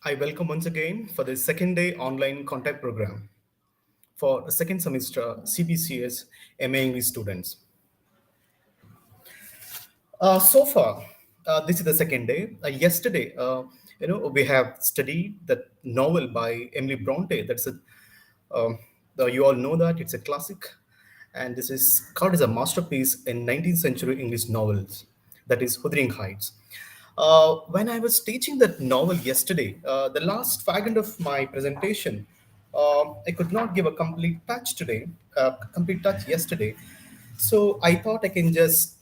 I welcome once again for the second day online contact program for the second semester CBCS MA English students. So far, this is the second day. Yesterday, we have studied the novel by Emily Bronte. Um, you all know that it's a classic, and this is called as a masterpiece in 19th century English novels. That is Wuthering Heights. When I was teaching that novel yesterday, the last fragment of my presentation, I could not give a complete touch today, complete touch yesterday. So I thought I can just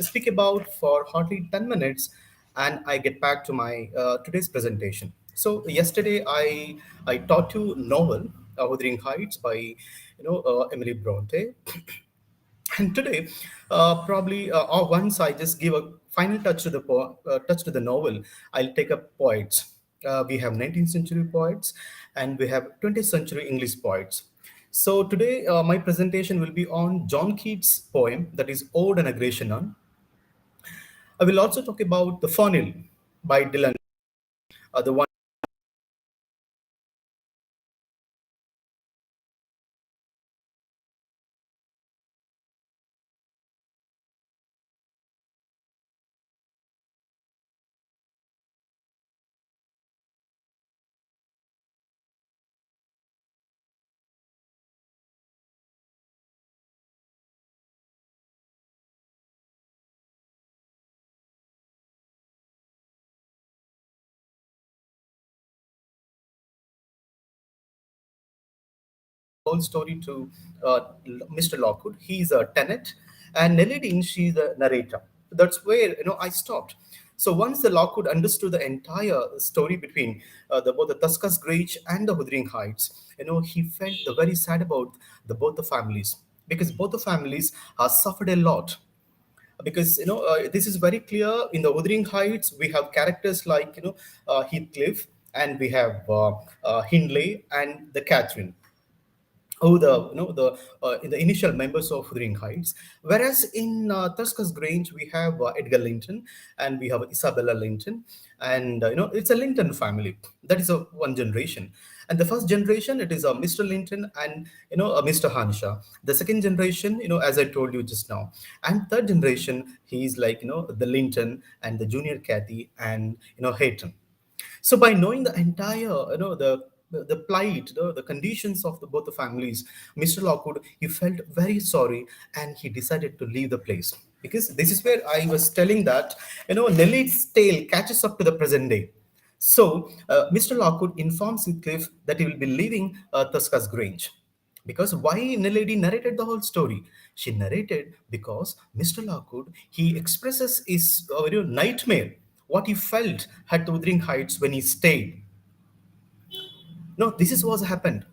speak about for hardly 10 minutes and I get back to my today's presentation. So yesterday I taught you novel Wuthering Heights by Emily Bronte, and today, probably, or once I just give a final touch to the touch to the novel, I'll take up poets. We have 19th century poets, and we have 20th century English poets. So today, my presentation will be on John Keats' poem that is Ode and a Gratian. I will also talk about the Funnel by Dylan, the one whole story to Mr. Lockwood. He's a tenant, and Nellie Dean, she's the narrator. That's where I stopped. So once the Lockwood understood the entire story between both the Tuscas Grange and the Wuthering Heights, he felt very sad about both the families because both the families suffered a lot because this is very clear in the Wuthering Heights. We have characters like Heathcliff, and we have Hindley and the Catherine, who in the initial members of Wuthering Heights. Whereas in Thursk's Grange we have Edgar Linton and we have Isabella Linton, and it's a Linton family. That is a one generation. And the first generation, it is Mr. Linton and Mr. Hanshaw. The second generation, as I told you just now, and third generation, he is like the Linton and the junior Kathy and Hayton. So by knowing the entire, the plight, the conditions of both the families, Mr. Lockwood, he felt very sorry and he decided to leave the place. Because this is where I was telling that, Nelly's tale catches up to the present day. So Mr. Lockwood informs Heathcliff that he will be leaving Tuscas Grange. Because why Nelady narrated the whole story? She narrated because Mr. Lockwood, he expresses his nightmare, what he felt at the Wuthering Heights when he stayed. No, this is what happened.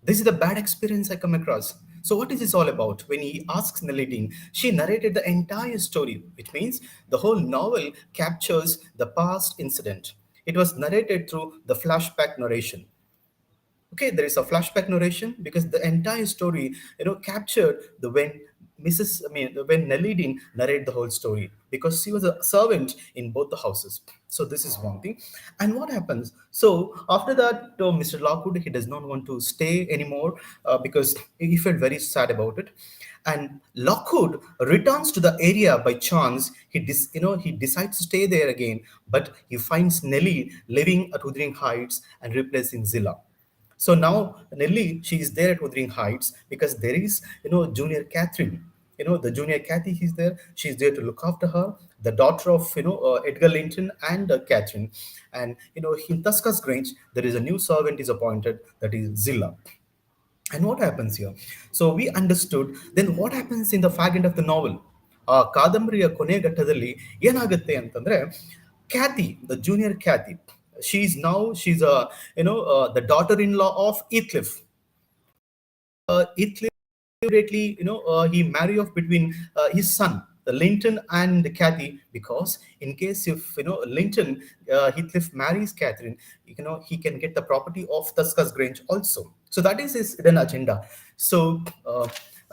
This is the bad experience I come across. So what is this all about? When he asks Nelly, she narrated the entire story, which means the whole novel captures the past incident. It was narrated through the flashback narration. Okay, there is a flashback narration because the entire story captured the when when Nelly Dean narrate the whole story because she was a servant in both the houses. So this is one thing. And what happens, so after that, Mr. Lockwood, he does not want to stay anymore because he felt very sad about it. And Lockwood returns to the area by chance. He decides to stay there again, but he finds Nelly living at Wuthering Heights and replacing Zilla. So now Nelly, she is there at Wuthering Heights because there is, Junior Catherine. The Junior Kathy is there. She's there to look after her, the daughter of, Edgar Linton and Catherine. And, in Tuscas Grange, there is a new servant is appointed, that is Zilla. And what happens here? So we understood. Then what happens in the fag end of the novel? ಕಾದಂಬರಿಯ ಕೊನೆಘಟ್ಟದಲ್ಲಿ ಏನಾಗುತ್ತೆ ಅಂತಂದ್ರೆ Kathy, the junior Kathy, she's the daughter-in-law of Heathcliff. Heathcliff immediately, he marry off between his son, the Linton and Kathy, because in case if Linton Heathcliff marries Catherine, he can get the property of Tuscas Grange also. So that is his hidden agenda. So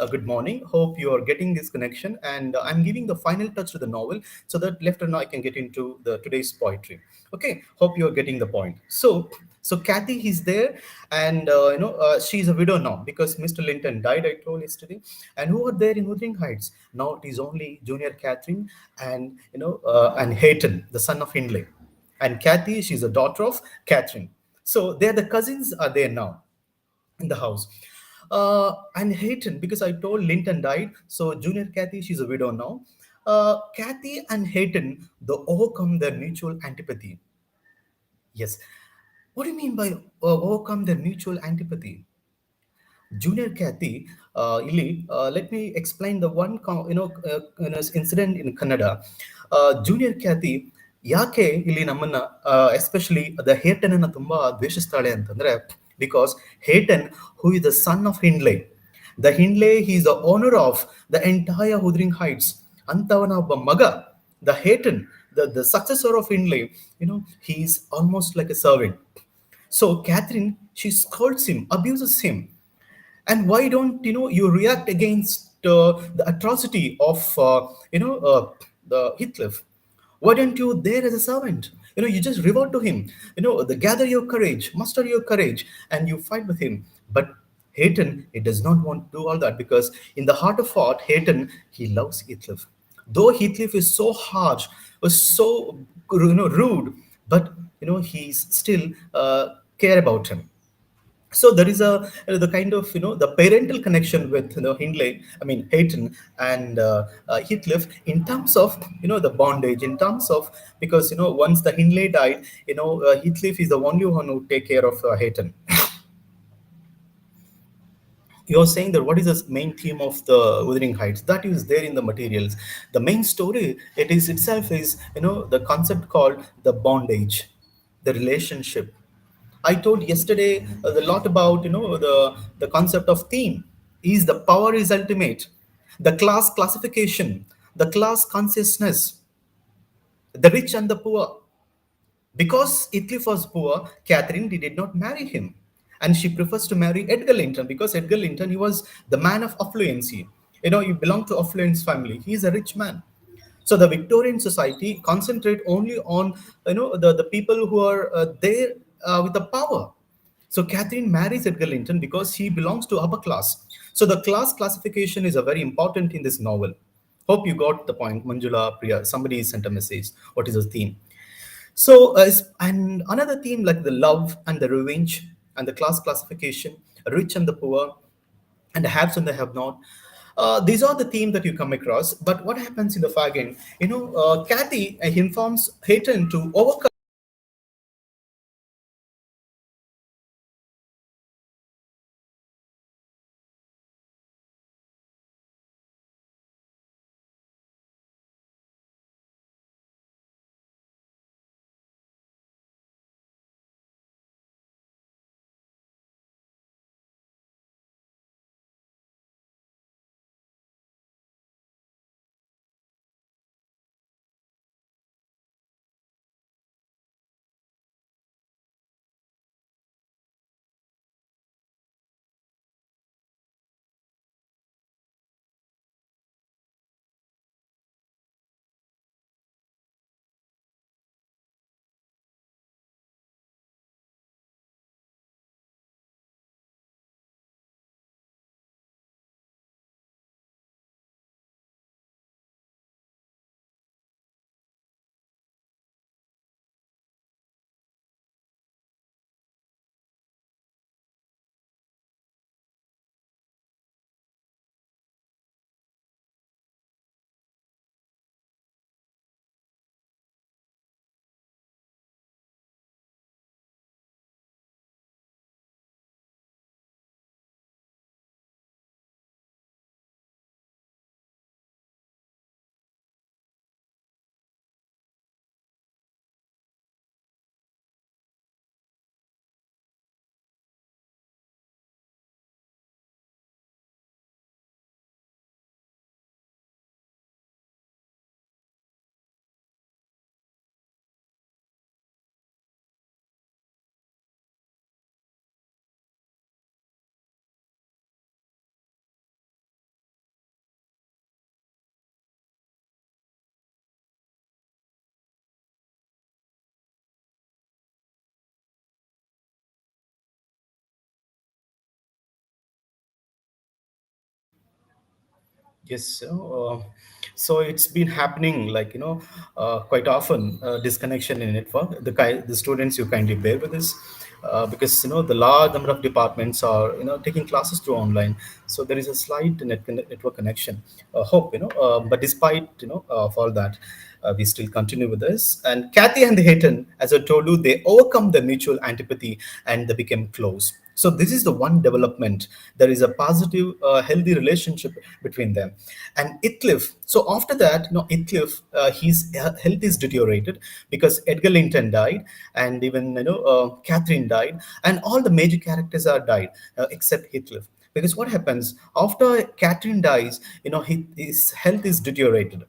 Good morning. Hope you are getting this connection, and I'm giving the final touch to the novel so that left and I can get into the today's poetry. Okay. Hope you are getting the point. So Kathy is there, and she's a widow now because Mr. Linton died. I told yesterday, and who are there in Wuthering Heights now? It is only Junior Catherine and and Hayton, the son of Hindley, and Kathy. She's a daughter of Catherine. So they're the cousins are there now in the house. And Hayton, because I told Linton died, so Junior Kathy, she's a widow now. Kathy and Hayton, they overcome their mutual antipathy. Yes. What do you mean by overcome their mutual antipathy? Junior Kathy, Ili, let me explain the one incident in Kannada. Junior Kathy, ಯಾಕೆ ಇಲ್ಲಿ ನಮ್ಮನ್ನ especially the ಹೇಟನ್ ಅನ್ನ ತುಂಬಾ ದ್ವೇಷಿಸ್ತಾಳೆ ಅಂತಂದ್ರೆ because Hareton who is the son of Hindley. The Hindley he is the owner of the entire Wuthering Heights ಅಂತವನ ಒಬ್ಬ ಮಗ. The Hareton, the successor of Hindley, he is almost like a servant. So Catherine, she scolds him, abuses him. And why don't you react against the atrocity of the Heathcliff? Why don't you there as a servant? You just revert to him. The gather your courage, muster your courage, and you fight with him. But Hayton, he does not want to do all that because in the heart of heart, Hayton, he loves Heathcliff. Though Heathcliff is so harsh, was so rude, but he's still care about him. So there is a the kind of the parental connection with Hindley, I mean Hayton and Heathcliff in terms of the bondage, in terms of because once the Hindley died, Heathcliff is the only one who take care of Hayton. You're saying that what is the main theme of the Wuthering Heights? That is there in the materials. The main story, it is itself is the concept called the bondage, the relationship. I told yesterday a lot about the concept of theme. Is the power is ultimate, the class classification, the class consciousness, the rich and the poor. Because Heathcliff was poor, Catherine did not marry him. And she prefers to marry Edgar Linton because Edgar Linton, he was the man of affluency. He belonged to affluence family. He is a rich man. So the Victorian society concentrate only on the people who are there with the power. So Catherine marries Edgar Linton because he belongs to upper class. So the class classification is a very important in this novel. Hope you got the point, Manjula Priya. Somebody sent a message. What is the theme? So, and another theme like the love and the revenge and the class classification, rich and the poor, and the haves and the have not. These are the themes that you come across. But what happens in the fag end? Kathy informs Hayton to overcome. Yes, so it's been happening like quite often, disconnection in network. The students, you kindly bear with this, because the large number of departments are taking classes through online, so there is a slight network connection. Hope but despite of all that, we still continue with this. And Kathy and Hayton, as I told you, they overcome the mutual antipathy and they became close. So this is the one development. There is a positive, healthy relationship between them. And Heathcliff. So after that, Heathcliff, his health is deteriorated because Edgar Linton died, and even Catherine died, and all the major characters are died except Heathcliff. Because what happens after Catherine dies, his health is deteriorated.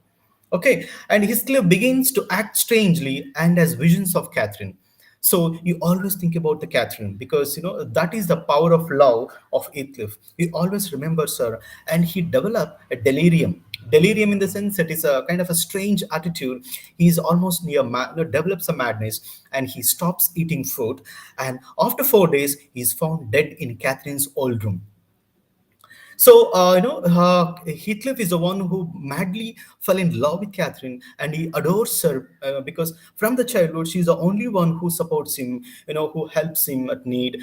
Okay, and Heathcliff begins to act strangely and has visions of Catherine. So you always think about the Catherine because that is the power of love of Heathcliff. He always remembers her, and he developed a delirium. Delirium in the sense that it's a kind of a strange attitude. He's almost develops a madness, and he stops eating food. And after 4 days, he's found dead in Catherine's old room. So, Heathcliff is the one who madly fell in love with Catherine, and he adores her because from the childhood she's the only one who supports him, who helps him at need.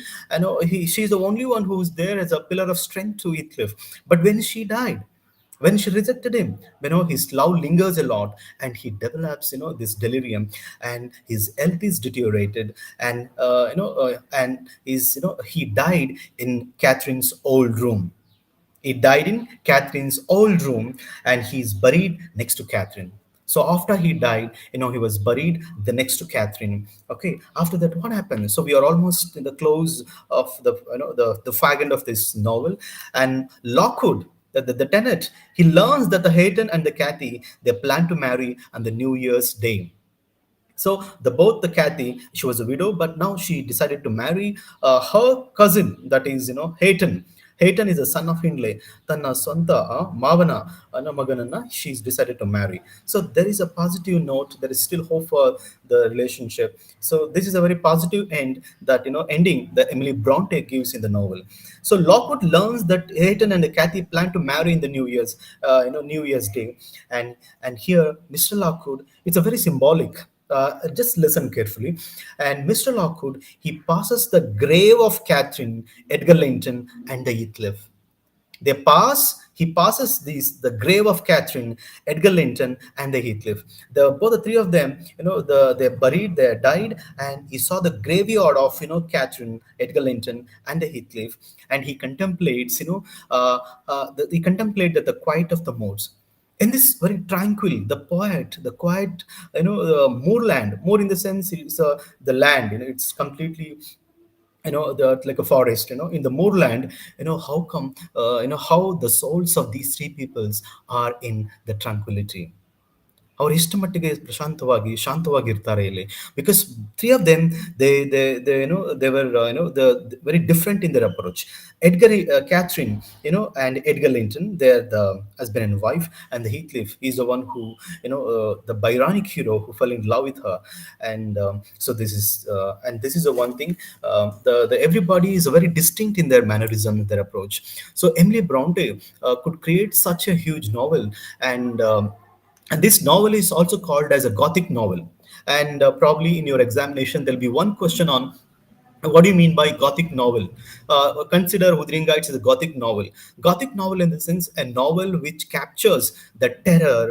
She's the only one who's there as a pillar of strength to Heathcliff. But when she died, when she rejected him, his love lingers a lot, and he develops this delirium, and his health is deteriorated, and he died in Catherine's old room. He died in Catherine's old room, and he's buried next to Catherine. So after he died, he was buried the next to Catherine. Okay. After that, what happened? So we are almost in the close of the fag end of this novel, and Lockwood, the tenant, he learns that the Hayden and the Cathy, they plan to marry on the New Year's Day. So the Kathy, she was a widow, but now she decided to marry her cousin, that is Hayton. Hayton is the son of Hindley. Tana Swanta Mavana Maganana, she's decided to marry. So there is a positive note. There is still hope for the relationship. So this is a very positive end that ending that Emily Bronte gives in the novel. So Lockwood learns that Hayton and Kathy plan to marry in the New Year's Day, and here Mr. Lockwood, it's a very symbolic. Just listen carefully. And Mr. Lockwood, he passes the grave of Catherine, Edgar Linton, and the Heathcliff. He passes the grave of Catherine, Edgar Linton, and the Heathcliff. Both the three of them, they're buried, they died, and he saw the graveyard of, Catherine, Edgar Linton, and the Heathcliff, and he contemplates, he contemplated the quiet of the moors. In this very tranquil, the quiet, moorland, more in the sense it's the land, it's completely like a forest, in the moorland. How come, how the souls of these three peoples are in the tranquility. ಅವ್ರು ಎಷ್ಟು ಮಟ್ಟಿಗೆ ಪ್ರಶಾಂತವಾಗಿ ಶಾಂತವಾಗಿರ್ತಾರೆ ಇಲ್ಲಿ, because three of them, they were very different in their approach. Catherine, and Edgar Linton, they're the husband and wife, and the Heathcliff is the one who, the Byronic hero who fell in love with her. And so this is the one thing. The everybody is very distinct in their mannerism, their approach. So Emily Bronte could create such a huge novel. And this novel is also called as a Gothic novel. And probably in your examination, there'll be one question on what do you mean by Gothic novel? Consider Wuthering Heights as a Gothic novel. Gothic novel, in the sense, a novel which captures the terror,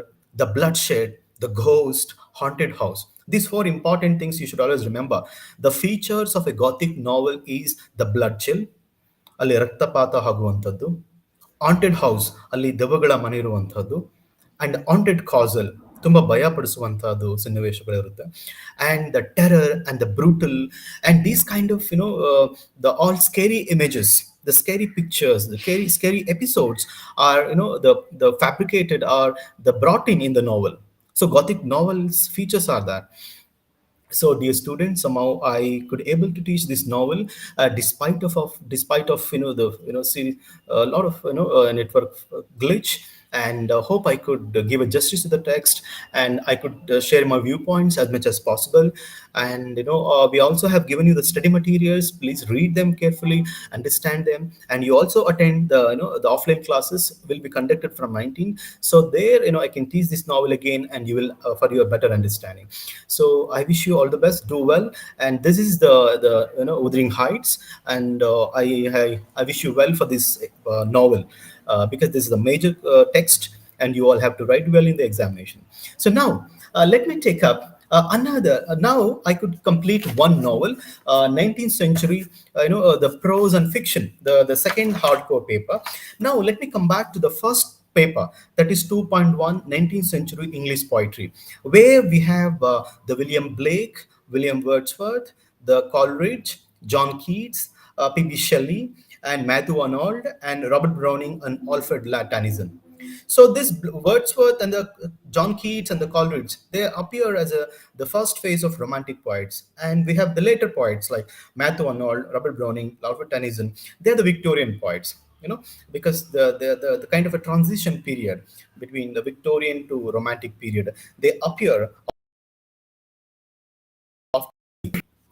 the bloodshed, the ghost, haunted house. These four important things you should always remember. The features of a Gothic novel is the blood chill, ಅಲ್ಲಿ ರಕ್ತಪಾತ ಆಗುವಂಥದ್ದು, haunted house, ಅಲ್ಲಿ ದೆವ್ವಗಳ ಮನೆ ಇರುವಂಥದ್ದು, and haunted castle, ತುಂಬಾ ಭಯ ಪಡಿಸುವಂತಹದ್ದು ಸನ್ನಿವೇಶಗಳಿರುತ್ತೆ, and the terror and the brutal, and these kind of the all scary images, the scary pictures, the scary episodes are the fabricated or the brought in the novel. So Gothic novels features are that. So dear students, somehow I could able to teach this novel, despite of despite of the series, a lot of network glitch. and hope I could give a justice to the text, and I could share my viewpoints as much as possible. And we also have given you the study materials. Please read them carefully, understand them, and you also attend the offline classes will be conducted from 19. So there, I can teach this novel again, and you will for your better understanding. So I wish you all the best. Do well, and this is the Wuthering Heights, and I wish you well for this novel, because this is a major text, and you all have to write well in the examination. So now, let me take up another. Now I could complete one novel, 19th century, the prose and fiction, the second hardcore paper. Now let me come back to the first paper, that is 2.1, 19th century English poetry, where we have the William Blake, William Wordsworth, the Coleridge, John Keats, P.B. Shelley, and Matthew Arnold, and Robert Browning, and Alfred Tennyson. So this Wordsworth and the John Keats and the Coleridge, they appear as the first phase of romantic poets, and we have the later poets like Matthew Arnold, Robert Browning, Alfred Tennyson. They're the Victorian poets, because the kind of a transition period between the Victorian to romantic period, they appear.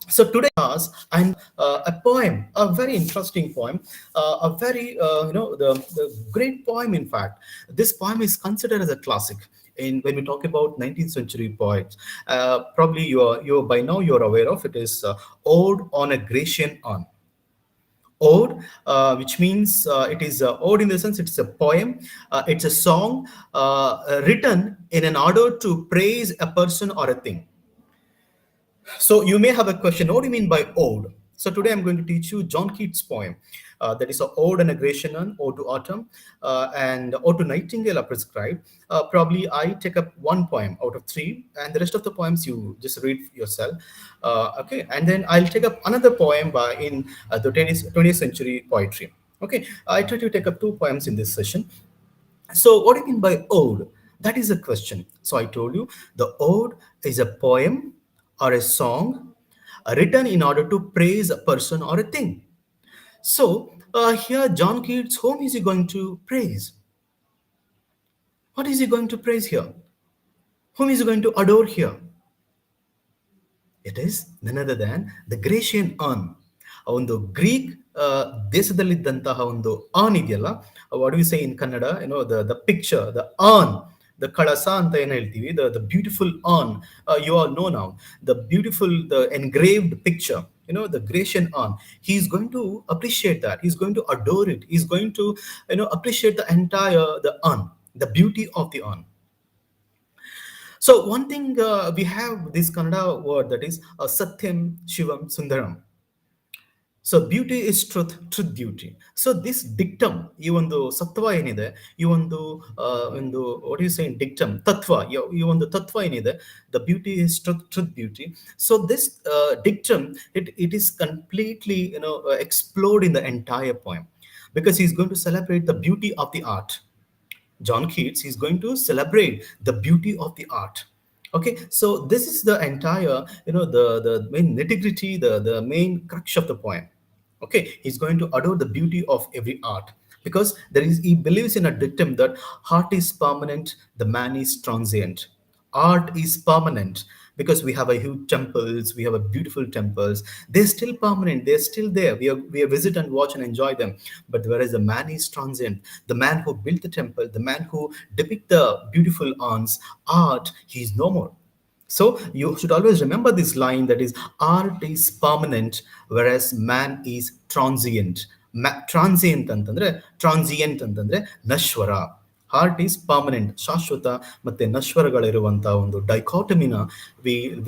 So today I'm a poem, a very interesting poem, a very the great poem. In fact, this poem is considered as a classic. In when we talk about 19th century poets, probably you by now you're aware of it, is Ode on a Grecian Urn. Ode, which means it is ode in the sense it's a poem, it's a song written in an order to praise a person or a thing. So you may have a question, what do you mean by ode? So today I'm going to teach you John Keats' poem. That is a Ode and a Grecian Urn, Ode to Autumn, and Ode to Nightingale are prescribed. Probably I take up one poem out of three, and the rest of the poems you just read yourself. Okay, and then I'll take up another poem by in the 20th century poetry. Okay, I try to take up two poems in this session. So, what do you mean by ode? That is a question. So, I told you the ode is a poem or a song written in order to praise a person or a thing. So, here, John Keats, whom is he going to praise? What is he going to praise here? Whom is he going to adore here? It is none other than the Grecian urn. ಆ ಒಂದು Greek ದೇಶದಲ್ಲಿದ್ದಂತಹ ಒಂದು urn ಇದೆಯಲ್ಲ, what we say in Kannada, the picture, the urn, the ಕಳಸ ಅಂತ ಏನ್ ಹೇಳ್ತೀವಿ, the beautiful urn, you are know now, the beautiful, the engraved picture, the Grecian urn. He's going to appreciate that. He's going to adore it. He's going to appreciate the entire the urn, the beauty of the urn. So one thing, we have this Kannada word, that is Satyam Shivam Sundaram. So beauty is truth, truth beauty. So this dictum, ಈ ಒಂದು ಸತ್ವ ಏನಿದೆ, ಈ ಒಂದು what you say dictum, ತತ್ವ, ಈ ಒಂದು ತತ್ವ ಏನಿದೆ, the beauty is truth, truth beauty. So this dictum, it is completely explode in the entire poem, because he's going to celebrate the beauty of the art. John Keats is going to celebrate the beauty of the art. Okay, so this is the entire, the main nitty-gritty, the main crux of the poem. Okay, he's going to adore the beauty of every art, because he believes in a dictum that heart is permanent, the man is transient. Art is permanent, because we have a huge temples, we have a beautiful temples, they're still permanent, they're still there, we visit and watch and enjoy them. But whereas the man is transient, the man who built the temple, the man who depict the beautiful urns, art, he is no more. So you should always remember this line, that is, art is permanent, whereas man is transient. Transient ಅಂತಂದ್ರೆ ನಶ್ವರ. Heart is permanent, ಶಾಶ್ವತ ಮತ್ತೆ ನಶ್ವರಗಳಿರುವಂತಹ ಒಂದು ಡೈಕಾಟಮಿನ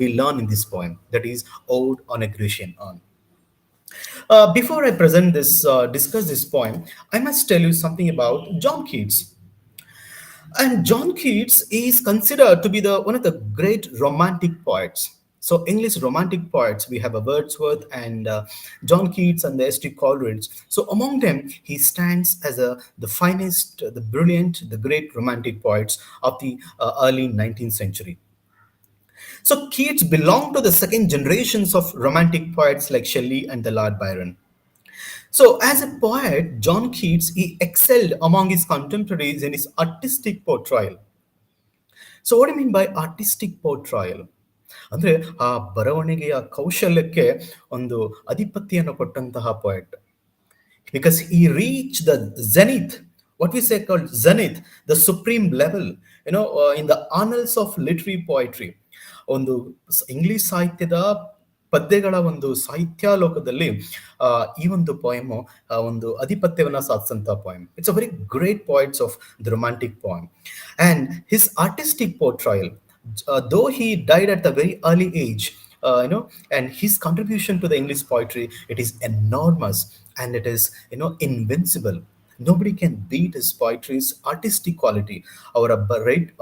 we learn in this poem, that is ode on a Grecian urn. Before I present this, discuss this poem, I must tell you something about John Keats. And John Keats is considered to be one of the great romantic poets. So English romantic poets, we have a Wordsworth and John Keats and the S.T. Coleridge. So among them, he stands as the finest, the brilliant, the great romantic poets of the early 19th century. So Keats belonged to the second generations of romantic poets like Shelley and the Lord Byron. So, as a poet, John Keats, he excelled among his contemporaries in his artistic portrayal. So, what do you mean by artistic portrayal? ಅಂದ್ರೆ ಆ ಬರವಣಿಗೆಯ ಕೌಶಲ್ಯಕ್ಕೆ ಒಂದು ಅಧಿಪತ್ಯವನ್ನು ಕೊಟ್ಟಂತಹ poet, because he reached the zenith, what we say called zenith, the supreme level, in the annals of literary poetry. ಒಂದು English ಸಾಹಿತ್ಯದ ಪದ್ಯಗಳ ಒಂದು ಸಾಹಿತ್ಯ ಲೋಕದಲ್ಲಿ ಆ, ಈ ಒಂದು ಪೋಯಮು ಒಂದು ಅಧಿಪತ್ಯವನ್ನ ಸಾಧಿಸಂತ poem. It's a very great points of the romantic poem. And his artistic portrayal, though he died at a very early age, and his contribution to the English poetry, it is enormous, and it is, invincible. Nobody can beat his poetry's artistic quality.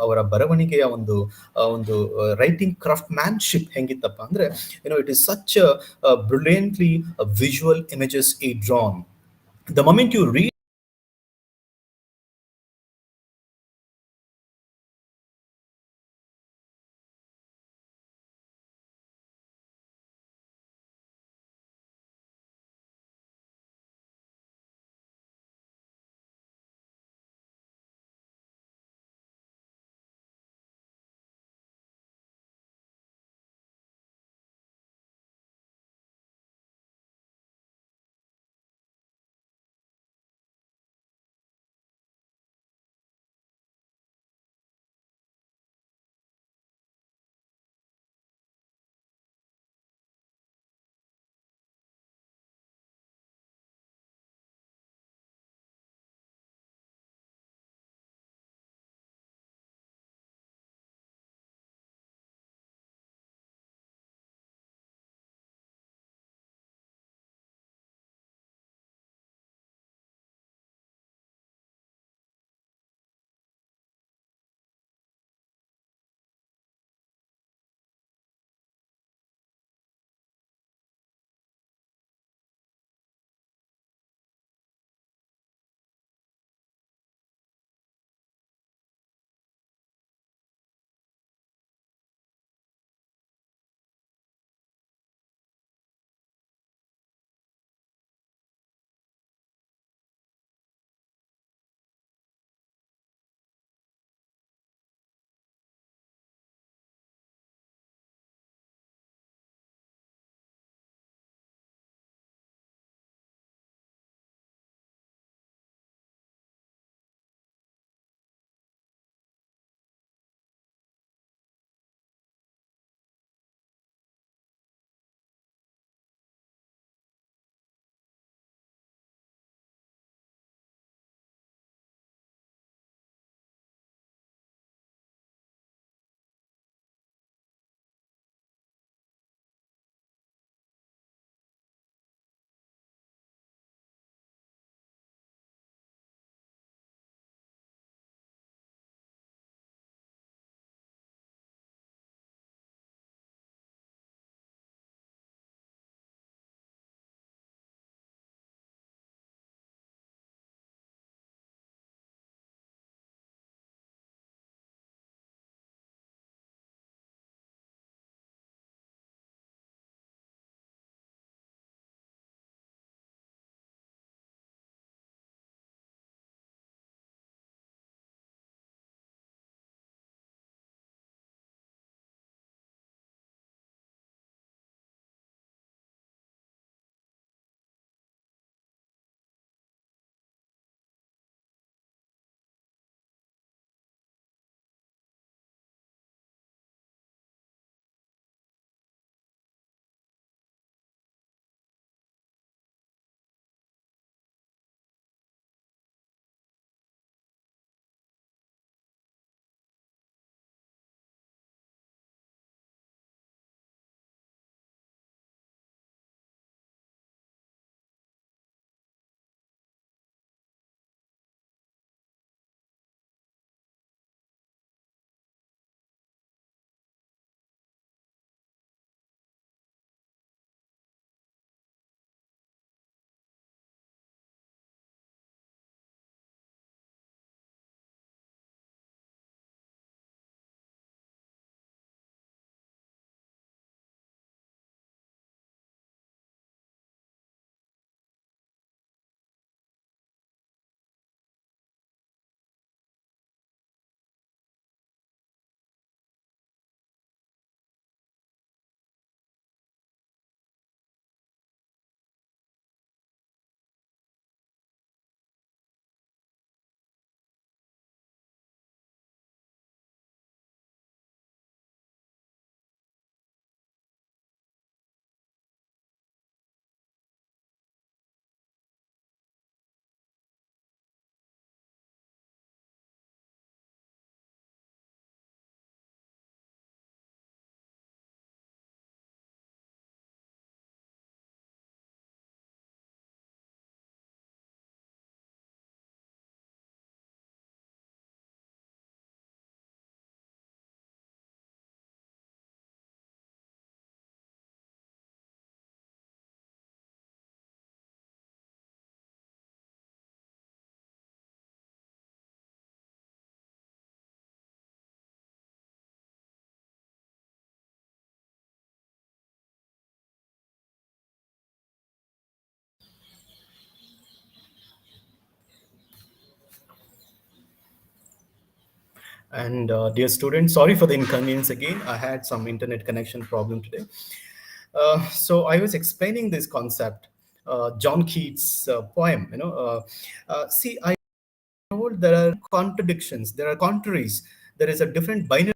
ಅವರ ಬರವಣಿಗೆಯ ಒಂದು writing ಕ್ರಾಫ್ಟ್ಮ್ಯಾನ್ಶಿಪ್ ಹೆಂಗಿತ್ತಪ್ಪ ಅಂದ್ರೆ, it is such a brilliantly visual images he drawn. The moment you read And dear students, sorry for the inconvenience again. I had some internet connection problem today. So I was explaining this concept, John Keats' poem. See, I told there are contradictions, there are contraries, there is a different binary.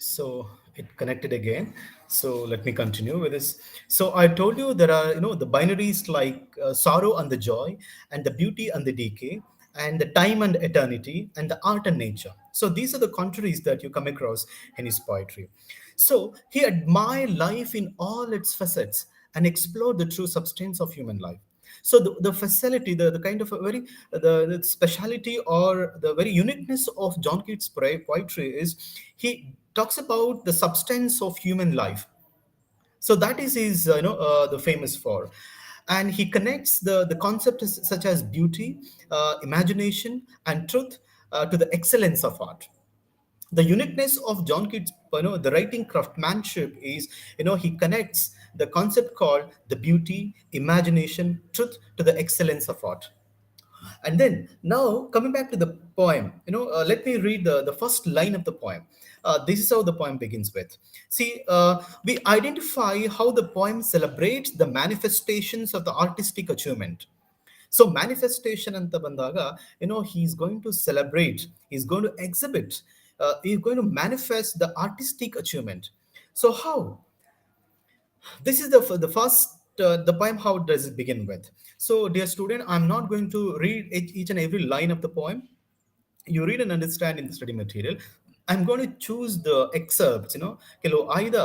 So it connected again. So let me continue with this. So I told you there are, the binaries like sorrow and the joy, and the beauty and the decay, and the time and eternity, and the art and nature. So these are the contraries that you come across in his poetry. So he admired life in all its facets and explored the true substance of human life. So the facility, the kind of a very the speciality or the very uniqueness of John Keats' poetry is he talks about the substance of human life. So that is his the famous for, and he connects the concepts such as beauty, imagination, and truth to the excellence of art. The uniqueness of John Keats, the writing craftsmanship is, he connects the concept called the beauty, imagination, truth to the excellence of art. And then now coming back to the poem, let me read the first line of the poem. This is how the poem begins with. See, we identify how the poem celebrates the manifestations of the artistic achievement. So manifestation anta bandaga, he's going to celebrate, he's going to exhibit, he's going to manifest the artistic achievement. So how? This is the first the poem. How does it begin with? So dear student, I'm not going to read each and every line of the poem. You read and understand in the study material. I'm going to choose the excerpts, ಕೆಲವು ಆಯ್ದ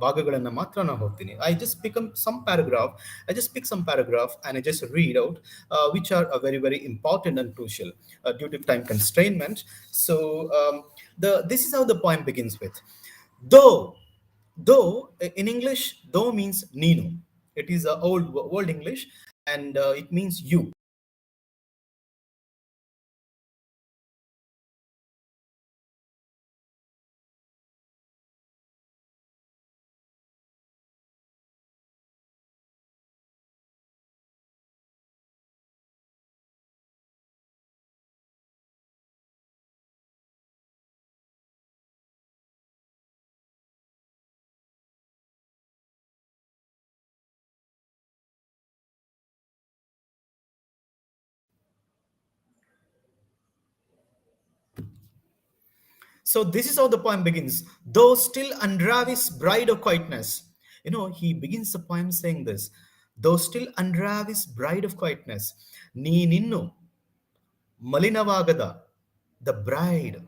ಭಾಗಗಳನ್ನ ಮಾತ್ರ ನಾನು ಹೋಗ್ತೀನಿ. I just pick up some paragraph. I just pick some paragraph and I just read out, which are very very important and crucial due to time constraint. So the this is how the poem begins with. Though in English, though means Nino. It is a old English, and it means you. So this is how the poem begins. Though still unravis bride of quietness. He begins the poem saying this. Though still unravis bride of quietness. Nee ninnu malinavagada, the bride.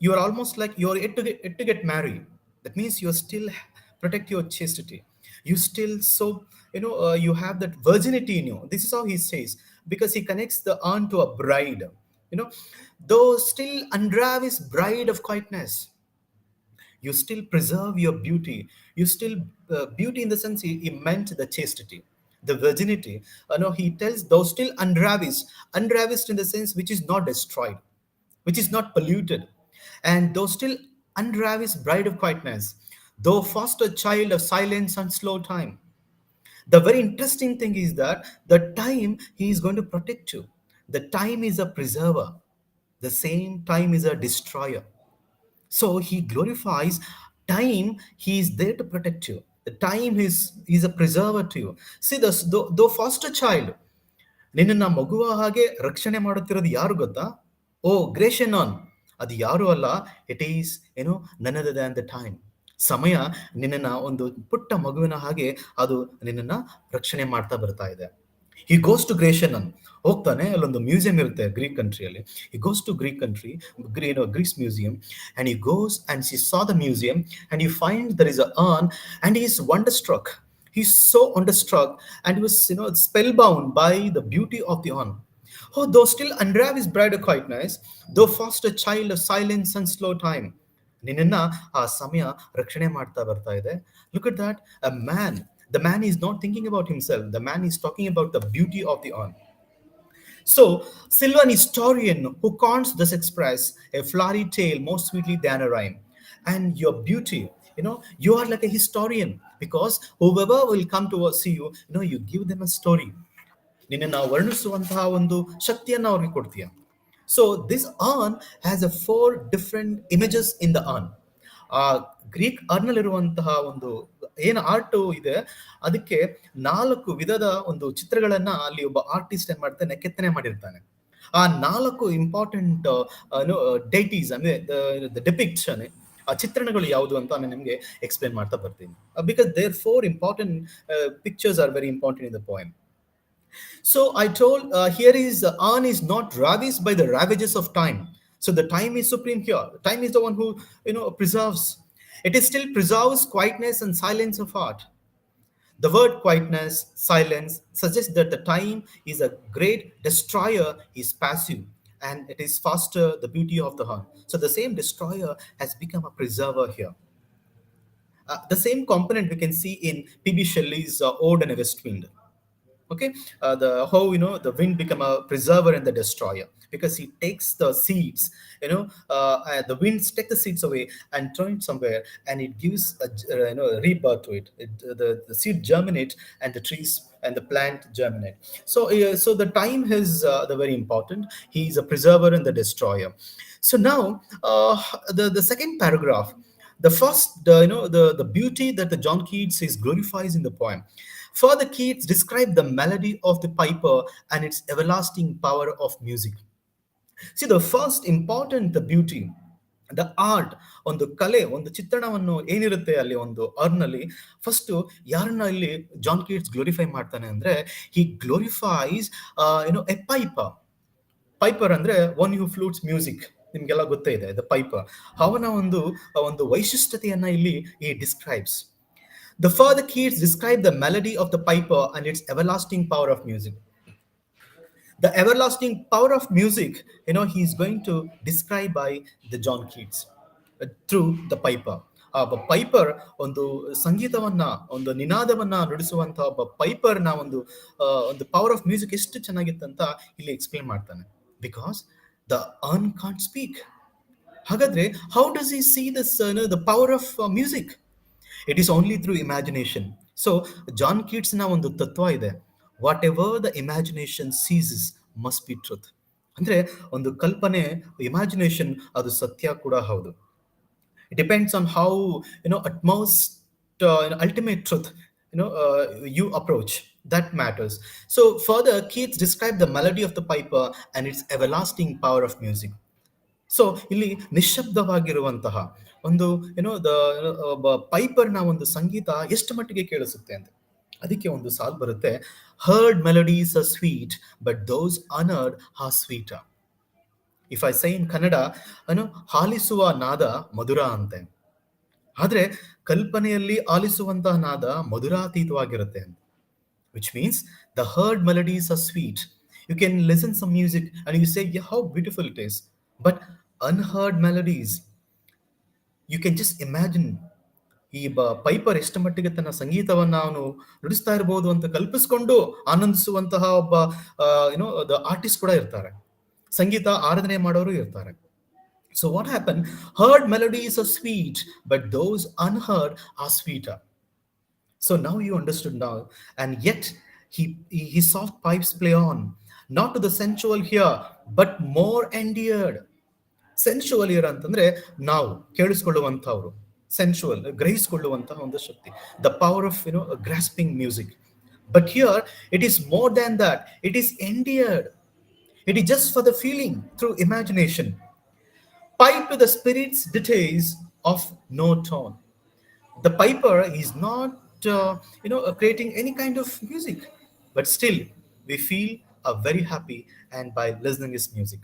You are almost like you're yet to get married. That means you're still protect your chastity. You still so you have that virginity in you. This is how he says, because he connects the urn to a bride. You know, though still unravis bride of quietness, you still preserve your beauty. You still beauty in the sense he meant the chastity, the virginity. No, he tells thou still unravished in the sense which is not destroyed, which is not polluted, and thou still unravished bride of quietness, though foster child of silence and slow time. The very interesting thing is that the time he is going to protect you. The time is a preserver. The same time is a destroyer. So he glorifies Time, he is there to protect you. The time is a preserver to you. See, the foster child, ನಿನ್ನನ್ನು ಮಗುವ ಹಾಗೆ ರಕ್ಷಣೆ ಮಾಡುತ್ತಿರೋದು ಯಾರು ಗೊತ್ತಾ? ಓ ಗ್ರೇಷನ್ on, ಅದು ಯಾರು ಅಲ್ಲ, it is ನನ್ other than the time. ಸಮಯ ನಿನ್ನನ್ನು ಒಂದು ಪುಟ್ಟ ಮಗುವಿನ ಹಾಗೆ ಅದು ನಿನ್ನನ್ನು ರಕ್ಷಣೆ ಮಾಡ್ತಾ ಬರ್ತಾ ಇದೆ. ಹಿ ಗೋಸ್ ಟು ಗ್ರೇಷನ್, ಹೋಗ್ತಾನೆ, ಅಲ್ಲೊಂದು ಮ್ಯೂಸಿಯಂ ಇರುತ್ತೆ ಗ್ರೀಕ್ ಕಂಟ್ರಿಯಲ್ಲಿ. He goes to Greek country, Greece museum, and he goes and see saw the museum, and you find there is a urn, and he is wonderstruck. He's so wonderstruck, and he was spellbound by the beauty of the urn. Oh, though still unwrap his bridal quietness, though foster child of silence and slow time. ನಿನ್ನನ್ನ ಆ ಸಮಯ ರಕ್ಷಣೆ ಮಾಡ್ತಾ ಬರ್ತಾ ಇದೆ. Look at that, a man. The man is not thinking about himself. The man is talking about the beauty of the urn. So, Sylvan historian who can't thus express a flowery tale more sweetly than a rhyme. And your beauty, you are like a historian, because whoever will come to see you, you give them a story. ನಿನ್ನನ್ನು ವರ್ಣಿಸುವಂತಹ ಒಂದು ಶಕ್ತಿಯನ್ನು ಅವ್ರಿಗೆ ಕೊಡ್ತೀಯ. So this earn has a 4 different images in the earn. ಆ Greek ಅರ್ನಲ್ಲಿರುವಂತಹ ಒಂದು ಏನು art ಇದೆ, ಅದಕ್ಕೆ 4 ವಿಧದ ಒಂದು ಚಿತ್ರಗಳನ್ನ ಅಲ್ಲಿ ಒಬ್ಬ ಆರ್ಟಿಸ್ಟ್ ಏನ್ ಮಾಡ್ತಾನೆ, ಕೆತ್ತನೆ ಮಾಡಿರ್ತಾನೆ. ಆ 4 ಇಂಪಾರ್ಟೆಂಟ್ ಡೈಟೀಸ್ ಅಂದ್ರೆ ಡೆಪಿಕ್ಷನ್, ಆ ಚಿತ್ರಣಗಳು ಯಾವುದು ಅಂತ ನಾನು ನಿಮಗೆ ಎಕ್ಸ್ಪ್ಲೇನ್ ಮಾಡ್ತಾ ಬರ್ತೀನಿ. Because there 4 important pictures are very important in the poem. So I told, here is An is not ravished by the ravages of time. So the time is supreme here. Time is the one who preserves. It is still preserves quietness and silence of heart. The word quietness, silence suggests that the time is a great destroyer, is passive, and it is faster the beauty of the heart. So the same destroyer has become a preserver here. The same component we can see in P.B. Shelley's Ode and a West Wind. Okay, the how the wind become a preserver and the destroyer, because he takes the seeds, the winds take the seeds away and throw it somewhere, and it gives a rebirth to it. The seed germinate, and the trees and the plant germinate. So the time is the very important. He is a preserver and the destroyer. So now the second paragraph, the first the beauty that the John Keats is glorifies in the poem. Further, Keats described the melody of the piper and its everlasting power of music. See, the first important, the beauty, the art, ಒಂದು ಕಲೆ, ಒಂದು ಚಿತ್ರಣವನ್ನು ಏನಿರುತ್ತೆ ಅಲ್ಲಿ ಒಂದು ಅರ್ನಲ್ಲಿ, first ಯಾರನ್ನ ಇಲ್ಲಿ John Keats glorify ಮಾಡ್ತಾನೆ ಅಂದ್ರೆ, ಹಿ ಗ್ಲೋರಿಫೈಸ್ ಎ ಪೈಪರ್. ಪೈಪರ್ ಅಂದ್ರೆ ಒನ್ ಹೂ ಫ್ಲೂಟ್ಸ್ ಮ್ಯೂಸಿಕ್. ನಿಮ್ಗೆಲ್ಲ ಗೊತ್ತೇ ಇದೆ ದ ಪೈಪರ್. ಅವನ ಒಂದು ವೈಶಿಷ್ಟ್ಯತೆಯನ್ನ ಇಲ್ಲಿ ಈ describes. The further Keats described the melody of the piper and its everlasting power of music. The everlasting power of music, he is going to describe by the John Keats through the piper. ಒಬ್ಬ Piper ಒಂದು ಸಂಗೀತವನ್ನ, ಒಂದು ನಿನಾದವನ್ನ ನುಡಿಸುವಂತಹ ಒಬ್ಬ ಪೈಪರ್ನ ಒಂದು power of music ಎಷ್ಟು ಚೆನ್ನಾಗಿತ್ತಂತ ಇಲ್ಲಿ explain ಮಾಡ್ತಾನೆ. Because the urn can't speak. ಹಾಗಾದ್ರೆ how does he see this the power of music? It is only through imagination. So John Keats na ಒಂದು ತತ್ವ ಇದೆ, whatever the imagination seizes must be truth. ಅಂದ್ರೆ ಒಂದು ಕಲ್ಪನೆ, imagination, ಅದು ಸತ್ಯ ಕೂಡ ಹೌದು. It depends on how utmost ultimate truth you approach, that matters. So further, Keats described the melody of the piper and its everlasting power of music. So ಇಲ್ಲಿ ನಿಶ್ಶಬ್ದವಾಗಿರುವಂತಹ ಒಂದು ಪೈಪರ್ನ ಒಂದು ಸಂಗೀತ ಎಷ್ಟು ಮಟ್ಟಿಗೆ ಕೇಳಿಸುತ್ತೆ ಅಂತ. ಅದಕ್ಕೆ ಒಂದು ಸಾಲ್ ಬರುತ್ತೆ, heard melodies are sweet but those unheard are sweeter. If I say in Kannada, ಆಲಿಸುವ ನಾದ ಮಧುರ ಅಂತೆ, ಆದ್ರೆ ಕಲ್ಪನೆಯಲ್ಲಿ ಆಲಿಸುವಂತಹ ನಾದ ಮಧುರಾತೀತವಾಗಿರುತ್ತೆ ಅಂತ. Which means the heard melodies are sweet. You can listen some music and you say, yeah, how beautiful it is. But unheard melodies, you can just imagine. ಈ Piper ಎಷ್ಟು ಮಟ್ಟಿಗೆ ತನ್ನ ಸಂಗೀತವನ್ನ ಅವನು ನುಡಿಸ್ತಾ ಇರಬಹುದು ಅಂತ ಕಲ್ಪಿಸ್ಕೊಂಡು ಆನಂದಿಸುವಂತಹ ಒಬ್ಬ ಆರ್ಟಿಸ್ಟ್ ಕೂಡ ಇರ್ತಾರೆ, ಸಂಗೀತ ಆರಾಧನೆ ಮಾಡೋರು ಇರ್ತಾರೆ. So what happened? Heard melodies are sweet, but those unheard are sweeter. So now you understood now, and yet his soft pipes play on, not to the sensual here, but more endeared. Sensual here ಅಂತಂದ್ರೆ ನಾವು ಕೇಳಿಸ್ಕೊಳ್ಳುವಂಥವ್ರು, sensual, grace ಕೊಳ್ಳುವಂತಹ ಒಂದು ಶಕ್ತಿ, the power of grasping music. But here it is more than that. It is endeared. It is just for the feeling through imagination, pipe to the spirit's details of no tone. The piper is not, creating any kind of music, but still we feel very happy and by listening his music.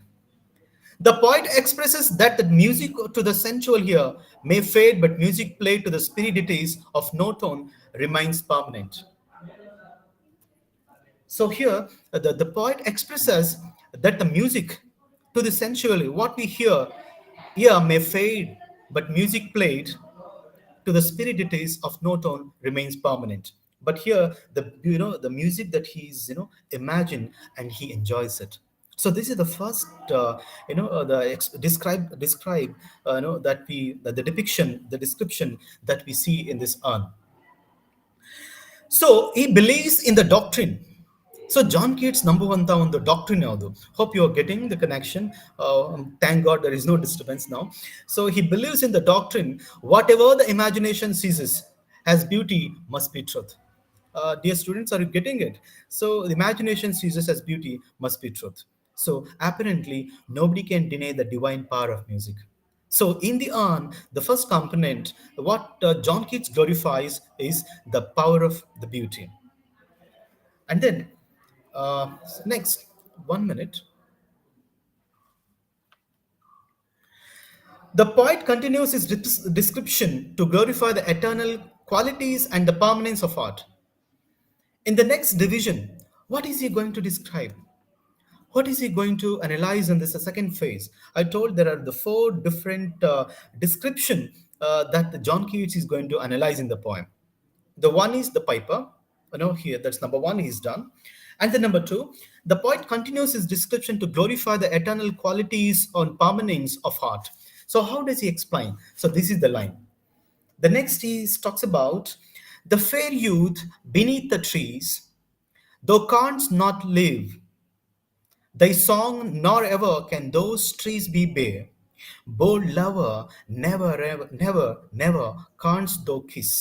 The poet expresses that the music to the sensual here may fade, but music played to the spiritualities of no tone remains permanent. So here, the poet expresses that the music to the sensual, what we hear here may fade, but music played to the spiritualities of no tone remains permanent. But here, the music that he's imagine and he enjoys it. So this is the first describe that the depiction, the description that we see in this urn. So he believes in the doctrine. So John Keats ನಂಬುವಂತ ಒಂದು doctrine ಯಾವುದು? Hope you are getting the connection. Thank God there is no disturbance now. So he believes in the doctrine, whatever the imagination seizes as beauty must be truth. Dear students, are you getting it? So the imagination seizes as beauty must be truth. So apparently nobody can deny the divine power of music. So in the urn, the first component, what John Keats glorifies is the power of the beauty. And then, next, 1 minute. The poet continues his description to glorify the eternal qualities and the permanence of art. In the next division, what is he going to describe? What is he going to analyze in this second phase? I told there are the four different description that the John Keats is going to analyze in the poem. The one is the piper. Here that's number one is done. And the number two, the poet continues his description to glorify the eternal qualities and permanence of art. So how does he explain? So this is the line. The next he talks about the fair youth beneath the trees, thou canst not live, thy song nor ever can those trees be bare. Bold lover, never, ever, never, never canst thou kiss.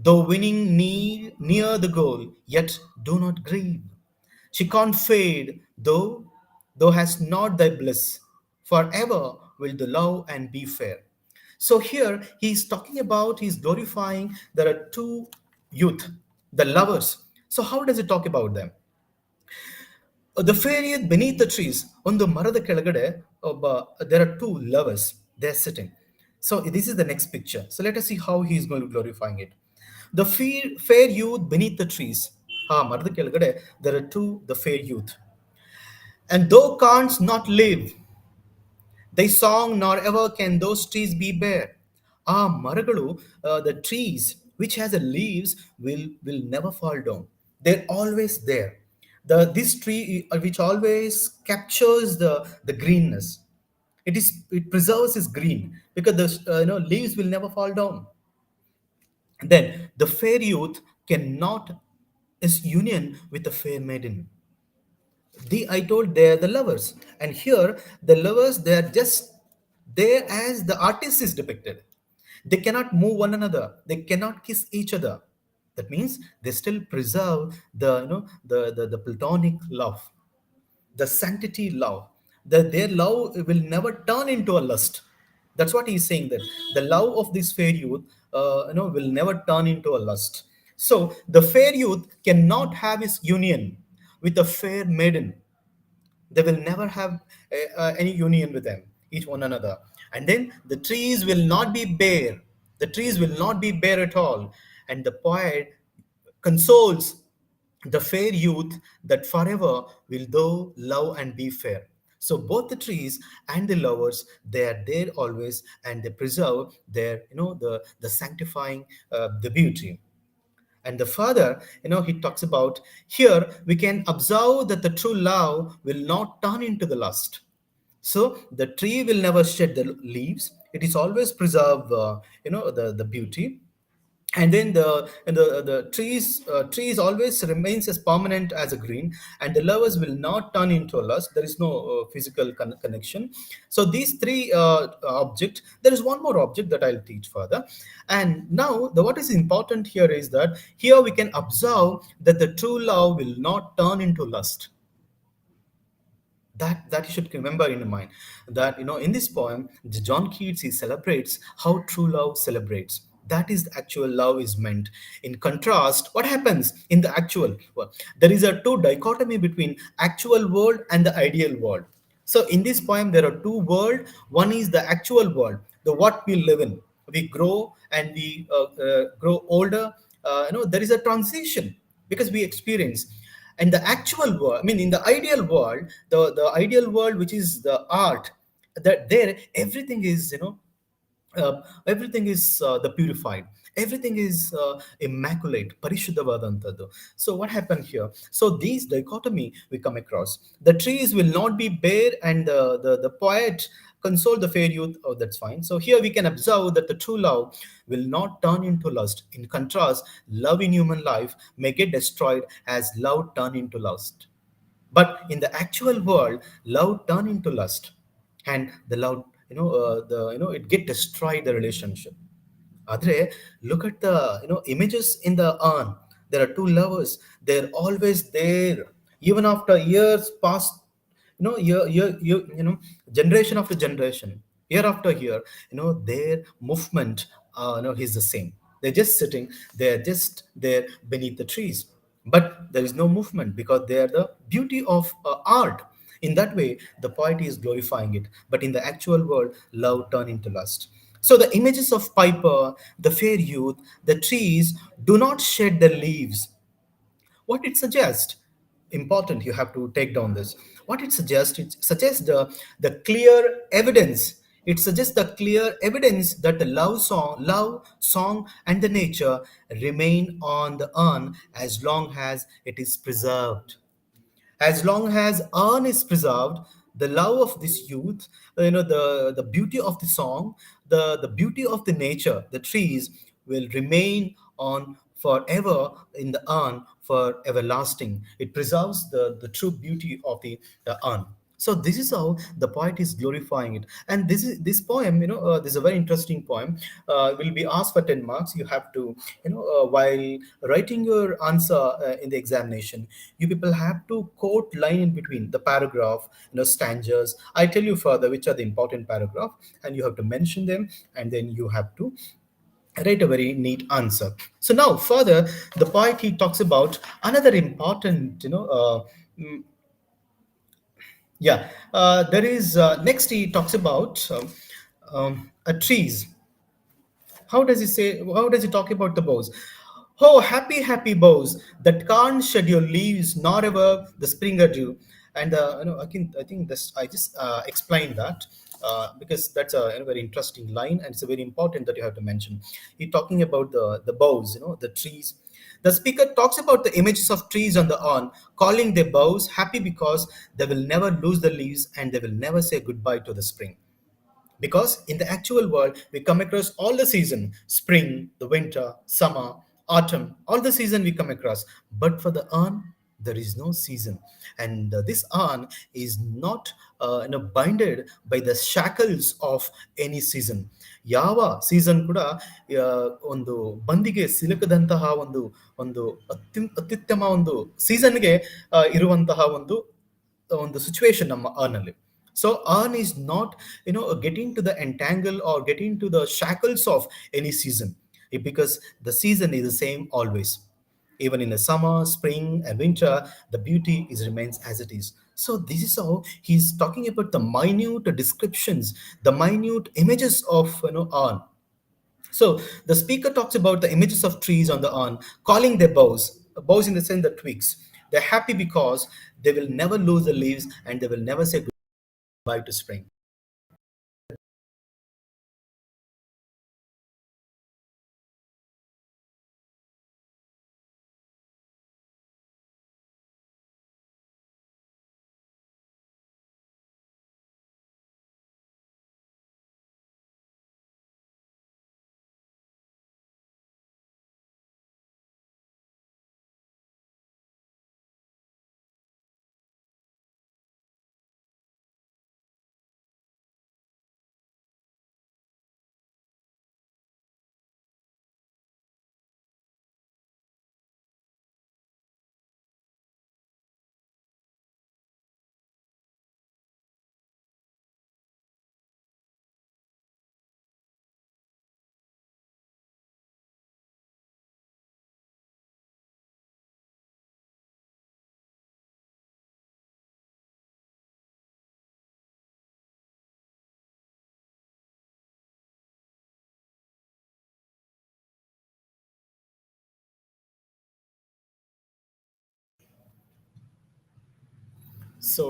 Though winning near the goal, yet do not grieve. She can't fade, though thou hast not thy bliss. Forever will the love and be fair. So here he's talking about, he's glorifying there are two youth, the lovers. So how does it talk about them? The fair youth beneath the trees, ಒಂದು ಮರದ ಕೆಳಗಡೆ ಒಬ್ಬ, there are two lovers, they're sitting. So this is the next picture. So let us see how he is going to glorifying it. The fair youth beneath the trees. ಮರದ ಕೆಳಗಡೆ there are two, the fair youth. And thou canst not live, thy song nor ever can those trees be bare. ಮರಗಳು, the trees which has the leaves will never fall down. They're always there. This tree which always captures the greenness. It preserves its green because the leaves will never fall down. Then the fair youth cannot is union with the fair maiden. I told they're the lovers, and here the lovers, they're just there as the artist is depicted. They cannot move one another. They cannot kiss each other. That means they still preserve the platonic love, the sanctity love. Their love will never turn into a lust. That's what he's saying, that the love of this fair youth will never turn into a lust. So the fair youth cannot have his union with a fair maiden. They will never have any union with them, each one another. And then the trees will not be bare. The trees will not be bare at all. And the poet consoles the fair youth that forever will thou love and be fair. So both the trees and the lovers, they are there always, and they preserve their, the sanctifying, the beauty. And the father, he talks about here we can observe that the true love will not turn into the lust. So the tree will never shed the leaves. It is always preserve, the beauty. And then the trees always remains as permanent as a green, and the lovers will not turn into a lust. There is no physical connection. So these three object, there is one more object that I'll teach further. And now what is important here is that here we can observe that the true love will not turn into lust. That you should remember in your mind, that in this poem, John Keats, he celebrates how true love celebrates. That is the actual love is meant. In contrast, what happens in the actual world? There is a two dichotomy between actual world and the ideal world. So in this poem there are two world. One is the actual world, the what we live in. We grow and we grow older. There is a transition because we experience. And the actual world, I mean, in the ideal world, the ideal world, which is the art, that there everything is, everything is the purified, everything is immaculate, parishuddhavadantadu. So what happened here? So these dichotomy we come across. The trees will not be bare, and the poet console the fair youth. Oh, that's fine. So here we can observe that the true love will not turn into lust. In contrast, love in human life may get destroyed as love turn into lust. But in the actual world, love turn into lust, and the love, the it get destroyed the relationship. Adre, look at the images in the urn. There are two lovers. They're always there, even after years past. Generation after generation, year after year. Their movement, is the same. They're just sitting. They're just there beneath the trees, but there is no movement because they are the beauty of art. In that way, the poet is glorifying it. But in the actual world, love turned into lust. So the images of Piper, the fair youth, the trees do not shed their leaves. What it suggests, important, you have to take down this. What it suggests the clear evidence. It suggests the clear evidence that the love song, and the nature remain on the urn as long as it is preserved. As long as urn is preserved, the love of this youth, the beauty of the song, the beauty of the nature, the trees will remain on forever in the urn for everlasting. It preserves the true beauty of the urn. So this is how the poet is glorifying it. And this poem, this is a very interesting poem. Will be asked for 10 marks. You have to, while writing your answer in the examination, you people have to quote line in between the paragraph, stanzas. I tell you further which are the important paragraph, and you have to mention them, and then you have to write a very neat answer. So now further, the poet, he talks about another important, yeah. There is next he talks about trees. How does he say? How does he talk about the boughs? Oh, happy, happy boughs that can't shed your leaves, nor ever the spring or dew. And I think this I just explained that because that's a very interesting line, and it's a very important that you have to mention. He's talking about the boughs, the trees. The speaker talks about the images of trees on the lawn, calling their boughs happy because they will never lose the leaves and they will never say goodbye to the spring. Because in the actual world, we come across all the season: spring, the winter, summer, autumn, all the season we come across. But for the urn, there is no season. And this urn is not binded by the shackles of any season. ಯಾವ season ಕೂಡ ಒಂದು ಬಂದಿಗೆ ಸಿಲುಕದಂತಹ ಒಂದು ಅತ್ಯುತ್ತಮ ಒಂದು ಸೀಸನ್ಗೆ ಇರುವಂತಹ ಒಂದು situation ನಮ್ಮ earn ಅಲ್ಲಿ. So earn is not getting to the entangle or getting to the shackles of any season. Because the season is the same always. Even in the summer, spring, and winter, the beauty is remains as it is. So this is how he's talking about the minute descriptions, the minute images of earn. So the speaker talks about the images of trees on the urn, calling their boughs in the sense the twigs. They're happy because they will never lose the leaves and they will never say goodbye to spring. So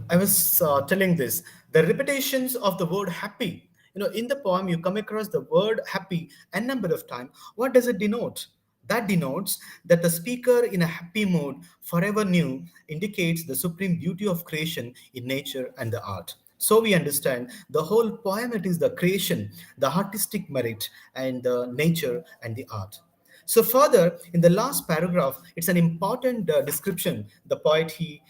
I was telling this, the repetitions of the word happy. In the poem, you come across the word happy a number of times. What does it denote? That denotes that the speaker in a happy mood, forever new, indicates the supreme beauty of creation in nature and the art. So we understand the whole poem, it is the creation, the artistic merit, and the nature and the art. So further, in the last paragraph, it's an important description. The poet he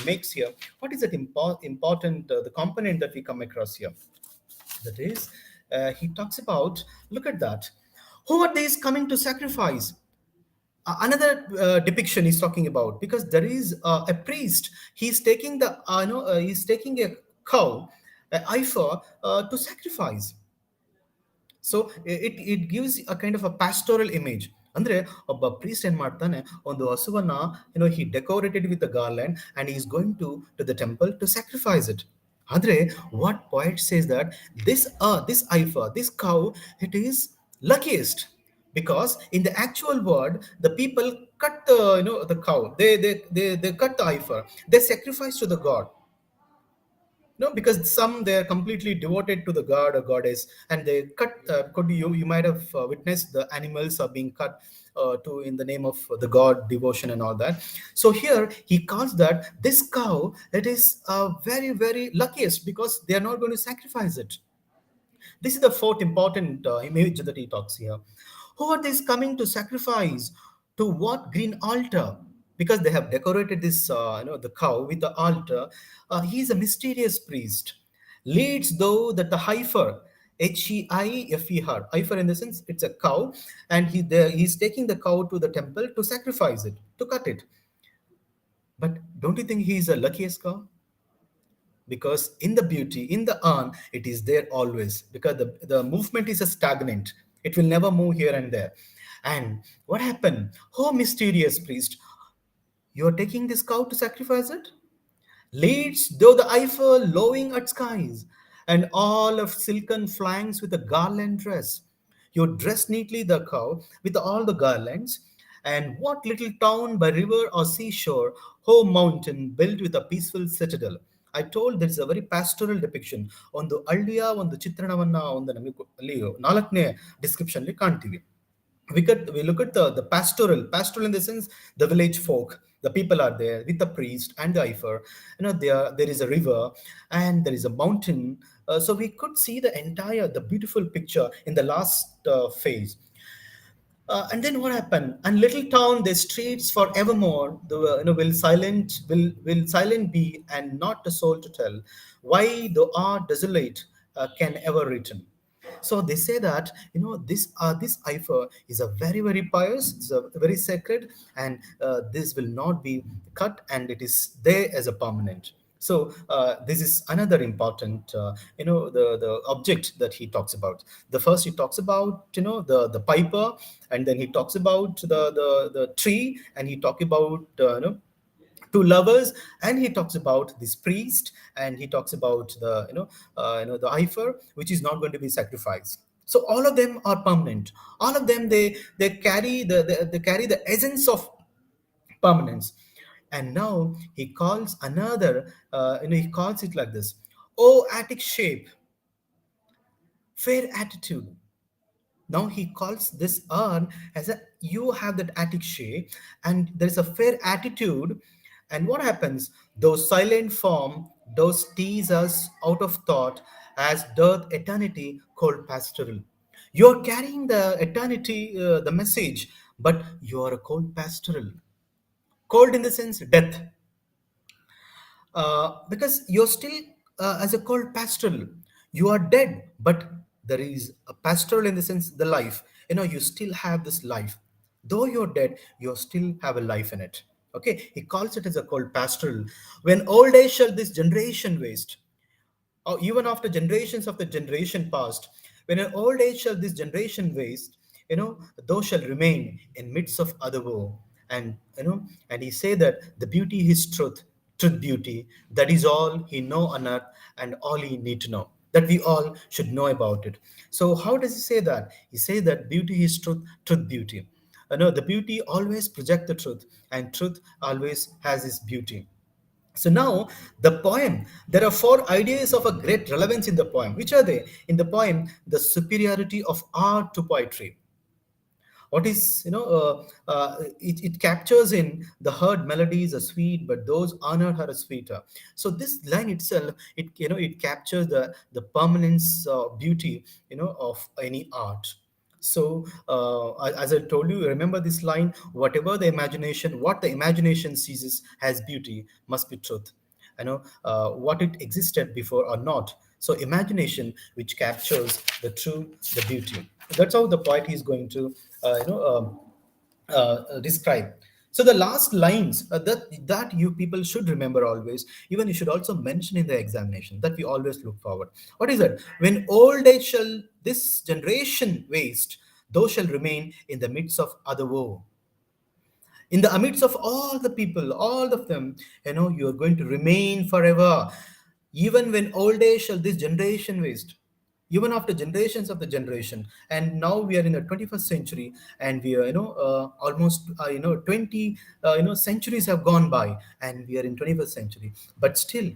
makes here. What is that important the component that we come across here? That is, he talks about. Look at that. Who are these coming to sacrifice? Another depiction he's talking about, because there is a priest. He's taking the he's taking a cow, a heifer, to sacrifice. So it gives a kind of a pastoral image. ಅಂದ್ರೆ ಒಬ್ಬ priest ಏನ್ ಮಾಡ್ತಾನೆ, ಒಂದು ಹಸುವನ್ನ he decorated with a garland and is going to the temple to sacrifice it. ಆದ್ರೆ what poet says that this heifer, this cow, it is luckiest, because in the actual word the people cut the cow, they cut the heifer, they sacrifice to the god. No, because some they are completely devoted to the god or goddess, and they cut. Could you might have witnessed the animals are being cut to in the name of the god devotion and all that. So here he calls that this cow, it is very very luckiest because they are not going to sacrifice it. This is the fourth important image that he talks here. Who are these coming to sacrifice? To what green altar? Because they have decorated this, the cow with the altar. He is a mysterious priest. Leads though that the heifer, Heifer, heifer in the sense it's a cow, and he's taking the cow to the temple to sacrifice it, to cut it. But don't you think he is the luckiest cow? Because in the beauty, in the urn, it is there always, because the movement is a stagnant, it will never move here and there. And what happened? Oh mysterious priest, you're taking this cow to sacrifice it? Leads though the Eiffel lowing at skies, and all of silken flanks with a garland dress. You dress neatly the cow with all the garlands. And what little town by river or seashore, home mountain built with a peaceful citadel. I told there's a very pastoral depiction. ಒಂದು ಹಳ್ಳಿಯ ಒಂದು ಚಿತ್ರಣವನ್ನ ಒಂದು ನಮಗೆ ಅಲ್ಲಿ ನಾಲ್ಕನೇ description ಕಾಣ್ತೀವಿ. We look at the pastoral in the sense the village folk, the people are there with the priest and the eifer. There is a river and there is a mountain. So we could see the beautiful picture in the last phase. And then what happened? And little town, the streets forevermore. Will silent be, and not a soul to tell why thou art desolate can ever return. So they say that this Eifer is a very very pious, it's a very sacred, and this will not be cut, and it is there as a permanent. So this is another important, the object that he talks about. The first he talks about the piper, and then he talks about the tree, and he talk about two lovers, and he talks about this priest, and he talks about the heifer, which is not going to be sacrificed. So all of them are permanent. All of them, they carry they carry the essence of permanence. And now he calls another, he calls it like this: oh attic shape, fair attitude. Now he calls this urn as a, you have that attic shape, and there is a fair attitude. And what happens? Those silent form, those tease us out of thought, as doth eternity called pastoral. You're carrying the eternity, the message, but you are a cold pastoral. Cold in the sense death, because you're still, as a called pastoral, you are dead, but there is a pastoral in the sense the life. You still have this life, though you're dead, you still have a life in it. Okay, he calls it as a called pastoral. When old age shall this generation waste, or even after generations of the generation past, when an old age shall this generation waste, those shall remain in midst of other woe. And and he say that the beauty is truth beauty, that is all he know on earth, and all he need to know, that we all should know about it. So how does he say that? He say that beauty is truth beauty. The beauty always project the truth, and truth always has its beauty. So now the poem, there are four ideas of a great relevance in the poem. Which are they? In the poem, the superiority of art to poetry. What is, it captures in the heard melodies are sweet, but those honored are sweeter. So this line itself, it captures the permanence, beauty, of any art. So, as I told you, remember this line: whatever the imagination, what the imagination seizes as beauty must be truth. What it existed before or not. So imagination, which captures the true, the beauty. That's how the poet is going to, describe. So the last lines, that you people should remember always. Even you should also mention in the examination, that we always look forward. What is it? When old age shall this generation waste, those shall remain in the midst of other woe. In the midst of all the people, all of them, you are going to remain forever. Even when old age shall this generation waste, even after generations of the generation. And now we are in the 21st century, and we are, almost, 20, centuries have gone by, and we are in 21st century. But still,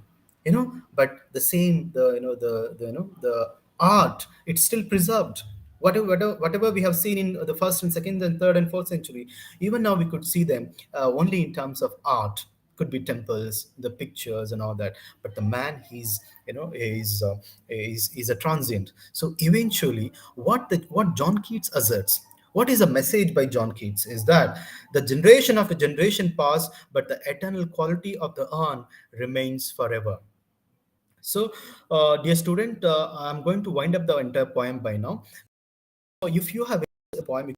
but the same, the art, it's still preserved. Whatever we have seen in the first and second and third and fourth century, even now we could see them, only in terms of art. Could be temples, the pictures and all that. But the man, he's, is a transient. So eventually, what John Keats asserts, what is a message by John Keats, is that the generation after generation pass, but the eternal quality of the urn remains forever. So, dear student, I'm going to wind up the entire poem by now. So if you have a poem.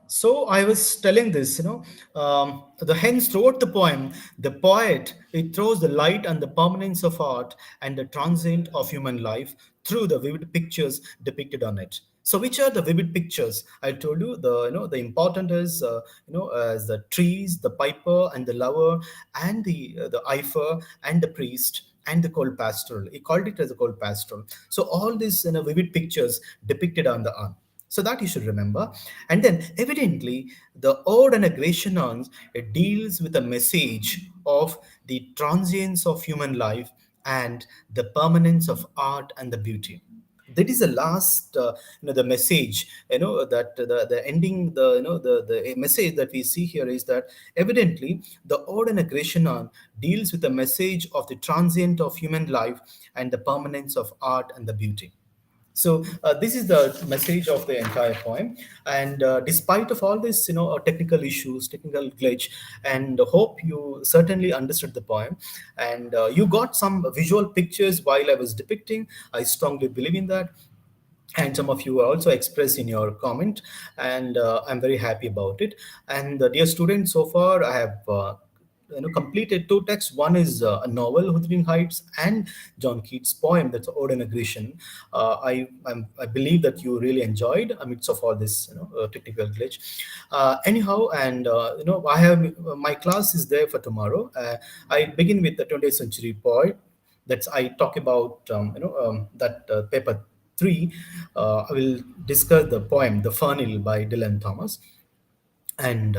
So I was telling this, the hens wrote the poem. The poet, it throws the light on the permanence of art and the transient of human life through the vivid pictures depicted on it. So which are the vivid pictures? I told you, the important is, as the trees, the piper and the lover, and the eifer and the priest and the cold pastoral. He called it as a cold pastoral. So all these, vivid pictures depicted on the art. So that you should remember. And then evidently the ode and aggression it deals with a message of the transience of human life and the permanence of art and the beauty. That is the last, the message, that the ending, the message that we see here is that evidently the ode and aggression deals with the message of the transient of human life and the permanence of art and the beauty. So this is the message of the entire poem. And despite of all this, technical issues, technical glitch, and hope you certainly understood the poem, and you got some visual pictures while I was depicting. I strongly believe in that, and some of you also expressed in your comment, and I'm very happy about it. And dear students, so far I have, completed two texts. One is a novel, Wuthering Heights, and John Keats' poem, that's Ode and Aggression. I believe that you really enjoyed amidst of all this, technical glitch. Anyhow, and I have, my class is there for tomorrow. I begin with the 20th century poet. That's I talk about, that paper three. I will discuss the poem "The Fernhill" by Dylan Thomas. And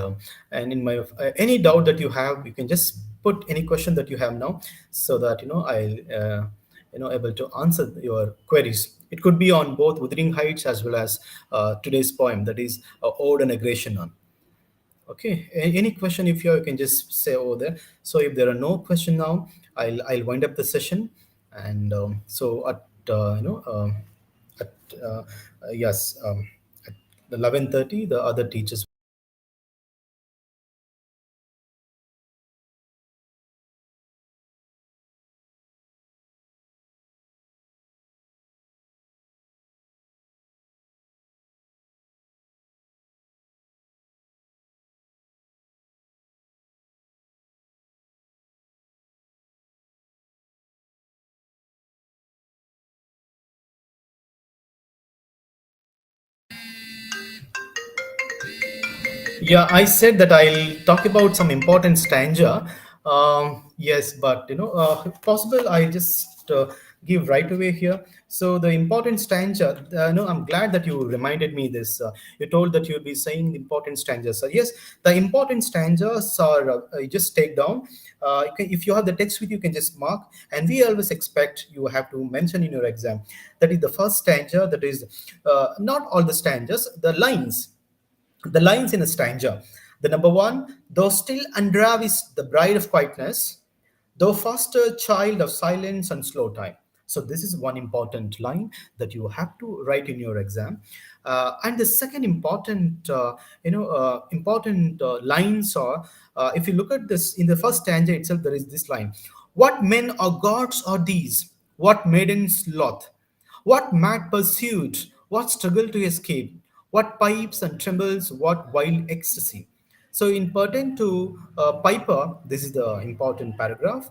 and in my, any doubt that you have, you can just put any question that you have now, so that I'll, able to answer your queries. It could be on both Wuthering Heights as well as today's poem, that is Ode and Aggression on. Okay, any question, if you can just say over there. So if there are no question now, I'll wind up the session. And so at, at yes, at 11:30, the other teachers Yeah, I said that I'll talk about some important stanza. Yes, but if possible, I just give right away here. So the important stanza. No, I'm glad that you reminded me this. You told that you'll be saying important stanzas. So yes, the important stanzas are. You just take down. If you have the text with you, you can just mark. And we always expect you have to mention in your exam. That is the first stanza. That is not all the stanzas. The lines in a stanza. The number one, though still Andravis, the bride of quietness, though foster child of silence and slow time. So this is one important line that you have to write in your exam. And the second important lines are, if you look at this in the first stanza itself, there is this line: "What men or gods are these? What maidens loth? What mad pursuit? What struggle to escape? What pipes and trembles? What wild ecstasy?" So, in pertain to Piper, this is the important paragraph.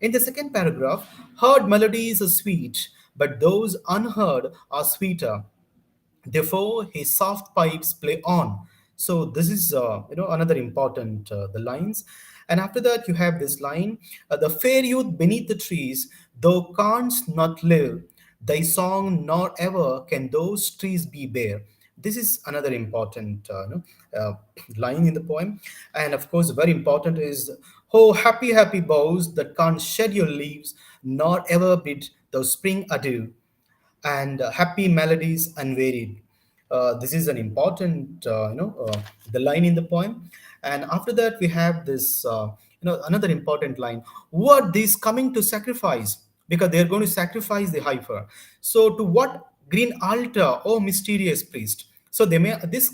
In the second paragraph, heard melodies are sweet, but those unheard are sweeter. Therefore, his soft pipes play on. So this is another important the lines. And after that, you have this line: "The fair youth beneath the trees, thou canst not live. Thy song nor ever can those trees be bare." This is another important line in the poem. And of course, very important is, "Oh, happy, happy boughs that can't shed your leaves, nor ever bid thou spring adieu, and happy melodies unvaried." This is an important, the line in the poem. And after that, we have this, another important line: "What these coming to sacrifice?" Because they are going to sacrifice the heifer. "So to what green altar, oh mysterious priest?" So they may this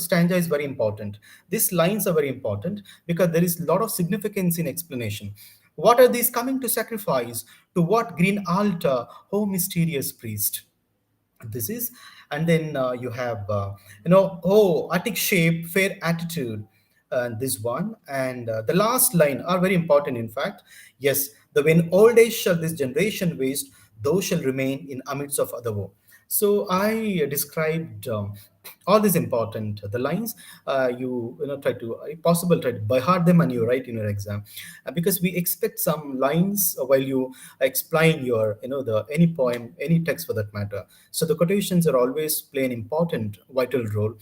stanza is very important. These lines are very important because there is a lot of significance in explanation. What are these coming to sacrifice? To what green altar, oh mysterious priest? This is. And then you have oh attic shape, fair attitude, this one. And the last line are very important, in fact. Yes, the "when old age shall this generation waste, thou shall remain in amidst of other woe." So I described all these important the lines. Try to, if possible, try to by heart them and you write in your exam. Because we expect some lines while you explain your the any poem, any text for that matter. So the quotations are always play an important vital role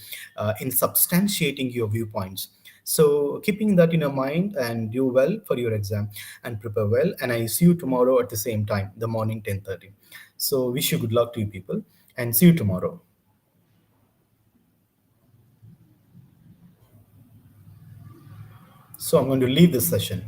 in substantiating your viewpoints. So keeping that in your mind, and do well for your exam and prepare well. And I see you tomorrow at the same time, the morning 10:30. So wish you good luck to you people, and see you tomorrow. So I'm going to leave this session.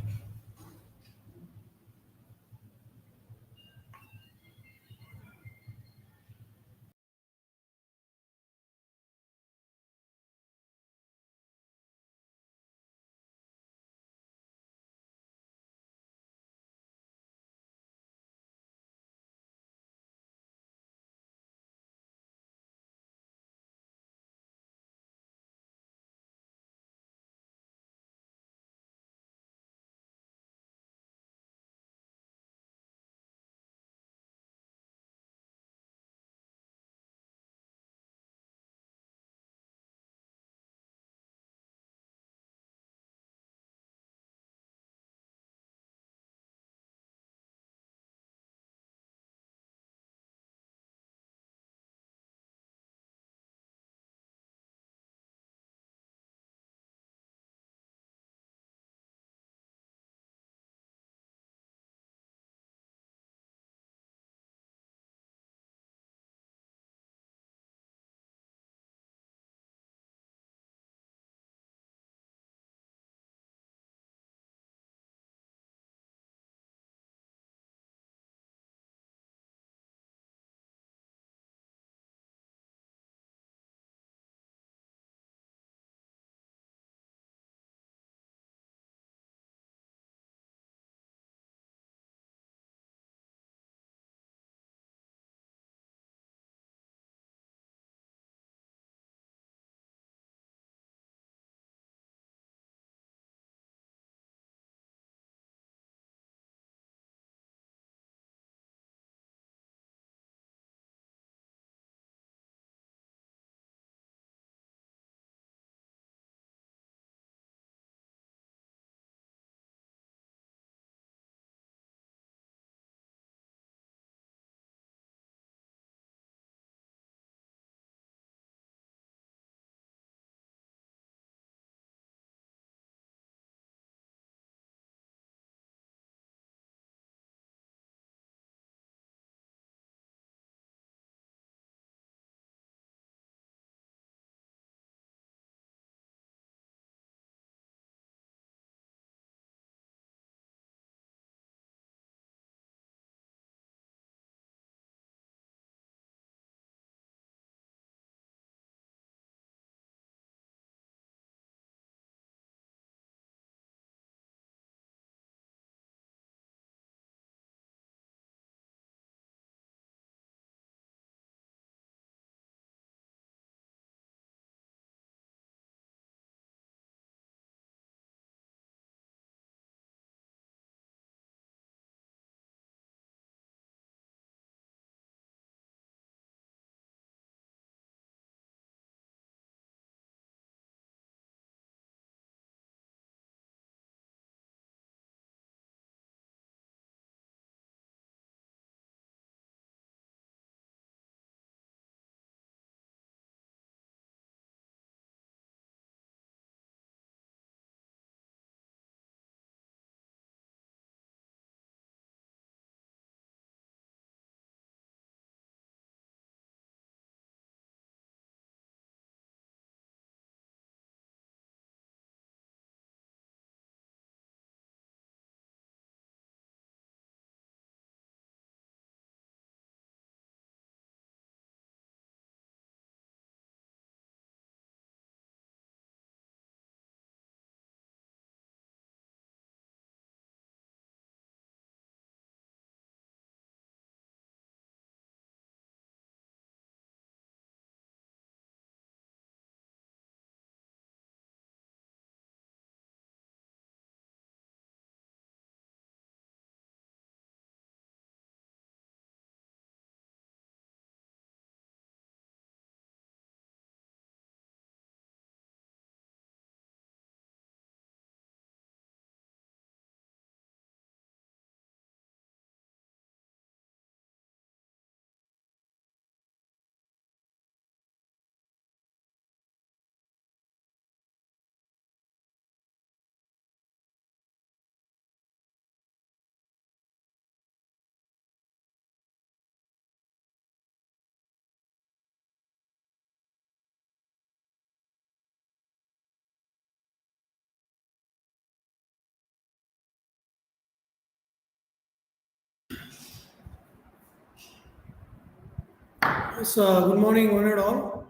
So, good morning, one and all.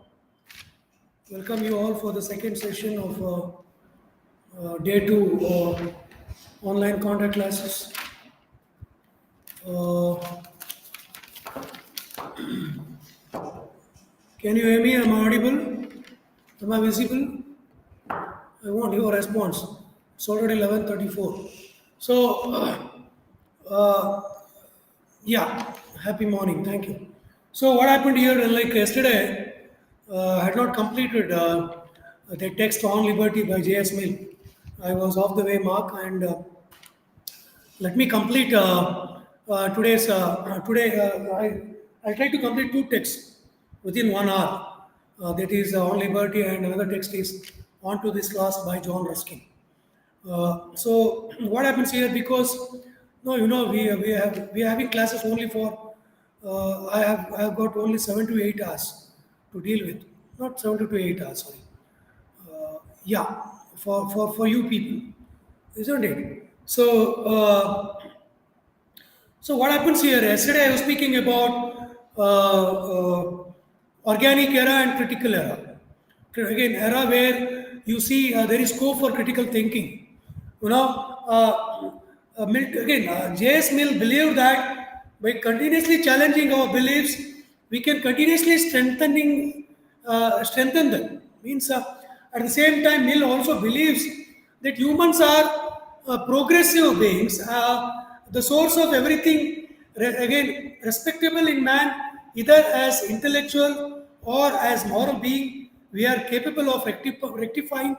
Welcome you all for the second session of day two online contact classes. Uh, can you hear me? Am I audible? Am I visible? I want your response. It's already 11:34. So, uh, yeah, happy morning. Thank you. So, what happened here? Like yesterday, I had not completed the text on liberty by J.S. Mill. I was off the way mark, and let me complete today's today. I try to complete two texts within 1 hour. That is on liberty, and another text is on to this last by John Ruskin. So what happens here? Because no, we are having classes only for. I have got only 7 to 8 hours to deal with. Not 7 to 8 hours. Sorry. Yeah, for you people, isn't it? So what happens here? Yesterday I was speaking about organic era and critical era. Again, era where you see there is scope for critical thinking. You know, J.S. Mill believed that by continuously challenging our beliefs, we can continuously strengthen them. Means at the same time, Mill also believes that humans are progressive beings. The source of everything, again, respectable in man, either as intellectual or as moral being, we are capable of rectifying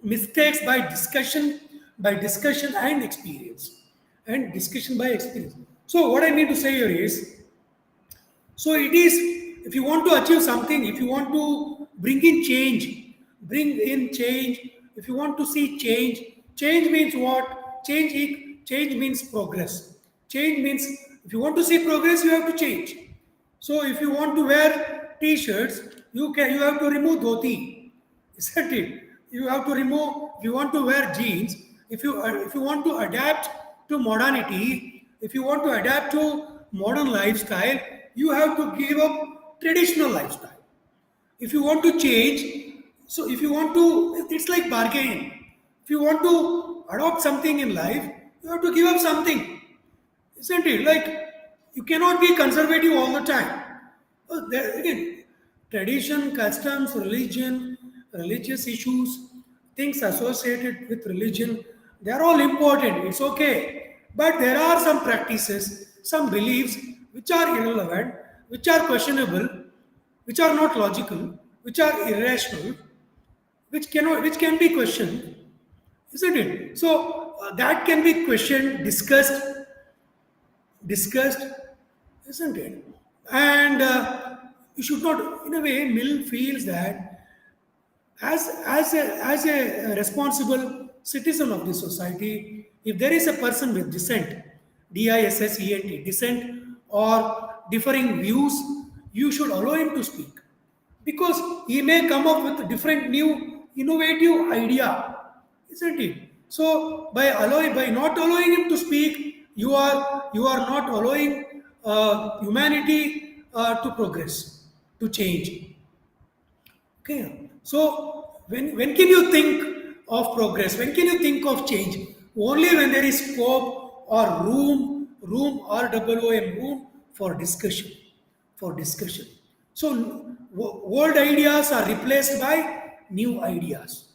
mistakes by discussion and experience, and discussion by experience. So, what I mean to say here is, so it is, if you want to achieve something, if you want to bring in change, if you want to see change, change means what? Change means progress. Change means if you want to see progress, you have to change. So if you want to wear t-shirts, you have to remove dhoti, isn't it? You have to remove. If you want to wear jeans, if you want to adapt to modernity, if you want to adapt to modern lifestyle, you have to give up traditional lifestyle. If you want to change, so if you want to, it's like bargaining. If you want to adopt something in life, you have to give up something, isn't it? Like, you cannot be conservative all the time. There again, tradition, customs, religion, religious issues, things associated with religion, they are all important. It's okay. But there are some practices, some beliefs which are irrelevant, which are questionable, which are not logical, which are irrational, which can be questioned, isn't it? So that can be questioned, discussed, isn't it? And you should not, in a way, Mill feels that as a responsible citizen of the society, if there is a person with dissent, or differing views, you should allow him to speak, because he may come up with different new innovative idea, isn't it? So by not allowing him to speak, you are not allowing humanity to progress, to change. Okay. So when can you think of progress? When can you think of change? Only when there is scope or room or room for discussion, for discussion. So old ideas are replaced by new ideas.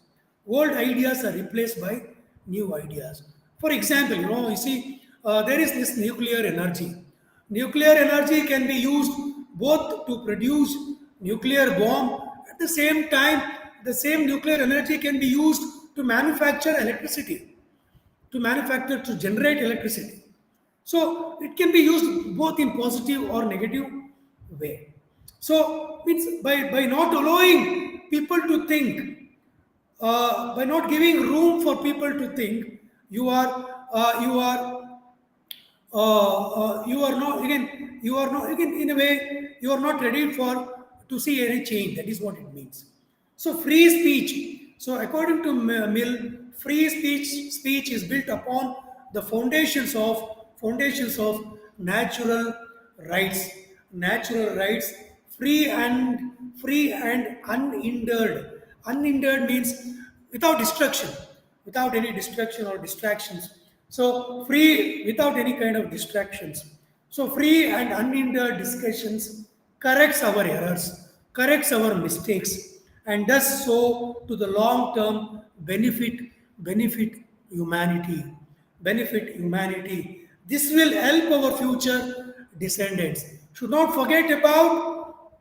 Old ideas are replaced by new ideas. For example, you see, there is this nuclear energy. Nuclear energy can be used both to produce nuclear bomb. At the same time, the same nuclear energy can be used to manufacture electricity, to generate electricity. So it can be used both in positive or negative way. So means by not allowing people to think, by not giving room for people to think, you are not again, in a way, you are not ready for to see any change. That is what it means. So free speech, so according to Mill, free speech is built upon the foundations of natural rights, natural rights free and unhindered. Unhindered means without distraction, without any distraction or distractions. So free without any kind of distractions. So free and unhindered discussions corrects our errors, corrects our mistakes, and does so to the long term benefit humanity, benefit humanity. This will help our future descendants. Should not forget about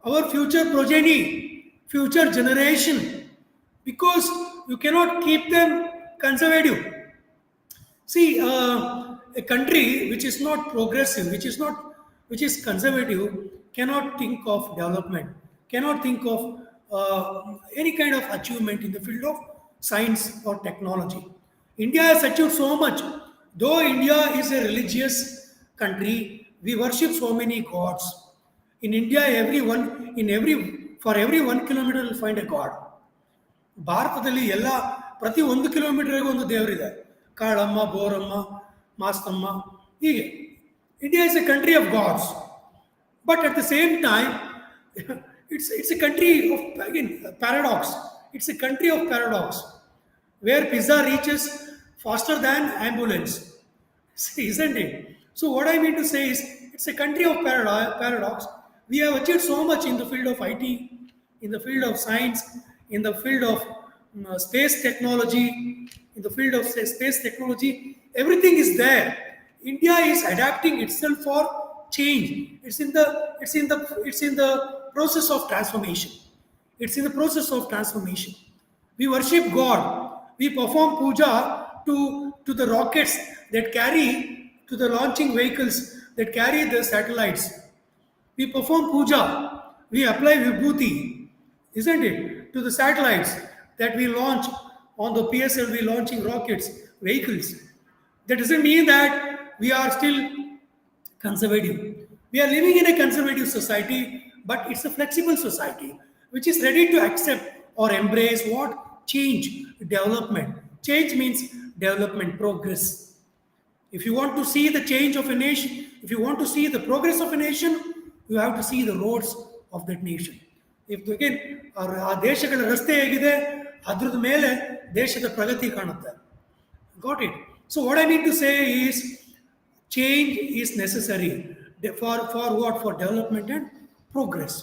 our future progeny, future generation, because you cannot keep them conservative. See, a country which is not progressive, which is conservative, cannot think of development, cannot think of any kind of achievement in the field of science or technology. India has achieved so much. Though India is a religious country, we worship so many gods. In India, for every 1 kilometer, you'll find a god. ಭಾರತದಲ್ಲಿ ಎಲ್ಲ ಪ್ರತಿ 1 ಕಿಲೋಮೀಟರ್ಗೂ ಒಂದು ದೇವರಿದೆ. ಕಾಳಮ್ಮ, ಬೋರಮ್ಮ, ಮಾಸ್ತಮ್ಮ, ಹೀಗೆ. India is a country of gods, but at the same time it's a country of, again, paradox. It's a country of paradox, where pizza reaches faster than ambulance. See, isn't it? So what I mean to say is, it's a country of paradox. We have achieved so much in the field of IT, in the field of science, in the field of space technology, in the field of space technology. Everything is there. India is adapting itself for change. It's in the process of transformation. It's in the process of transformation. We worship God. We perform puja to the rockets that carry, to the launching vehicles that carry the satellites. We perform puja. We apply vibhuti, isn't it, to the satellites that we launch on the PSLV launching rockets, vehicles. That doesn't mean that we are still conservative. We are living in a conservative society, but it's a flexible society which is ready to accept or embrace what? Change, development. Change means development, progress. If you want to see the change of a nation, if you want to see the progress of a nation, you have to see the roads of that nation. If again ಆ ದೇಶಗಳ ರಸ್ತೆ ಹೇಗಿದೆ, ಅದ್ರದ್ದು ಮೇಲೆ ದೇಶದ ಪ್ರಗತಿ ಕಾಣುತ್ತೆ. Got it? So what I mean to say is, change is necessary for what? For development and progress.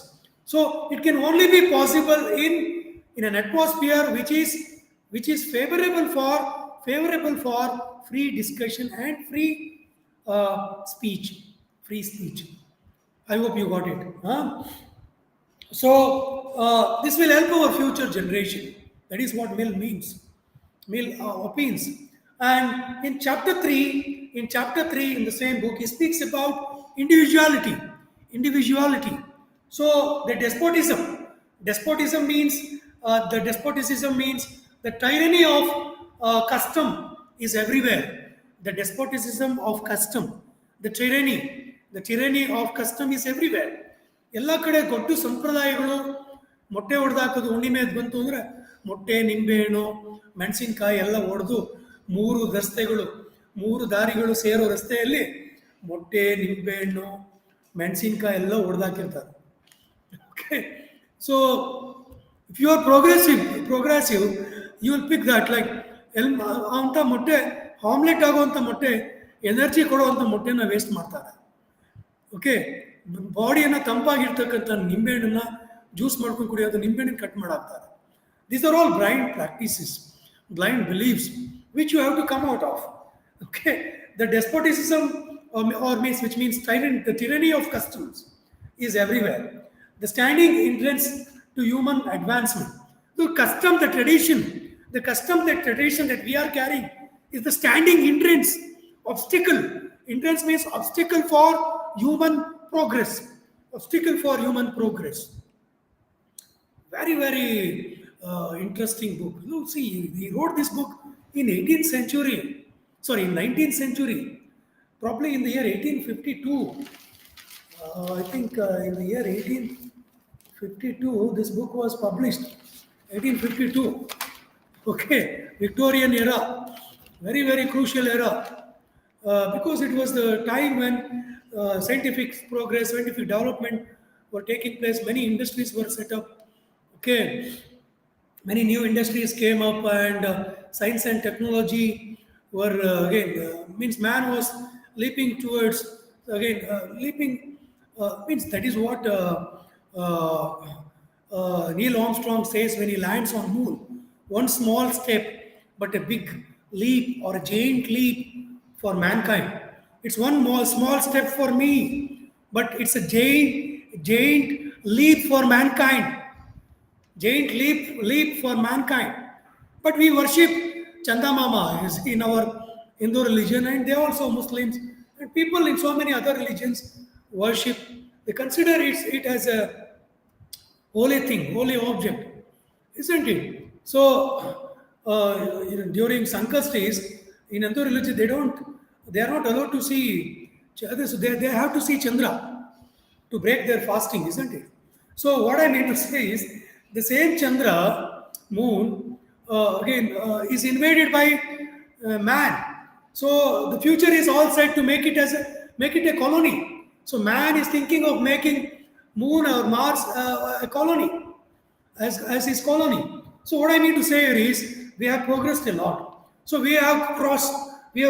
So it can only be possible in an atmosphere which is favorable for free discussion and free speech, free speech. I hope you got it. Huh? So this will help our future generation. That is what Mill means. Mill opines. And in chapter 3 in the same book, he speaks about individuality. So the despotism means the tyranny of custom is everywhere. The despotism of custom, the tyranny of custom is everywhere. ಎಲ್ಲ ಕಡೆ ದೊಡ್ಡ ಸಂಪ್ರದಾಯಗಳು. ಮೊಟ್ಟೆ ಹೊಡೆದಾಕೋದು ಹುಣ್ಣಿಮೆ ಬಂತು ಅಂದರೆ ಮೊಟ್ಟೆ, ನಿಂಬೆಹಣ್ಣು, ಮೆಣಸಿನ್ಕಾಯಿ ಎಲ್ಲ ಹೊಡೆದು 3 ದಾರಿಗಳು ಸೇರೋ ರಸ್ತೆಯಲ್ಲಿ ಮೊಟ್ಟೆ, ನಿಂಬೆಹಣ್ಣು, ಮೆಣಸಿನ್ಕಾಯಿ ಎಲ್ಲ ಹೊಡೆದಾಕಿರ್ತಾರೆ. Okay, so if you are progressive you will pick that. Like ಅಂಥ ಮೊಟ್ಟೆ, ಆಮ್ಲೆಟ್ ಆಗುವಂಥ ಮೊಟ್ಟೆ, ಎನರ್ಜಿ ಕೊಡುವಂಥ ಮೊಟ್ಟೆನ ವೇಸ್ಟ್ ಮಾಡ್ತಾರೆ. ಓಕೆ, ಬಾಡಿಯನ್ನು ತಂಪಾಗಿರ್ತಕ್ಕಂಥ ನಿಂಬೆಹಣ್ಣನ್ನ ಜ್ಯೂಸ್ ಮಾಡ್ಕೊಂಡು ಕುಡಿಯೋದು, ನಿಂಬೆಹಣ್ಣನ್ನು ಕಟ್ ಮಾಡಾಕ್ತಾರೆ. These are all blind practices, blind beliefs, which you have to come out of. Okay, the despotism which means the tyranny of customs is everywhere. The standing hindrance to human advancement. The custom, the tradition that we are carrying is the standing hindrance, obstacle. Hindrance means obstacle for human progress. Obstacle for human progress. Very, very interesting book. You see, he wrote this book in 19th century, probably in the year 1852. I think in the year 1852, this book was published. 1852. Okay, Victorian era, very, very crucial era, because it was the time when scientific progress, scientific development were taking place. Many industries were set up. Okay, many new industries came up, and science and technology were again means man was leaping towards again leaping means that is what uh, Neil Armstrong says when he lands on moon. One small step, but a big leap or a giant leap for mankind. It's one small step for me, but it's a giant leap for mankind. Giant leap for mankind. But we worship Chandamama is in our Hindu religion, and they are also Muslims, and people in so many other religions worship. They consider it as a holy thing, holy object, isn't it? So during Sankastis in Hindu religion, they are not allowed to see others. They have to see Chandra to break their fasting, isn't it? So what I mean to say is the same Chandra moon again is invaded by man. So the future is all set to make it a colony. So man is thinking of making moon or Mars a colony as his colony. So what I mean to say here is we have progressed a lot. So we have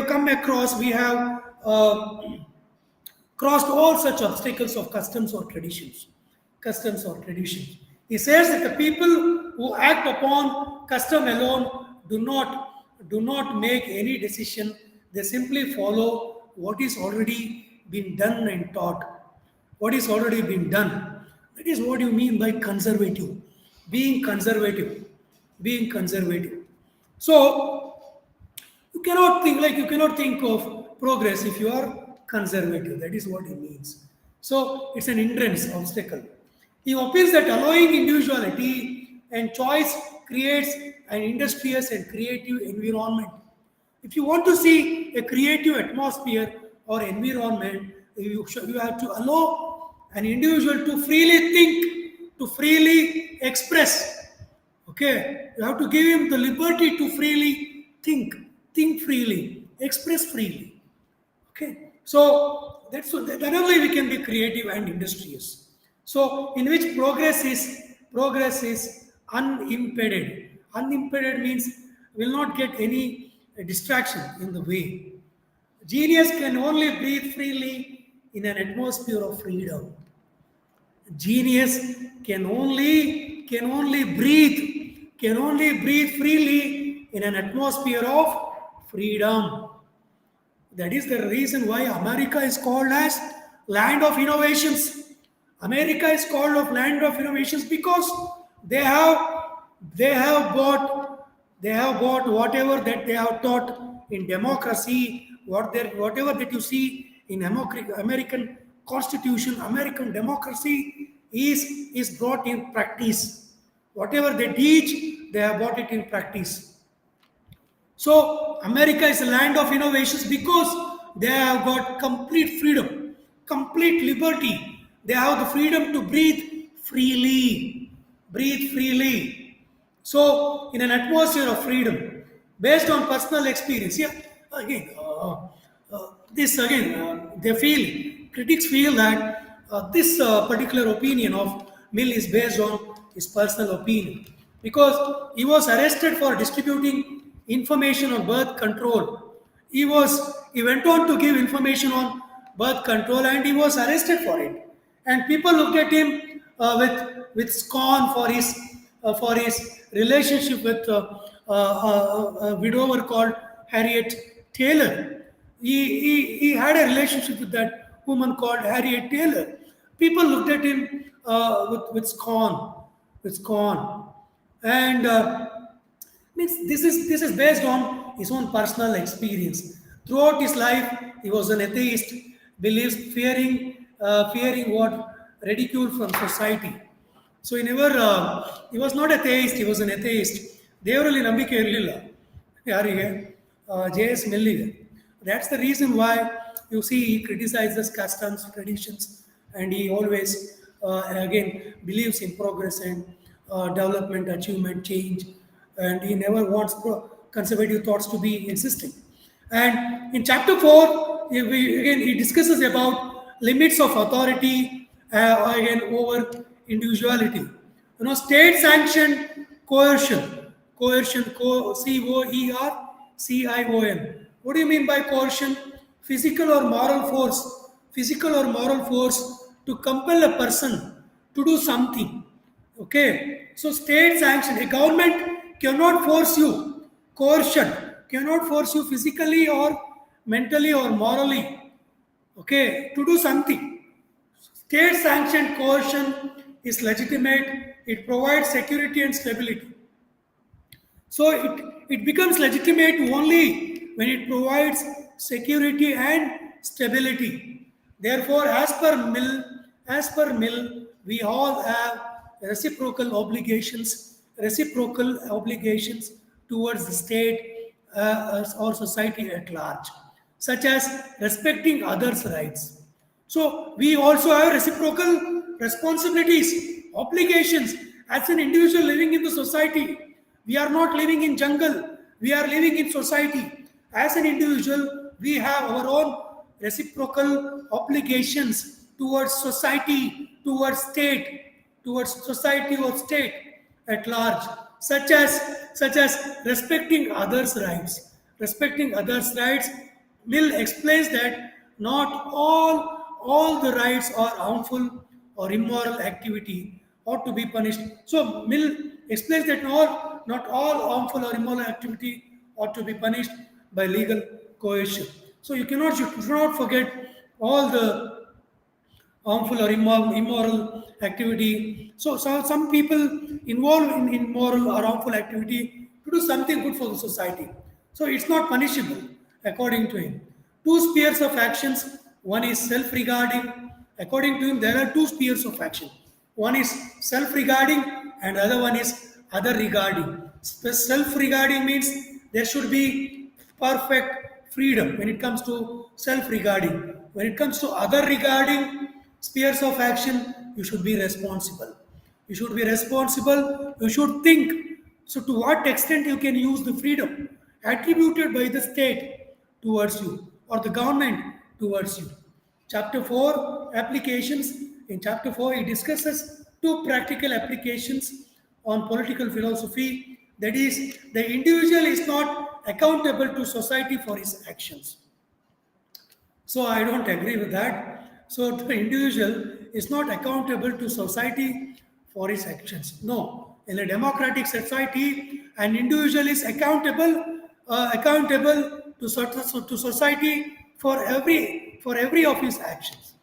come across, we have crossed all such obstacles of customs or traditions. Customs or traditions. He says that the people who act upon custom alone do not make any decision. They simply follow what is already been done and taught. What is already been done. That is what you mean by conservative. Being conservative. Being conservative. So you cannot think of progress if you are conservative. That is what he means. So it's an hindrance, obstacle. He opines that allowing individuality and choice creates an industrious and creative environment. If you want to see a creative atmosphere or environment, you have to allow an individual to freely think, to freely express. Okay, you have to give him the liberty to freely think freely, express freely. Okay, so that only we can be creative and industrious. So in which progress is unimpeded. Unimpeded means will not get any distraction in the way. Genius can only breathe freely in an atmosphere of freedom. Genius can only breathe freely in an atmosphere of freedom. That is the reason why America is called as land of innovations. America is called of land of innovations because they have bought whatever that they have taught in democracy, whatever that you see in American Constitution, American democracy is brought in practice. Whatever they teach, they have brought it in practice. So America is a land of innovations because they have got complete freedom, complete liberty. They have the freedom to breathe freely. Breathe freely. So, in an atmosphere of freedom, based on personal experience, yeah, again, critics feel that this particular opinion of Mill is based on his personal opinion because he was arrested for distributing information on birth control. He went on to give information on birth control and he was arrested for it. And people looked at him with scorn for his relationship with a widower called Harriet Taylor. He had a relationship with that woman called Harriet Taylor. People looked at him with scorn, and means this is based on his own personal experience. Throughout his life, he was an atheist, believes fearing what ridicule from society. So he was not a theist, he was an atheist. ದೇವರಲ್ಲಿ ನಂಬಿಕೆ ಇರಲಿಲ್ಲ ಯಾರಿಗೆ JS ಮಿಲ್ಲಿಗೆ. That's the reason why you see he criticizes customs, traditions, and he always again believes in progress and development, achievement, change, and he never wants conservative thoughts to be insisting. And in chapter 4, again he discusses about limits of authority again over individuality. State sanctioned coercion, COERCION. What do you mean by coercion? Physical or moral force, to compel a person to do something. Okay, so state sanction, a government cannot force you, coercion cannot force you physically or mentally or morally, okay, to do something. State sanctioned coercion is legitimate, it provides security and stability. So it becomes legitimate only when it provides security and stability. Therefore, as per Mill, we all have reciprocal obligations towards the state or society at large, such as respecting others' rights. So we also have reciprocal responsibilities, obligations as an individual living in the society. We are not living in jungle. We are living in society. As an individual, we have our own reciprocal obligations towards society, towards society or state at large, such as respecting others' rights. Respecting others' rights, Mill explains that not all the rights are harmful or immoral activity ought to be punished. So Mill explains that not all harmful or immoral activity ought to be punished by legal coercion. So you should not forget all the harmful or immoral activity. So some people involved in immoral or harmful activity to do something good for the society. So it's not punishable according to him. Two spheres of actions. One is self-regarding. According to him, there are two spheres of action. One is self-regarding and the other one is other-regarding. Self-regarding means there should be perfect freedom when it comes to self-regarding. When it comes to other-regarding spheres of action, you should be responsible. You should be responsible. You should think. So, to what extent you can use the freedom attributed by the state towards you or the government towards you. Chapter 4 applications. In chapter 4, he discusses two practical applications on political philosophy. That is, the individual is not accountable to society for his actions. So I don't agree with that. So the individual is not accountable to society for his actions. No, in a democratic society, an individual is accountable to society for every of his actions.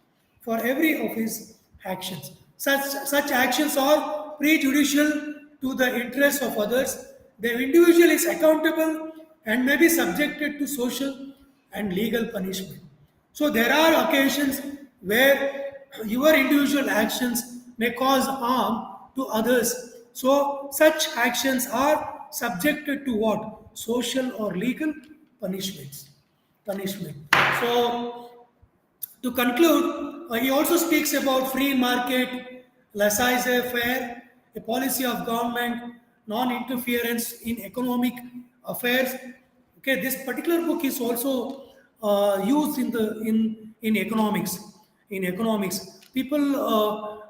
For every of his actions, such actions are prejudicial to the interests of others. The individual is accountable and may be subjected to social and legal punishment. So there are occasions where your individual actions may cause harm to others. So such actions are subjected to what? Social or legal punishments. Punishment. So to conclude, he also speaks about free market, laissez-faire, a policy of government, non-interference in economic affairs. Okay, this particular book is also used in economics. In economics, people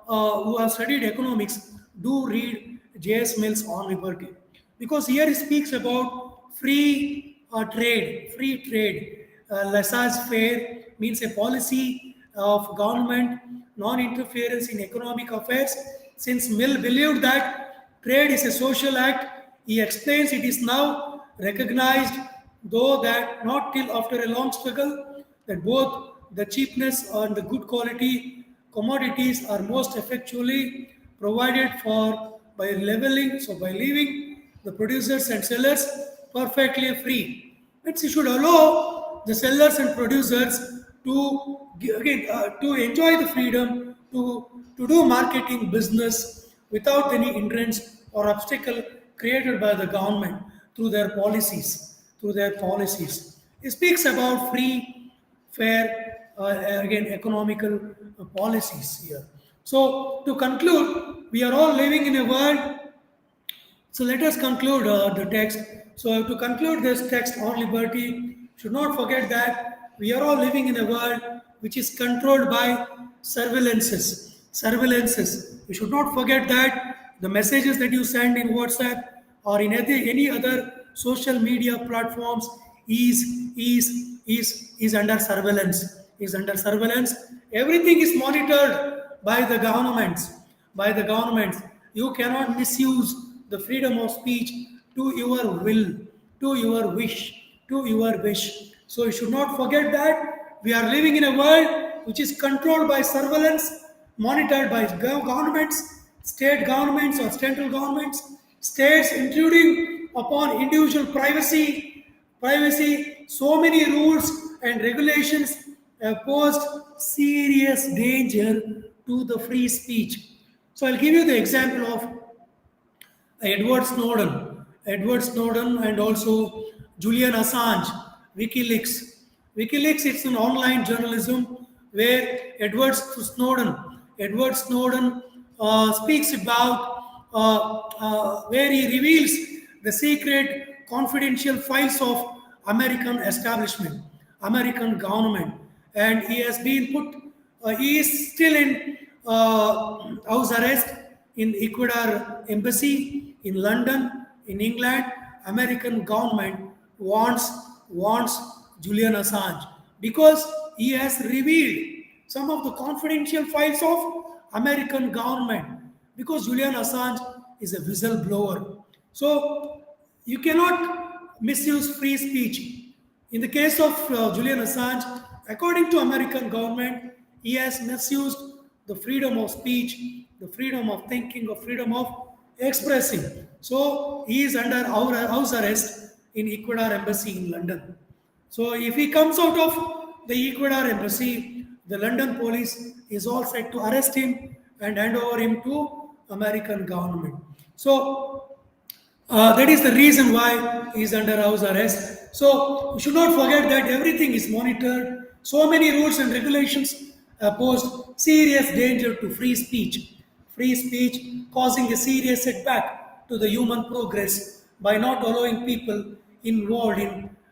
who have studied economics do read J.S. Mill's On Liberty, because here he speaks about free trade. Laissez-faire means a policy of government, non-interference in economic affairs. Since Mill believed that trade is a social act, he explains it is now recognized, though that not till after a long struggle, that both the cheapness and the good quality commodities are most effectually provided for by leveling, so by leaving the producers and sellers perfectly free. Means you should allow the sellers and producers to enjoy the freedom to do marketing business without any hindrance or obstacle created by the government through their policies. It speaks about free, fair, again economical policies here. So to conclude, we are all living in a world. So let us conclude the text. So to conclude this text on liberty, should not forget that we are all living in a world which is controlled by surveillances. surveillances. You should not forget that the messages that you send in WhatsApp or in any other social media platforms is is under surveillance. Is under surveillance. Everything is monitored by the governments. By the governments, you cannot misuse the freedom of speech to your will, to your wish, to your wish. So you should not forget that we are living in a world which is controlled by surveillance, monitored by governments, state governments or central governments, states intruding upon individual privacy. So many rules and regulations have posed serious danger to the free speech. So I'll give you the example of Edward Snowden, and also Julian Assange, WikiLeaks. WikiLeaks is an online journalism where Edward Snowden speaks about where he reveals the secret confidential files of American establishment, American government, and he has been put. He is still in house arrest in Ecuador embassy in London, in England. American government wants Julian Assange because he has revealed some of the confidential files of American government, because Julian Assange is a whistleblower. So you cannot misuse free speech. In the case of Julian Assange, according to American government, he has misused the freedom of speech, the freedom of thinking, the freedom of expressing. So he is under our house arrest in Ecuador embassy in London. So if he comes out of the Ecuador embassy, the London police is all set to arrest him and hand over him to American government. So that is the reason why he is under house arrest. So you should not forget that everything is monitored. So many rules and regulations pose serious danger to free speech. Free speech causing a serious setback to the human progress by not allowing people involved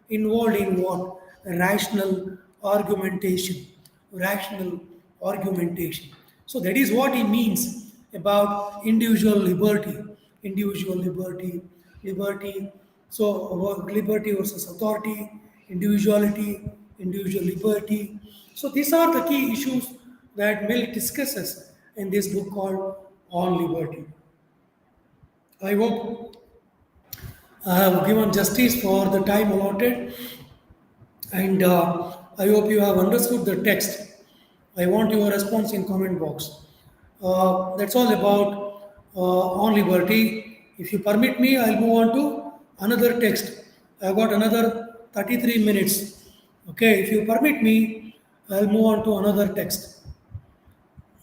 in what? Rational argumentation. Rational argumentation. So that is what he means about individual liberty. Individual liberty. So liberty versus authority, individual liberty. So these are the key issues that Mill discusses in this book called On Liberty. I hope I have given justice for the time allotted, and I hope you have understood the text. I want your response in comment box. That's all about On Liberty. If you permit me, I'll move on to another text. I've got another 33 minutes. Okay, if you permit me, I'll move on to another text.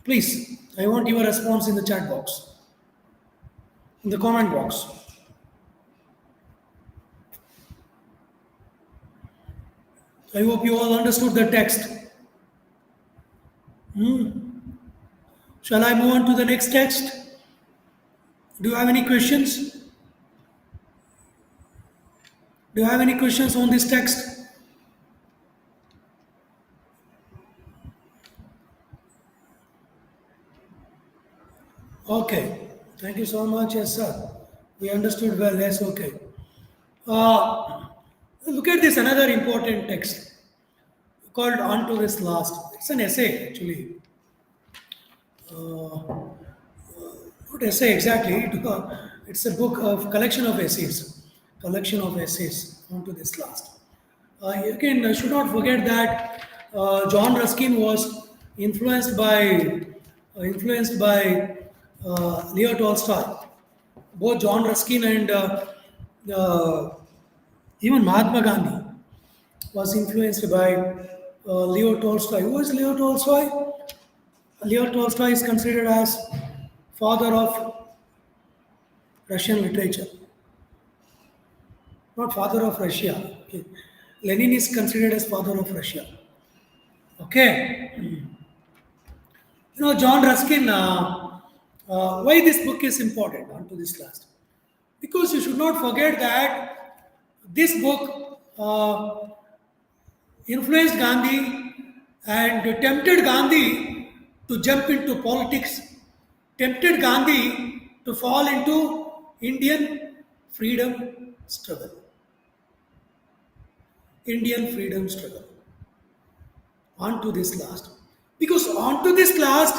Please, I want your response in the chat box, in the comment box. I hope you all understood the text. Shall I move on to the next text? Do you have any questions? Do you have any questions on this text? Okay. Thank you so much. Yes, sir. We understood well. Yes, okay. Look at this another important text called On to This Last. It's an essay, actually. Not essay exactly. It's a book of collection of essays. Collection of essays. On to This Last. Again, I should not forget that John Ruskin was influenced by Leo Tolstoy. Both John Ruskin and even Mahatma Gandhi was influenced by Leo Tolstoy. Who is Leo Tolstoy? Leo Tolstoy is considered as father of Russian literature. Not father of Russia. Okay. Lenin is considered as father of Russia. Okay. John Ruskin, why this book is important? On to this last. Because you should not forget that this book influenced Gandhi and tempted Gandhi to jump into politics, tempted Gandhi to fall into Indian freedom struggle. Indian freedom struggle. On to this last. Because on to this last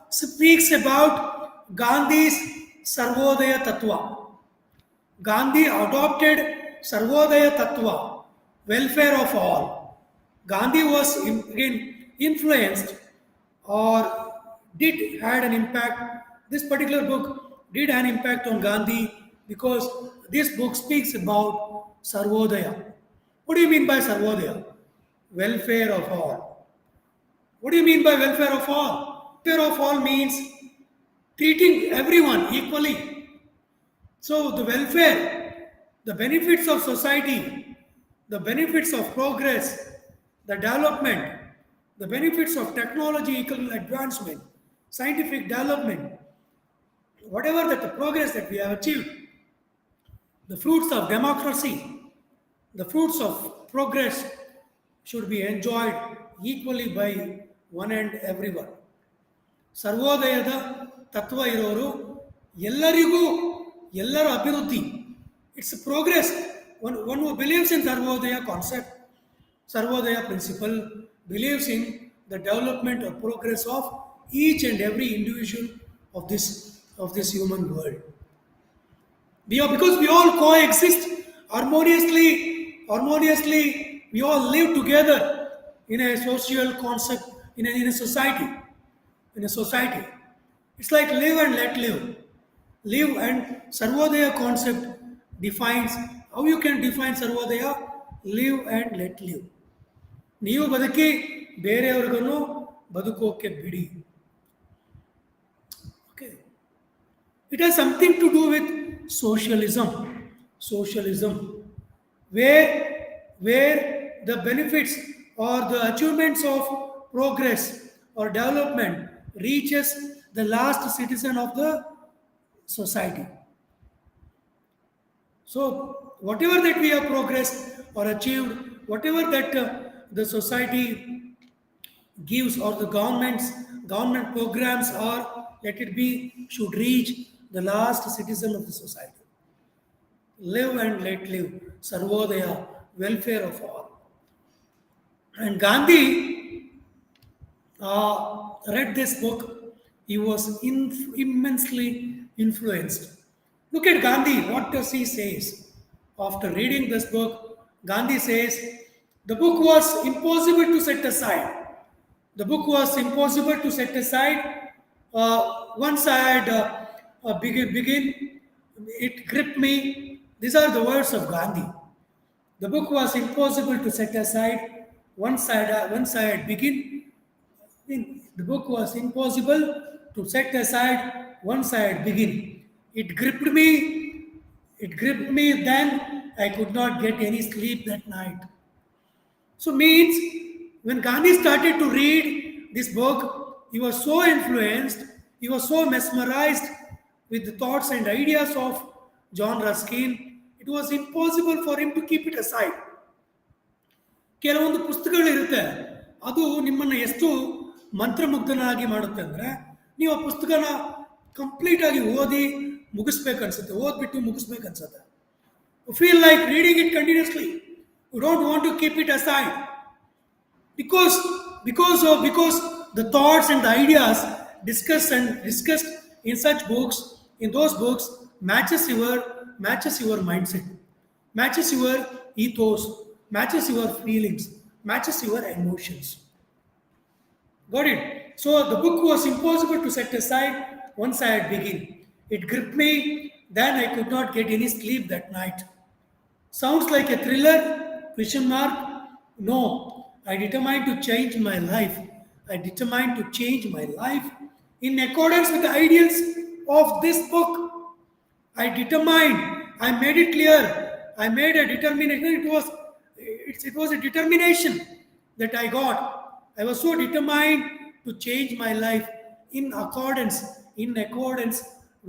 speaks about Gandhi's Sarvodaya Tattva. Gandhi adopted Sarvodaya Tattva, welfare of all. Gandhi was again influenced or did had an impact. This particular book did an impact on Gandhi because this book speaks about Sarvodaya. What do you mean by Sarvodaya? Welfare of all. What do you mean by welfare of all? Welfare of all means treating everyone equally. So, the welfare, the benefits of society, the benefits of progress, the development, the benefits of technological advancement, scientific development, whatever that the progress that we have achieved, the fruits of democracy, the fruits of progress should be enjoyed equally by one and everyone. ಸರ್ವೋದಯದ ತತ್ವ ಇರೋರು ಎಲ್ಲರಿಗೂ ಎಲ್ಲರ ಅಭಿವೃದ್ಧಿ it's progress one who believes in Sarvodaya concept Sarvodaya principle believes in the development or progress of each and every individual of this human world because we all coexist harmoniously, we all live together in a social concept, in a society. It's like live and let live. Live and Sarvodaya concept defines how you can define Sarvodaya. Live and let live. ನೀವು ಬದುಕಿ ಬೇರೆಯವ್ರಿಗೂ ಬದುಕೋಕೆ ಬಿಡಿ. Okay. It has something to do with socialism, where the benefits or the achievements of progress or development reaches the last citizen of the society. So whatever that we have progressed or achieved, whatever that the society gives or the government programs or let it be should reach the last citizen of the society. Live and let live. Sarvodaya, welfare of all. And Gandhi read this book. He was immensely influenced. Look at Gandhi. What does he say? After reading this book, Gandhi says, the book was impossible to set aside. The book was impossible to set aside. Once I had begin, it gripped me. These are the words of Gandhi. The book was impossible to set aside. Once I had begin, the book was impossible to set aside. Once I had begin, it gripped me. Then I could not get any sleep that night. So means when Gandhi started to read this book, he was so influenced, he was so mesmerized with the thoughts and ideas of John Ruskin, it was impossible for him to keep it aside. ಕೆಲವೊಂದು ಪುಸ್ತಕಗಳಿರುತ್ತೆ, ಅದು ನಿಮ್ಮನ್ನು ಎಷ್ಟು ಮಂತ್ರಮುಗ್ಧನಾಗಿ ಮಾಡುತ್ತೆ ಅಂದರೆ ನೀವು ಆ ಪುಸ್ತಕನ ಕಂಪ್ಲೀಟಾಗಿ ಓದ್ಬಿಟ್ಟು ಮುಗಿಸ್ಬೇಕನ್ಸುತ್ತೆ. You feel like reading it continuously. You don't want to keep it aside. Because the thoughts and the ideas discussed in such books, in those books, matches your mindset, matches your ethos, matches your feelings, matches your emotions. Got it? So the book was impossible to set aside once I had begin. It gripped me, then I could not get any sleep that night. Sounds like a thriller? Question mark? No. I determined to change my life. I determined to change my life in accordance with the ideals of this book. I determined. I made it clear. I made a determination. It was a determination that I got. I was so determined to change my life in accordance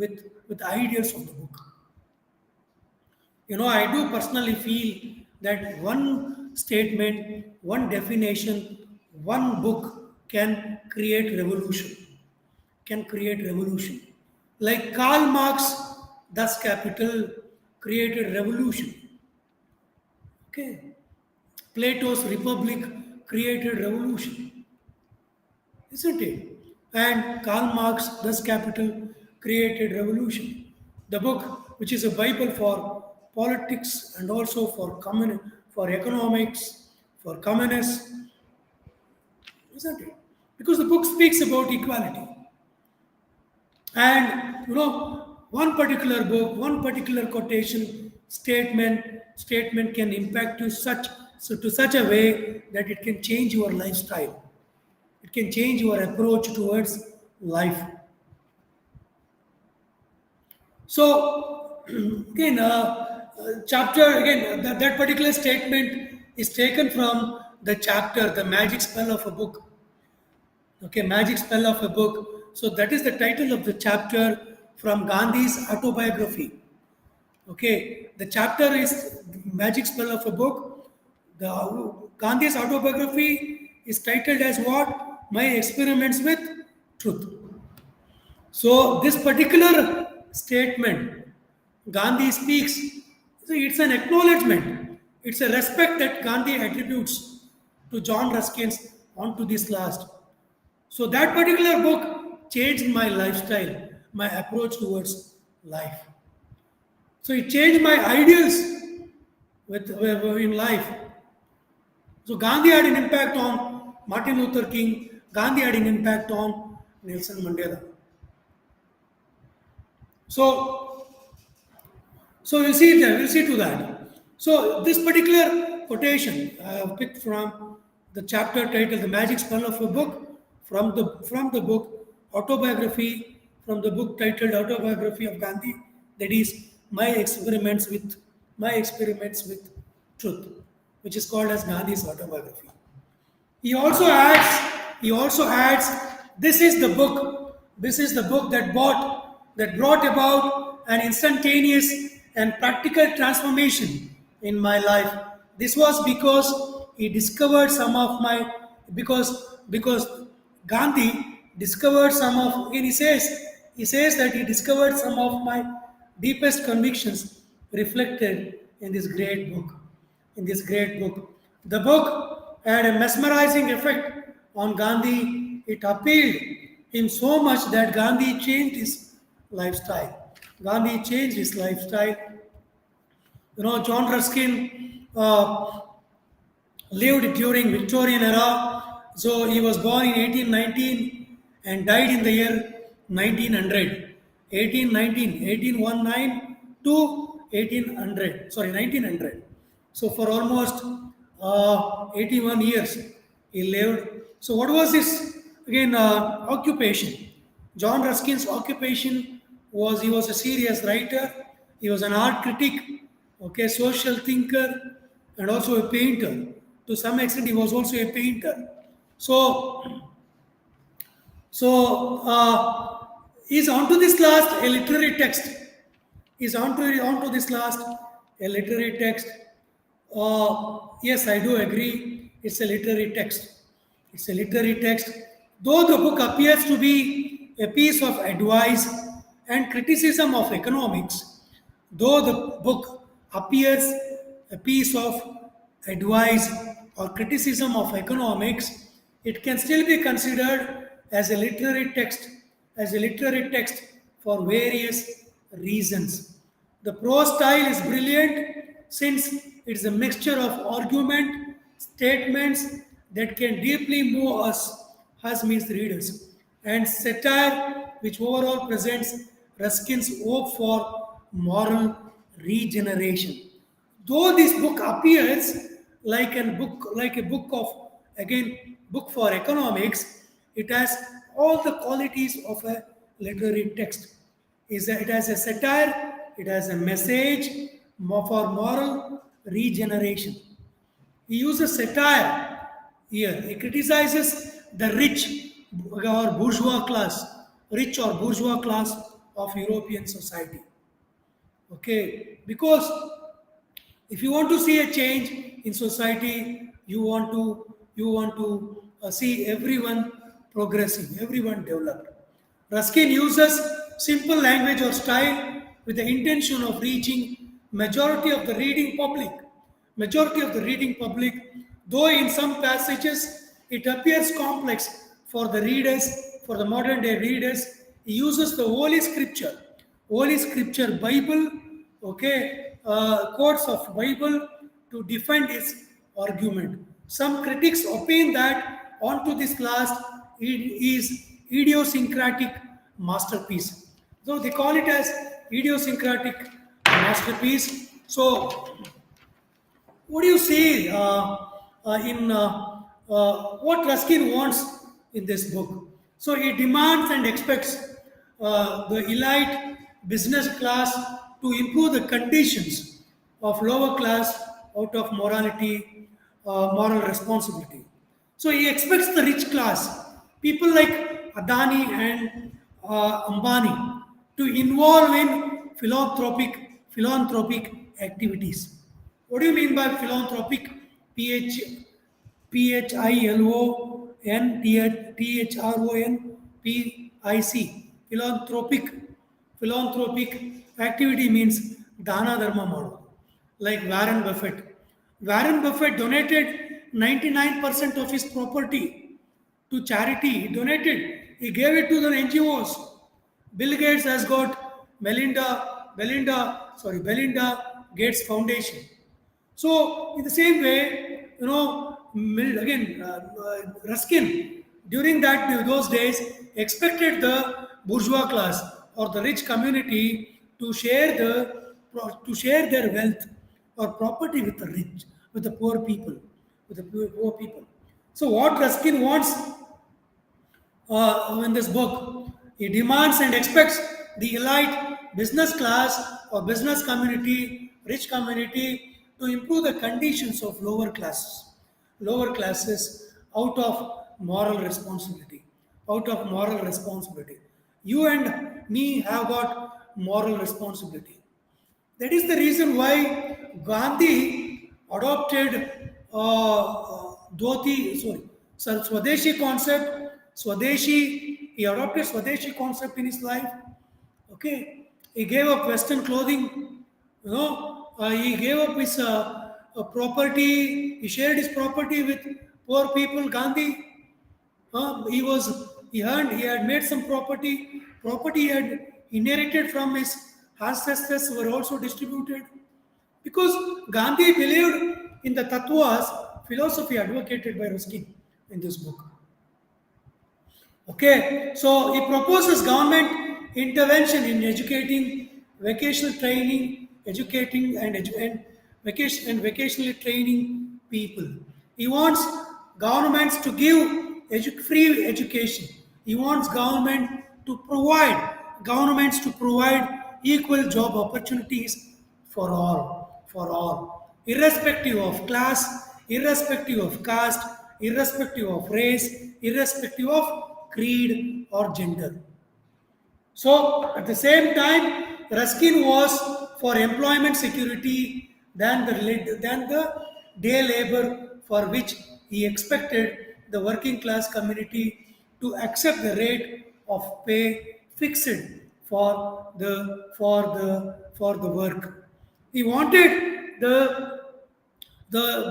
with the ideals of the book. I do personally feel that one statement, one definition, one book can create revolution. can create revolution. Like Karl Marx, Das Capital, created revolution. Okay. Plato's Republic created revolution, isn't it? And Karl Marx, Das Capital, created revolution. The book, which is a Bible for politics and also for for economics, for communists, isn't it? Because the book speaks about equality. And one particular book, one particular quotation, statement can impact you to such a way that it can change your lifestyle. It can change your approach towards life. So again, chapter again that particular statement is taken from the chapter, the magic spell of a book. Okay, magic spell of a book. So that is the title of the chapter from Gandhi's autobiography. Okay, the chapter is magic spell of a book. The Gandhi's autobiography is titled as what? My experiments with truth. So this particular statement, Gandhi speaks. So it's an acknowledgement. It's a respect that Gandhi attributes to John Ruskin's onto this last. So that particular book changed my lifestyle, my approach towards life. So it changed my ideals in life. So Gandhi had an impact on Martin Luther King. Gandhi had an impact on Nelson Mandela. So, we'll see there. We'll see to that. So this particular quotation I have picked from the chapter titled "The Magic Spell of a Book" from the book autobiography, from the book titled Autobiography of Gandhi. That is my experiments with truth, which is called as Gandhi's autobiography. He also adds this is the book that brought about an instantaneous and practical transformation in my life. This was because he discovered some of my because Gandhi discovered some of again he says that he discovered some of my deepest convictions reflected in this great book. In this great book. The book had a mesmerizing effect on Gandhi. It appealed him so much that Gandhi changed his lifestyle. Gandhi changed his lifestyle. John Ruskin lived during Victorian era. So he was born in 1819 and died in the year 1900. 1819 to 1800. Sorry, 1900. So for almost 81 years he lived. So what was his again occupation? John Ruskin's occupation was he was a serious writer. He was an art critic, okay, social thinker, and also a painter. To some extent, he was also a painter. So he's onto this last a literary text. He's onto this last a literary text. Yes, I do agree. It's a literary text. It's a literary text. Though the book appears to be a piece of advice and criticism of economics, though the book appears a piece of advice or criticism of economics, it can still be considered as a literary text for various reasons. The prose style is brilliant since it's a mixture of argument, statements that can deeply move us means readers, and satire which overall presents Ruskin's hope for moral regeneration. Though this book appears like a book of again book for economics, it has all the qualities of a literary text. It has a satire, it has a message for moral regeneration. He uses satire here. He criticizes the rich or bourgeois class of European society. Okay, because if you want to see a change in society, you want to see everyone progressing, everyone developed. Ruskin uses simple language or style with the intention of reaching majority of the reading public. Majority of the reading public, though in some passages it appears complex for the readers, for the modern day readers, he uses the Holy Scripture, Bible, okay, quotes of Bible to defend his argument. Some critics opine that onto this last it is idiosyncratic masterpiece. So they call it as idiosyncratic masterpiece. So what do you say in what Ruskin wants in this book? So he demands and expects the elite business class to improve the conditions of lower class out of morality, moral responsibility. So he expects the rich class, people like Adani and Ambani, to involve in philanthropic activities. What do you mean by philanthropic? PH PHILONTHRONPIC. Philanthropic activity means dana dharma model. Like Warren Buffett. Warren Buffett donated 99% of his property to charity. He donated. He gave it to the NGOs. Bill Gates has got Belinda Gates Foundation. So, in the same way, Ruskin during those days expected the bourgeois class or the rich community to share their wealth or property with the rich, with the poor people, poor people. So, what Ruskin wants in this book. He demands and expects the elite business class or business community, rich community, to improve the conditions of lower classes out of moral responsibility. Out of moral responsibility. You and me have got moral responsibility. That is the reason why Gandhi adopted Swadeshi concept. He adopted Swadeshi concept in his life. Okay, he gave up Western clothing. He gave up his property. He shared his property with poor people. Gandhi, he had made some property. Property he had inherited from his ancestors were also distributed. Because Gandhi believed in the tattvas, philosophy advocated by Ruskin in this book. Okay, so he proposes government intervention in educating, vocational training, educating and vocationally training people. He wants governments to give free education. He wants governments to provide equal job opportunities for all, irrespective of class, irrespective of caste, irrespective of race, irrespective of creed or gender. So, at the same time, Ruskin was for employment security than the day labor for which he expected the working class community to accept the rate of pay fixed for the work. He wanted the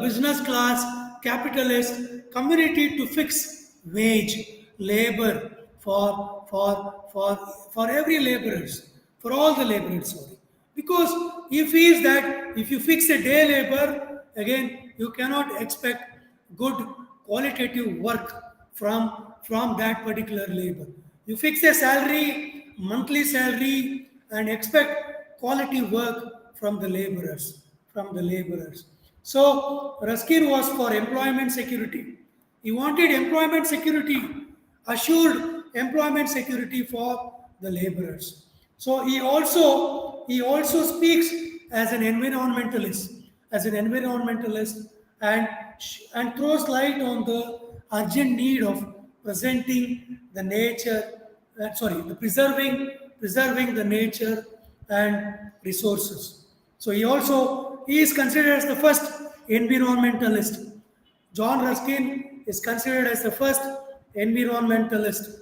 business class capitalist community to fix wage labor for every laborers, for all the laborers, sorry, because he feels that if you fix a day labor, again you cannot expect good qualitative work from that particular labor. You fix a salary, monthly salary, and expect quality work from the laborers. So Ruskin was for employment security. He wanted employment security, assured employment security for the laborers. So he also speaks as an environmentalist, and throws light on the urgent need of presenting the nature, preserving the nature and resources. So he is considered as the first environmentalist. John Ruskin is considered as the first environmentalist.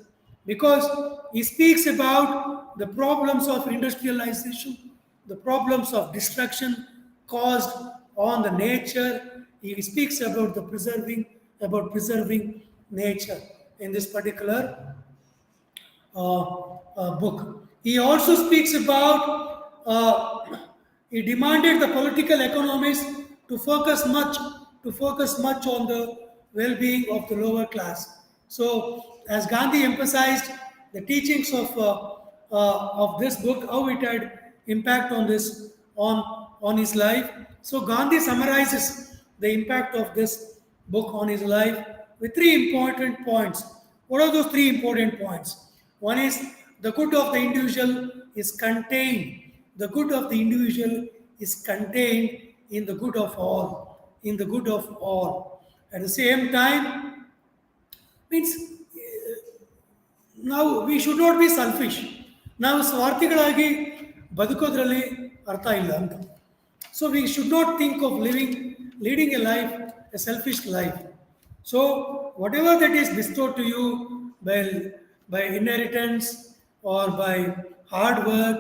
because he speaks about the problems of industrialization, the problems of destruction caused on the nature. He speaks about preserving nature in this particular book. He also speaks about, he demanded the political economists to focus much on the well-being of the lower class. So, as Gandhi emphasized, the teachings of this book, how it had impact on this on his life. So, Gandhi summarizes the impact of this book on his life with three important points. What are those three important points? One is the good of the individual is contained. The good of the individual is contained in the good of all. In the good of all. At the same time, means ನಾವು we should not be selfish. ನಾವು ಸ್ವಾರ್ಥಿಗಳಾಗಿ ಬದುಕೋದ್ರಲ್ಲಿ ಅರ್ಥ ಇಲ್ಲ ಅಂತ. So we should not think of leading A life, A selfish life. So what ever that is bestowed to you by inheritance or by hard work,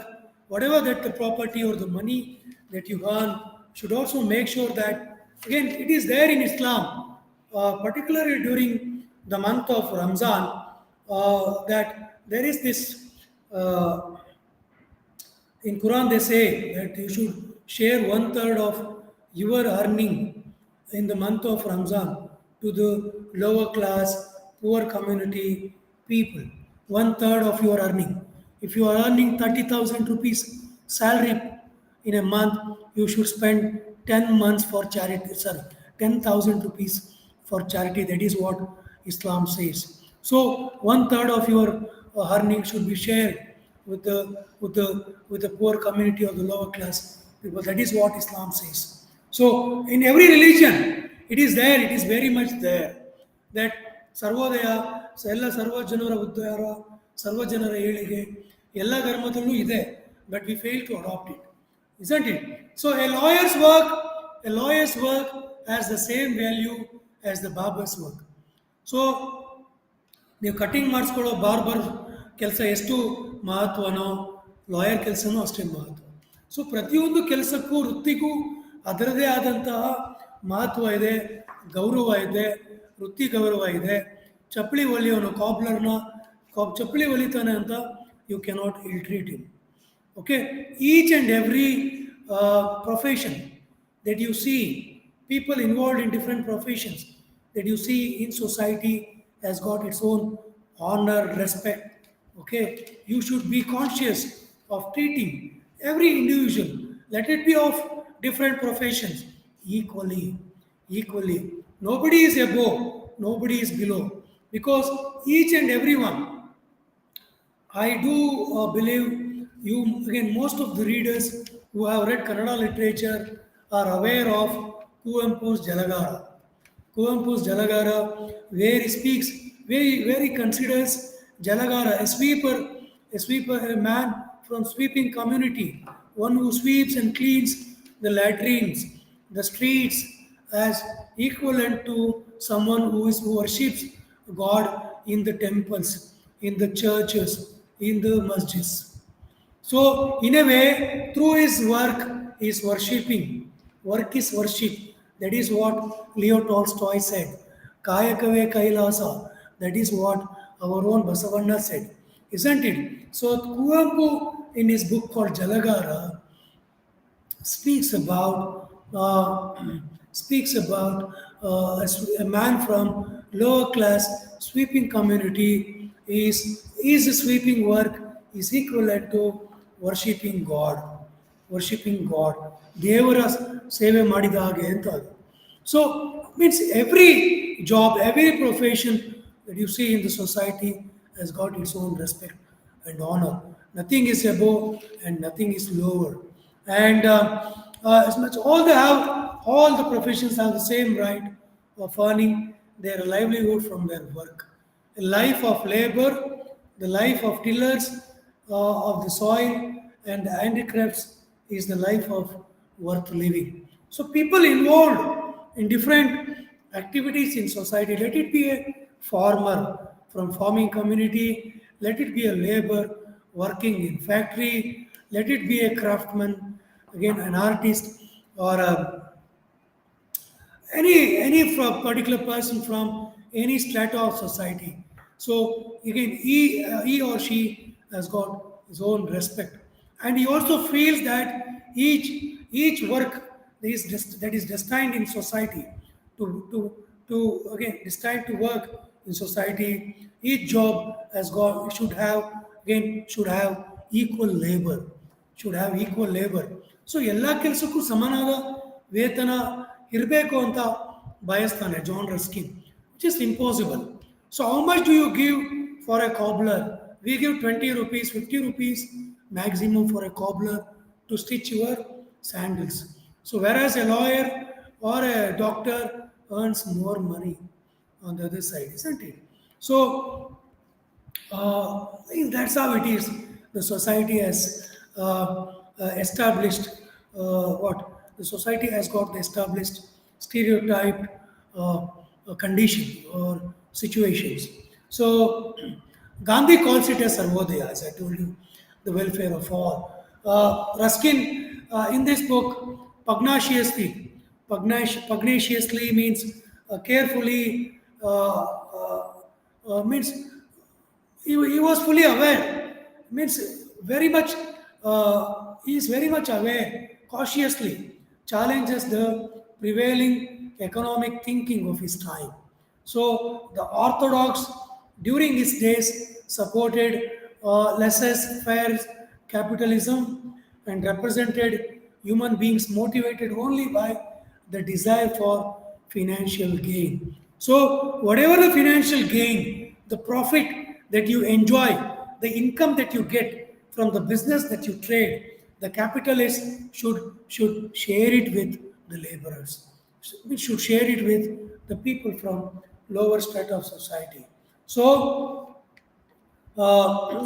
whatever that the property or the money that you earn, should also make sure that, again, it is there in Islam, particularly during the month of Ramzan, that there is this, uh, in Quran they say that you should share one third of your earning in the month of Ramzan to the lower class, poor community people. One third of your earning. If you are earning 30,000 rupees salary in a month, you should spend 10 months for charity. Sorry, 10,000 rupees for charity. That is what Islam says. So one third of your earning should be shared with the poor community of the lower class people. That is what Islam says. So in every religion, it is there. It is very much there that Sarvodaya ಎಲ್ಲ ಸರ್ವಜನರ ಉದ್ಧಾರ, ಸರ್ವಜನರ ಏಳಿಗೆ ಎಲ್ಲ ಧರ್ಮದಲ್ಲೂ ಇದೆ. But we fail to adapt it, isn't it? So a lawyer's work has the same value as the barber's work. So ನೀವು cutting ಮಾಡಿಸ್ಕೊಳ್ಳೋ barber ಕೆಲಸ ಎಷ್ಟು ಮಹತ್ವನೋ, ಲಾಯರ್ ಕೆಲಸನೂ ಅಷ್ಟೇ ಮಹತ್ವ. ಸೊ ಪ್ರತಿಯೊಂದು ಕೆಲಸಕ್ಕೂ, ವೃತ್ತಿಗೂ ಅದರದೇ ಆದಂತಹ ಮಹತ್ವ ಇದೆ, ಗೌರವ ಇದೆ, ವೃತ್ತಿ ಗೌರವ ಇದೆ. ಚಪ್ಪಲಿ ಹೊಲಿಯೋನು ಕಾಬ್ಲರ್ನ ಚಪ್ಪಲಿ ಹೊಲಿತಾನೆ ಅಂತ ಯು ಕೆನಾಟ್ ಇಲ್ treat him. Okay, each and every profession that you see, people involved in different professions that you see in society has got its own honor, respect. Okay, you should be conscious of treating every individual, let it be of different professions, equally. Nobody is above, nobody is below, because each and everyone, I do believe you, again, most of the readers who have read Kannada literature are aware of Kuvempu's Jalagara. Kuvempu's Jalagara, where he speaks, where he considers Jalagara a sweeper, a man from sweeping community, one who sweeps and cleans the latrines, the streets, as equivalent to someone who worships God in the temples, in the churches, in the masjids. So, in a way, through his work, he is worshipping. Work is worship. That is what Leo Tolstoy said. Kayakave Kailasa. That is what our own Basavanna said. Isn't it? So, Kuvempu, in his book called Jalagara, speaks about a man from lower class sweeping community is sweeping work is equivalent to worshipping God. ದೇವರ ಸೇವೆ ಮಾಡಿದ ಹಾಗೆ ಅಂತ ಅದು. So means every job, every profession that you see in the society has got its own respect and honor. Nothing is above and nothing is lower. And as much all the professions have the same right of earning their livelihood from their work. A life of labor, the life of tillers of the soil and the handicrafts is the life of worth living. So people involved in different activities in society, let it be a farmer from farming community, let it be a labor working in factory, let it be a craftsman, again an artist, or a any particular person from any strata of society. So again, he or she has got his own respect, and he also feels that each work that is destined in society to again destined to work in society. Each job has got should have equal labor, should have equal labor. ಸೊ ಎಲ್ಲ ಕೆಲಸಕ್ಕೂ ಸಮನಾದ ವೇತನ ಇರಬೇಕು ಅಂತ ಬಯಸ್ತಾನೆ John Ruskin, which is impossible. So how much do you give for a cobbler? We give 20 rupees, 50 rupees maximum for a cobbler to stitch your sandals. So whereas a lawyer or a doctor earns more money on the other side, isn't it? So I think that's how it is. The society has established what? The society has got the established stereotyped condition or situations. So Gandhi calls it as Sarvodaya, as I told you, the welfare of all. Ruskin, in this book, pugnaciously means carefully, means he was fully aware, means very much, he is very much aware, cautiously challenges the prevailing economic thinking of his time. So the orthodox during his days supported laissez-faire capitalism and represented human beings motivated only by the desire for financial gain. So, whatever the financial gain, the profit that you enjoy, the income that you get from the business that you trade, the capitalist should share it with the laborers. We should share it with the people from lower strata of society. So,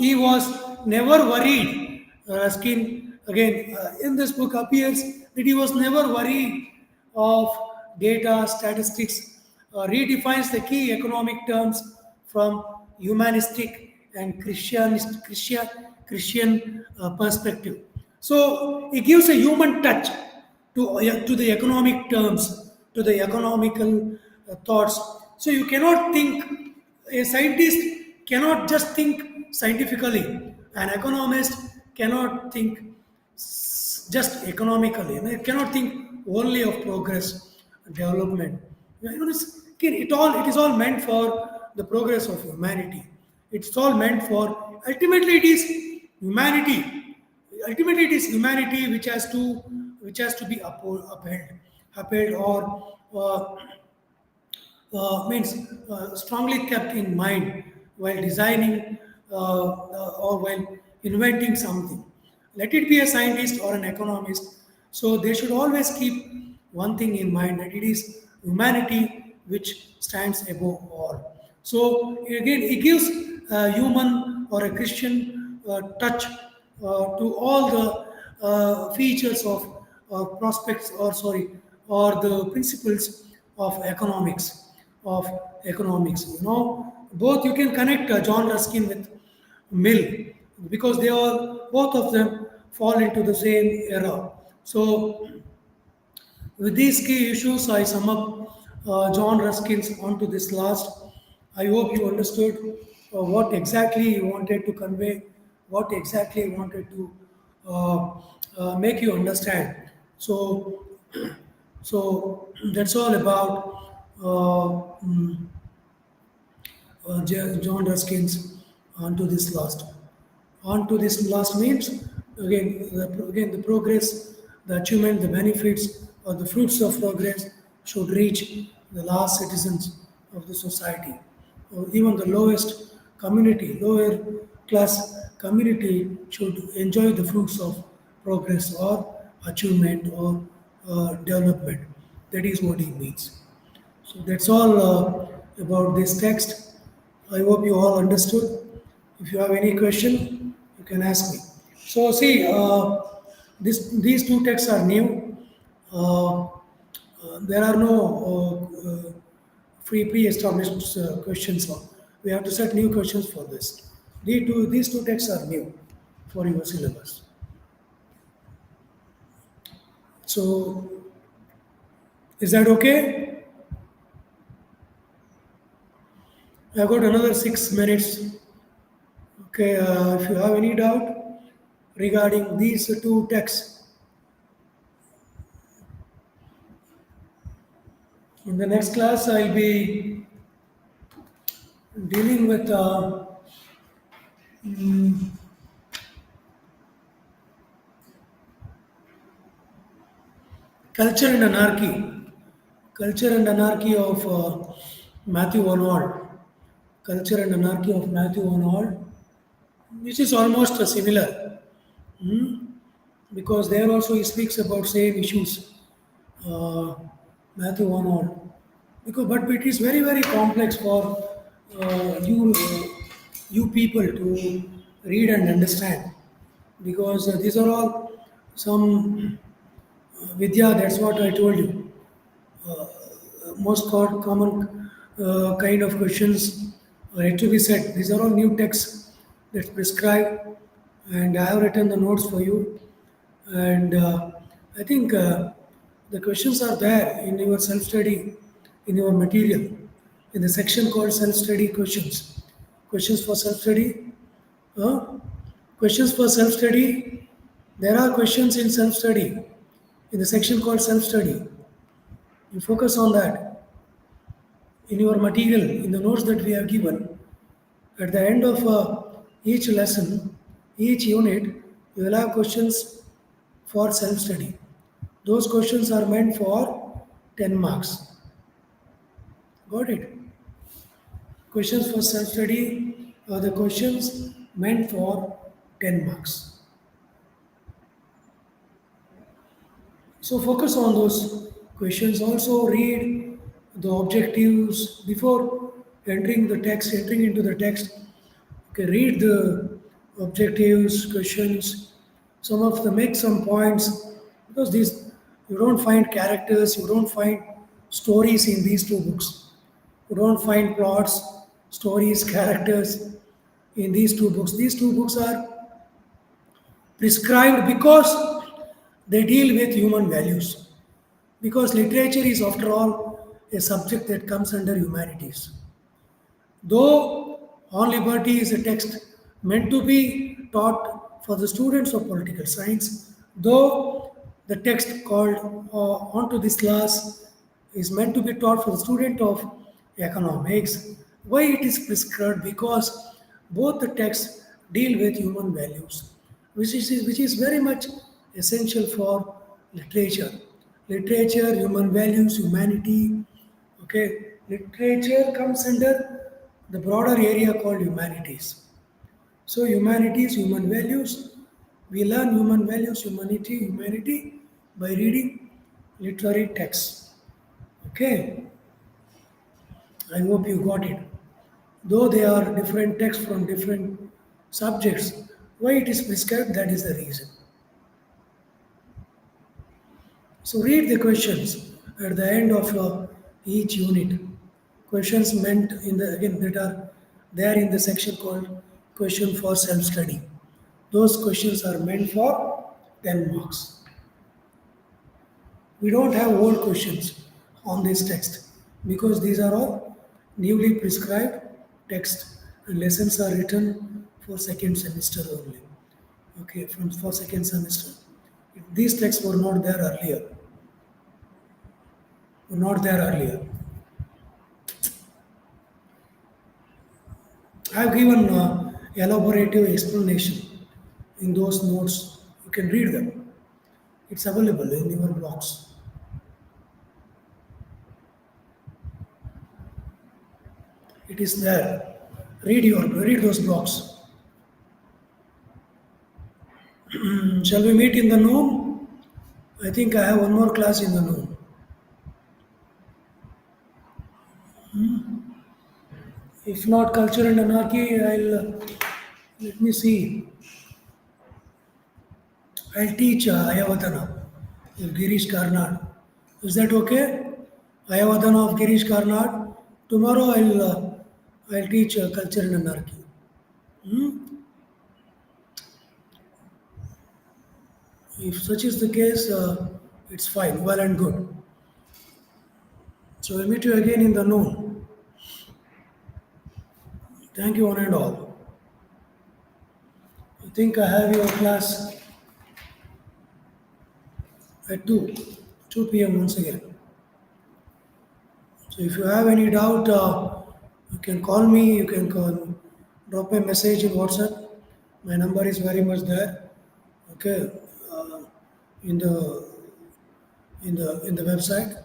he was never worried. Skin again in this book appears that he was never worried of data statistics. Redefines the key economic terms from humanistic and Christian perspective. So it gives a human touch to the economic terms, to the economical thoughts. So you cannot think, a scientist cannot just think scientifically, an economist cannot think just economically, and it cannot think only of progress, development. You know, it is all meant for the progress of humanity. It's all meant for, ultimately it is humanity. Ultimately, it is humanity which has to be upheld, or means strongly kept in mind while designing or while inventing something. Let it be a scientist or an economist. So they should always keep one thing in mind, that it is humanity which stands above all. So again, it gives a human or a Christian touch to all the features of prospects, or sorry, or the principles of economics. You know, both you can connect John Ruskin with Mill, because they all, both of them fall into the same era. So with these key issues, I sum up John Ruskin's onto this last. I hope you understood what exactly he wanted to convey, what exactly he wanted to make you understand. So, so that's all about John Ruskin's onto this last. Onto this last means again the progress, the achievement, the benefits or the fruits of progress should reach the last citizens of the society, or even the lowest community, lower class community should enjoy the fruits of progress or achievement or development. That is what he means. So that's all about this text. I hope you all understood. If you have any question, you can ask me. So see, these two texts are new. There are no pre-established questions. We have to set new questions for this. These two texts are new for your syllabus. So, is that okay? I've got another 6 minutes. Okay, if you have any doubt regarding these two texts, in the next class I'll be dealing with culture and anarchy. Culture and Anarchy of Matthew Arnold. Culture and Anarchy of Matthew Arnold, which is almost similar, because there also he speaks about same issues. Uh, Matthew Arnold, because but it is very very complex for you people to read and understand, because these are all some vidya. That's what I told you. Most common kind of questions are yet to be said. These are all new texts that's prescribed, and I have written the notes for you. And I think the questions are there in your self study, in your material, in the section called self study questions. Questions for self study. Uh, Questions for self study. There are questions in self study, in the section called self study. You focus on that in your material, in the notes that we have given. At the end of each lesson, each unit, you will have questions for self study. Those questions are meant for 10 marks. Got it? Questions for self study are the questions meant for 10 marks. So focus on those questions. Also read the objectives before entering into the text. Okay, read the objectives, questions. Some of them make some points, because these you don't find characters, you don't find stories in these two books. You don't find plots, stories, characters in these two books. These two books are prescribed because they deal with human values. Because literature is, after all, a subject that comes under humanities. Though On Liberty is a text meant to be taught for the students of political science, though the text called Onto This Class is meant to be taught for the student of economics. Why it is prescribed? Because both the texts deal with human values, which is very much essential for literature. Literature, human values, humanity. Okay, literature comes under the broader area called humanities. So humanities, human values. We learn human values, humanity by reading literary texts. Okay, I hope you got it. Though they are different texts from different subjects, why it is prescribed, that is the reason. So read the questions at the end of each unit. Questions meant in the again that are there in the section called question for self-study. Those questions are meant for 10 marks. We don't have old questions on this text, because these are all newly prescribed text, and lessons are written for second semester only. Okay, from for second semester. These texts were not there earlier. Were not there earlier. I have given elaborative explanation in those notes. You can read them. It's available in your blogs. It is there. Read those blogs. Shall we meet in the noon? I think I have one more class in the noon. If not culture and anarchy, let me see. I'll teach Ayavadana of Girish Karnad. Is that okay? Ayavadana of Girish Karnad. Tomorrow I'll teach culture and anarchy. If such is the case, it's fine, well and good. So we'll meet you again in the noon. Thank you, one and all. I think I have your class at 2 p.m. once again. So if you have any doubt, you can call me, you can drop a message in WhatsApp. My number is very much there. Okay, uh, in the in the website.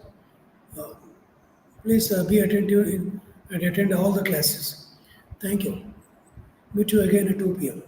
Please be attentive and attend all the classes. Thank you. Meet you again at 2 p.m.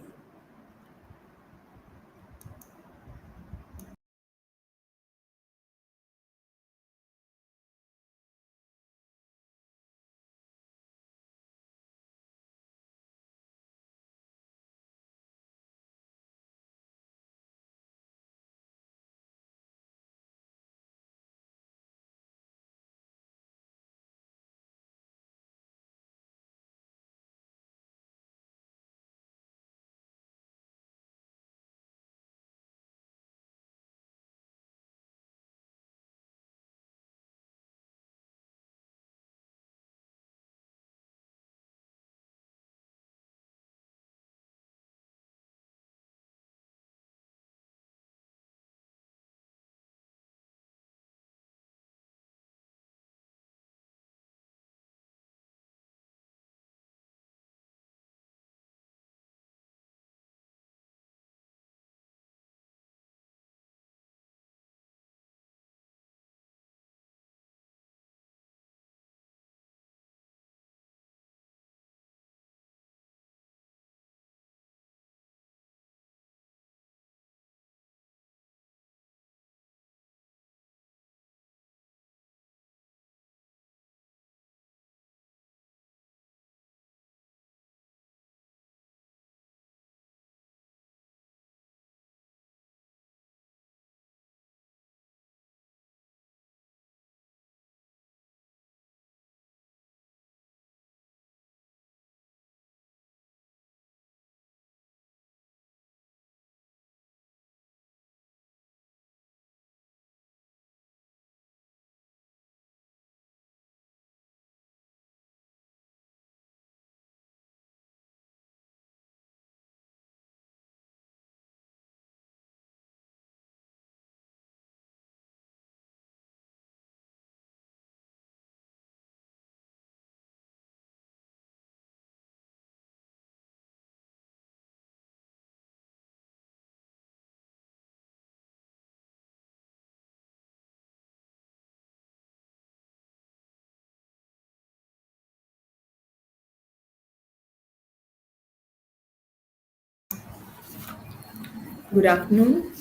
Good afternoon.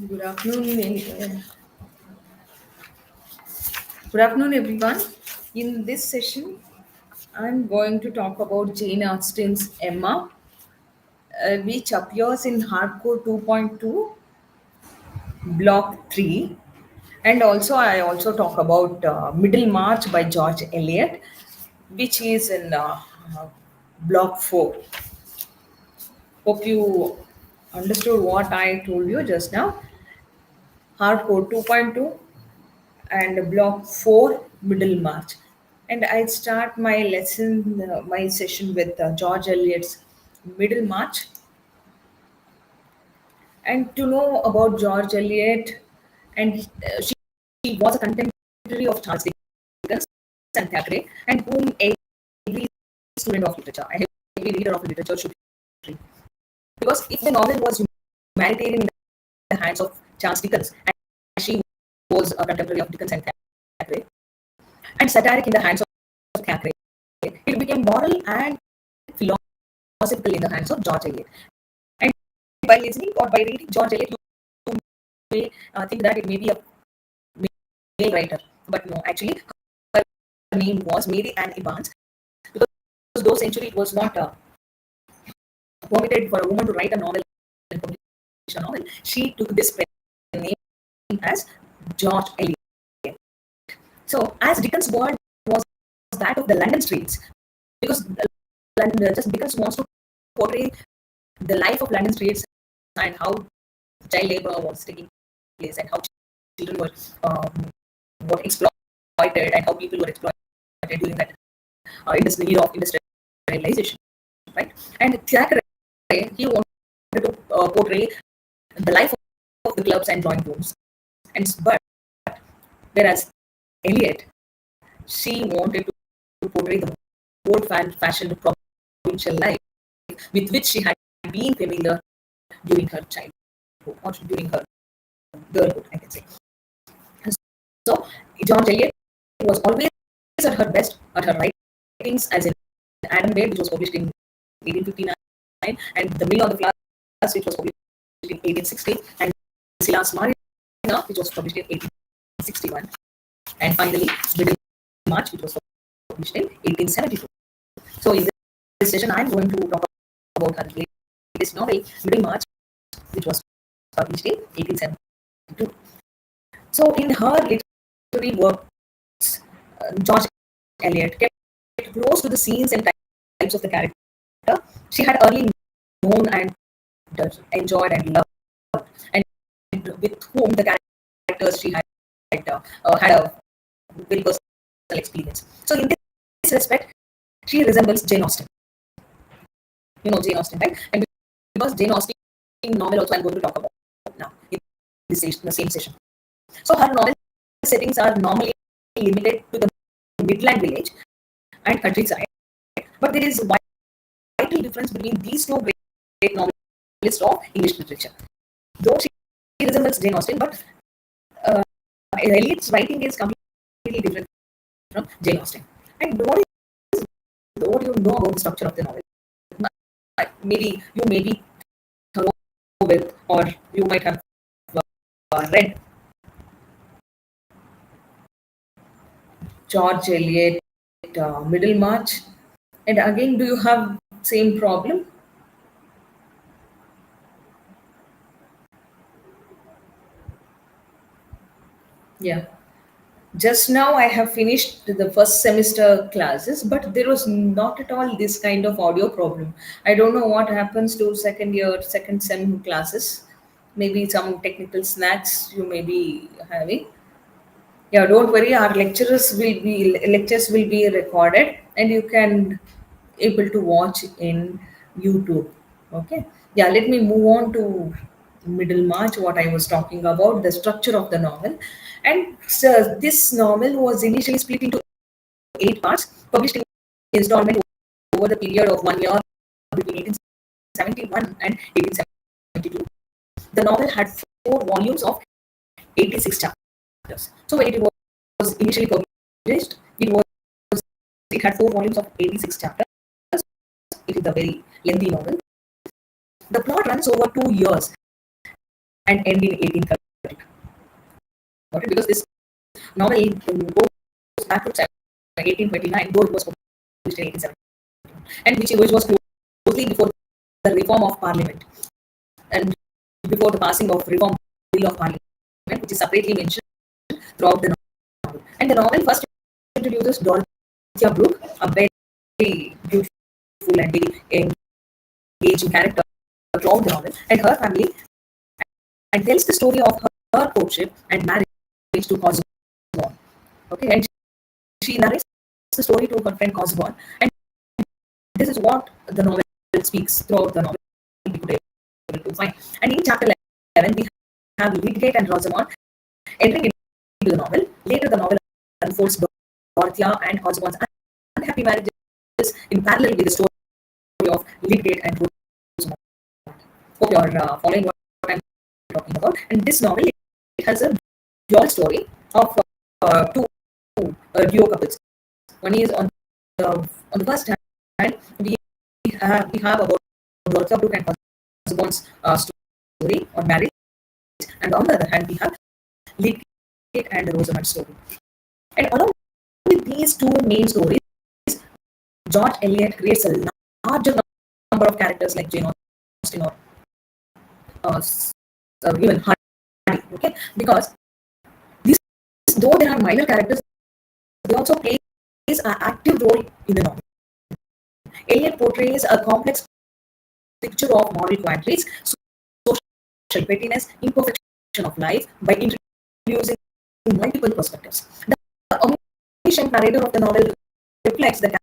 Good afternoon. Good afternoon, everyone. In this session, I'm going to talk about Jane Austen's Emma, which appears in Hardcore 2.2, Block 3. And also, I also talk about Middle March by George Eliot, which is in Block 4. Hope you understood what I told you just now. Hardcore 2.2 and block 4 middle march, and I start my lesson my session with George Eliot's middle march. And to know about George Eliot, and she was a contemporary of Charles Dickens and Thackeray, and whom every student of literature and every reader of literature should read, because if the novel was humanitarian in the hands of Charles Dickens, and she was a contemporary of Dickens and Thackeray, and satiric in the hands of Thackeray. It became moral and philosophical in the hands of George Eliot. And by listening or by reading George Eliot, you may think that it may be a male writer, but no, actually, her name was Mary Ann Evans, because those century it was not permitted for a woman to write a novel and publish a novel. She took this pen name as George Eliot. So, as Dickens' world was that of the London streets, because just Dickens wants to portray the life of London streets and how child labor was taking place and how children were exploited and how people were exploited during that era of industrialization, right? And Thackeray, he wanted to portray the life of the clubs and drawing rooms, but whereas Eliot, she wanted to portray the old-fashioned provincial life with which she had been familiar during her childhood or during her girlhood, I can say. So, George Eliot was always at her best at her writings, as in Adam Bede, which was published in 1859, and The Mill on the Floors, which was published in 1860, and Silas Mariner, which was published in 1861, and finally Middlemarch, which was published in 1872. So, in this session, I'm going to talk about her latest novel, Middlemarch, which was published in 1872. So, in her literary works, George Eliot kept close to the scenes and types of the character she had early known and enjoyed and loved, and with whom the characters she had a very personal experience. So, in this respect, she resembles Jane Austen. You know Jane Austen, right? And because Jane Austen novel also I'm going to talk about now in the same session. So, her novel settings are normally limited to the Midland village and countryside, but there is a vital difference between these two great novelists of English literature. Though she resembles Jane Austen, but Eliot's writing is completely different from Jane Austen. And what do you know about the structure of the novel? Maybe you may be thorough with, or you might have read George Eliot, Middlemarch. And again, do you have same problem? Yeah. Just now I have finished the first semester classes, but there was not at all this kind of audio problem. I don't know what happens to second year, second sem classes. Maybe some technical snacks you may be having. Yeah, don't worry, our lectures will be recorded and you can able to watch in YouTube. Okay. Yeah, let me move on to Middlemarch, what I was talking about, the structure of the novel. And so this novel was initially split into 8 parts, published in installment over the period of 1 year between 1871 and 1872. The novel had 4 volumes of 86 chapters. So when it was initially published, it had 4 volumes of 86 chapters. It is a very lengthy novel. The plot runs over 2 years and ends in 1830. Okay, because this novel goes back to 1829, though it was published in 1871, and which was closely before the reform of Parliament and before the passing of Reform Bill of Parliament, which is separately mentioned throughout the novel. And the novel first introduces Dorothea Brooke, a very beautiful and very engaging character throughout the novel, and her family, and tells the story of her courtship and marriage to Cosmo. Okay, and she narrates the story to her friend Cosmo, and this is what the novel speaks throughout the novel. We could be able to find. And in chapter 11, we have Lydgate and Rosamond entering into the novel. Later, the novel unfolds Dorothea and Cosmo's unhappy marriages in parallel with the story of Lydgate and Rosamond. Hope you are following what I'm talking about. And this novel, it has a dual story of two duo couples. One is on the first hand, we have about Dorothy Brooke and husband's story or marriage, and on the other hand, we have Lead Kate and Rosamund story. And along with these two main stories, George Eliot creates a larger number of characters like Jane Austen or even Hardy. Okay, because these, though there are minor characters, they also play an active role in the novel. Eliot portrays a complex picture of moral quandaries, social pettiness, imperfection of life by introducing multiple perspectives. The omniscient narrator of the novel reflects the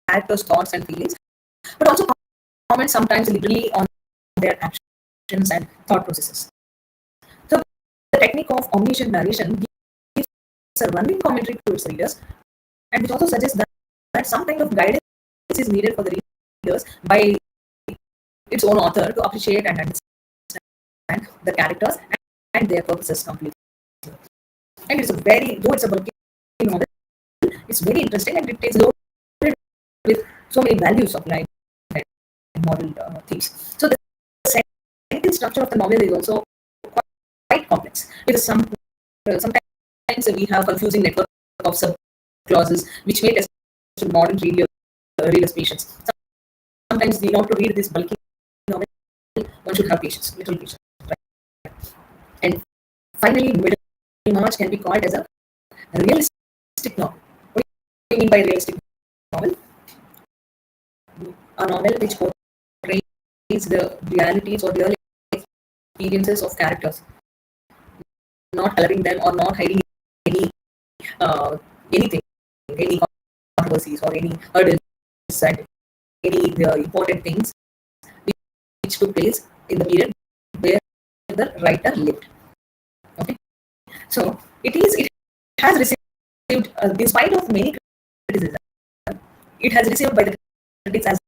characters' thoughts and feelings, but also comments sometimes literally on their actions and thought processes. So, the technique of omniscient narration gives a running commentary to its readers, and which also suggests that some kind of guidance is needed for the readers by its own author to appreciate and understand the characters and their purposes completely. And it's a very, though it's a bulky novel, it's very interesting and it is loaded with so many values of life and moral themes. So the sentence structure of the novel is also quite complex. Because sometimes we have confusing network of sub clauses which may test modern readers' patience. Sometimes in order to read this bulky novel, one should have patience, little patience. Right? And finally, Middlemarch can be called as a realistic novel. What do you mean by realistic novel? A novel which portrays the realities or real experiences of characters, not coloring them or not hiding any anything, any controversies or any hurdles and any important things which took place in the period where the writer lived. Okay, so it has received, in spite of many criticism, it has received by the critics as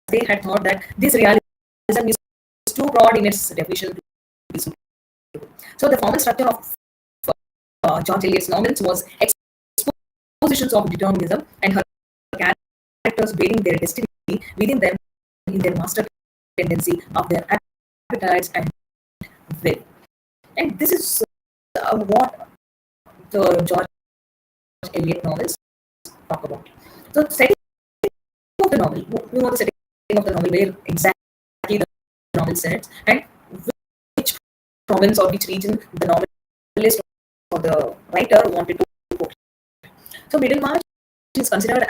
they had thought that this realism is too broad in its definition to be suitable. So the formal structure of George Eliot's novels was expositions of determinism and her characters bearing their destiny within them in their master tendency of their appetites and will. And this is what the George Eliot novels talk about. So the setting of the novel, you know the setting of the novel, where exactly the novel sets, and which province or which region the novelist or the writer wanted to portray. So Middlemarch is considered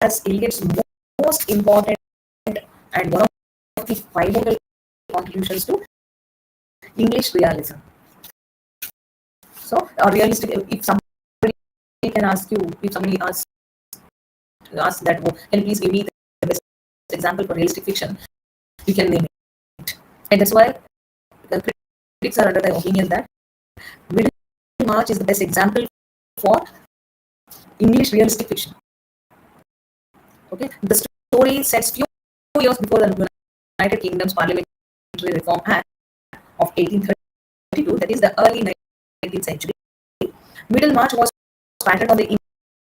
as Eliot's most important and one of the pivotal contributions to English realism. So, realistic. If somebody can ask you, if somebody asks that, oh, can you please give me the best example for realistic fiction, you can name it. And that's why the critics are under the opinion that Middlemarch is the best example for English realistic fiction. Okay, the story sets few years before the United Kingdom's Parliamentary Reform Act of 1832, that is the early 19th century. Middlemarch was patterned on the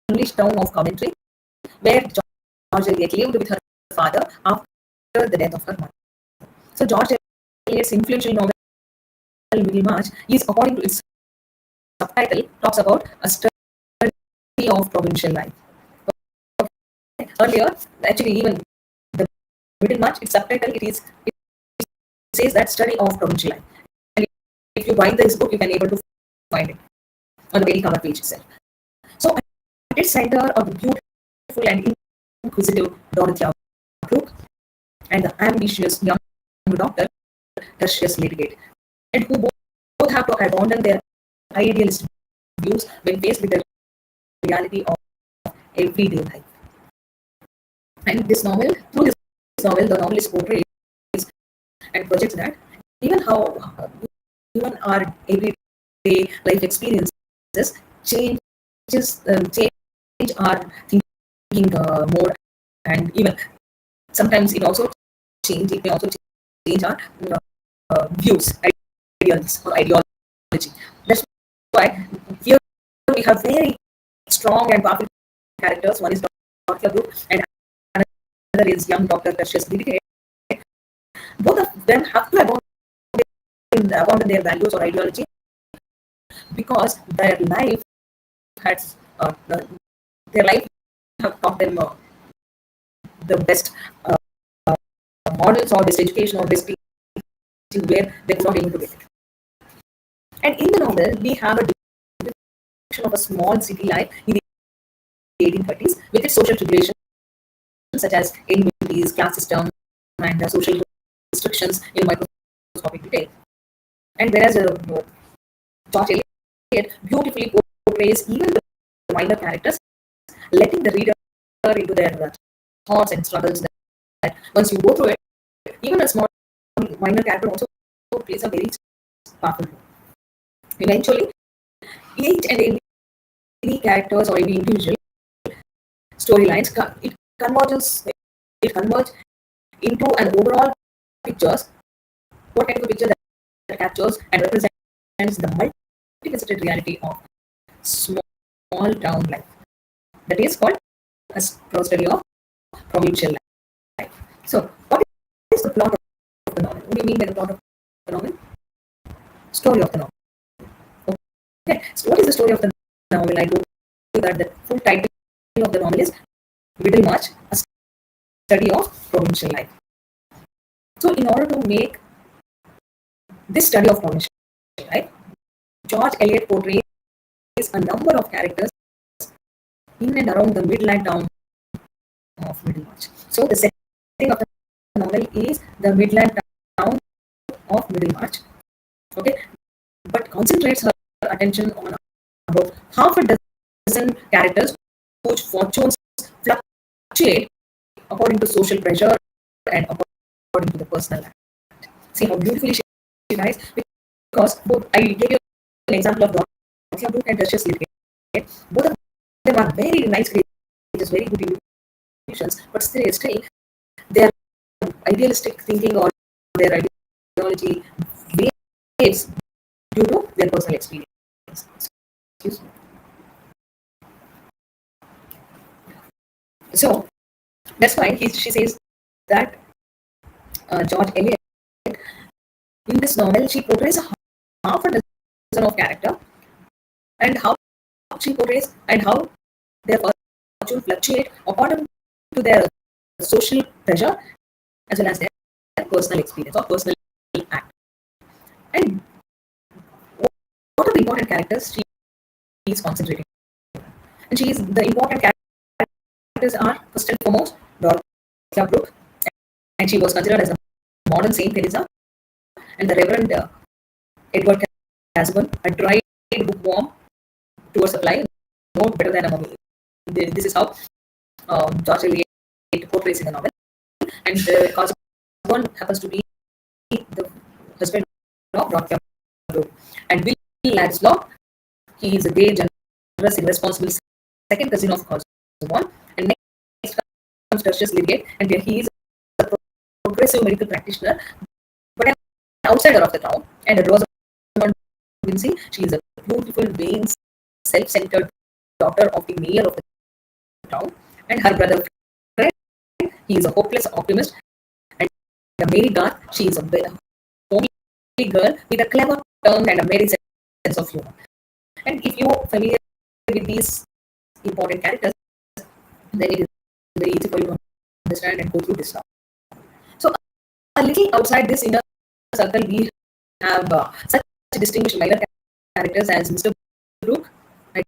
English town of Coventry, where George Eliot lived with her father after the death of her mother. So George Eliot's influential novel Middlemarch is, according to its subtitle, talks about a study of provincial life. Okay. Earlier, actually, even the Middlemarch, its subtitle, it says that study of provincial life. And if you buy this book, you can able to find it on the very cover page itself. So at its center, a beautiful and inquisitive Dorothy Brooke and the ambitious young doctor Tertius Lydgate, and who both have to abandon their idealist views when faced with the reality of everyday life. And this novel, through this novel, the novelist portrays and projects that even how even our everyday life experiences change our thinking mode, and even sometimes it may also change our views, ideals or ideology. That's why here we have very strong and powerful characters. One is Dr. Brooke and another is young Dr. Tertius Lydia. Both of them have to abandon their values or ideology because has uh, their life have taught them the best uh, models or best education or best teaching where they were not able to get it. And in the novel, we have a depiction of a small city life in the 1830s with its social tribulations such as inequalities, class system, and social restrictions in microscopic detail. And whereas George Eliot beautifully portrays even the minor characters, letting the reader into their thoughts and struggles that once you go through it, even a small minor character also plays a very powerful role. Eventually, each and every characters or every individual storylines it converges into an overall pictures. What kind of a picture that captures and represents the multifaceted reality of small town life. That is called a story of provincial life. So, what is the plot of the novel? What do you mean by the plot of the novel? Story of the novel. Okay. So, what is the story of the novel? I told you that the full title of the novel is Middlemarch, a study of provincial life. So, in order to make this study of provincial life, George Eliot portrays a number of characters in and around the Midland town of Middlemarch. So, the setting of the novel is the Midland town of Middlemarch. Okay, but concentrates her attention on about half a dozen characters whose fortunes fluctuate according to social pressure and according to the personal life. See how beautifully she writes, because both I gave you an example of Dorothea Brooke and Tertius Lydia. Both of them are very nice creatures, very good individuals, but still their idealistic thinking or their ideology waves due to their personal experience. Excuse me. So that's why she says that George Eliot in this novel she portrays half a dozen of character and how she portrays and how their fortune fluctuate according to their social pressure as well as their personal experience or personal act. And what are the important characters she is concentrating on? And she is the important characters are first and foremost Dorothea Brooke, and she was considered as a modern Saint Teresa, and the Reverend Edward Casaubon, a tried bookworm towards supply, no better than a mummy. This is how George Eliot portrays in the novel. And Casaubon happens to be the husband of Dorothea Brooke. And Will Ladislaw, he is a gay, generous, irresponsible second cousin of Casaubon. And next comes Tertius Lydia, and he is a progressive medical practitioner, but an outsider of the town. And Rosamund Vincy, she is a beautiful, vain, self-centered daughter of the mayor of the town. And her brother Fred, he is a hopeless optimist. And Mary Garth, she is a homely girl with a clever tongue and a merry sense of humor. And if you're familiar with these important characters, then it is very easy for you to understand and go through this now. So, a little outside this inner circle, we have such distinguished minor characters as Mr. Brooke. I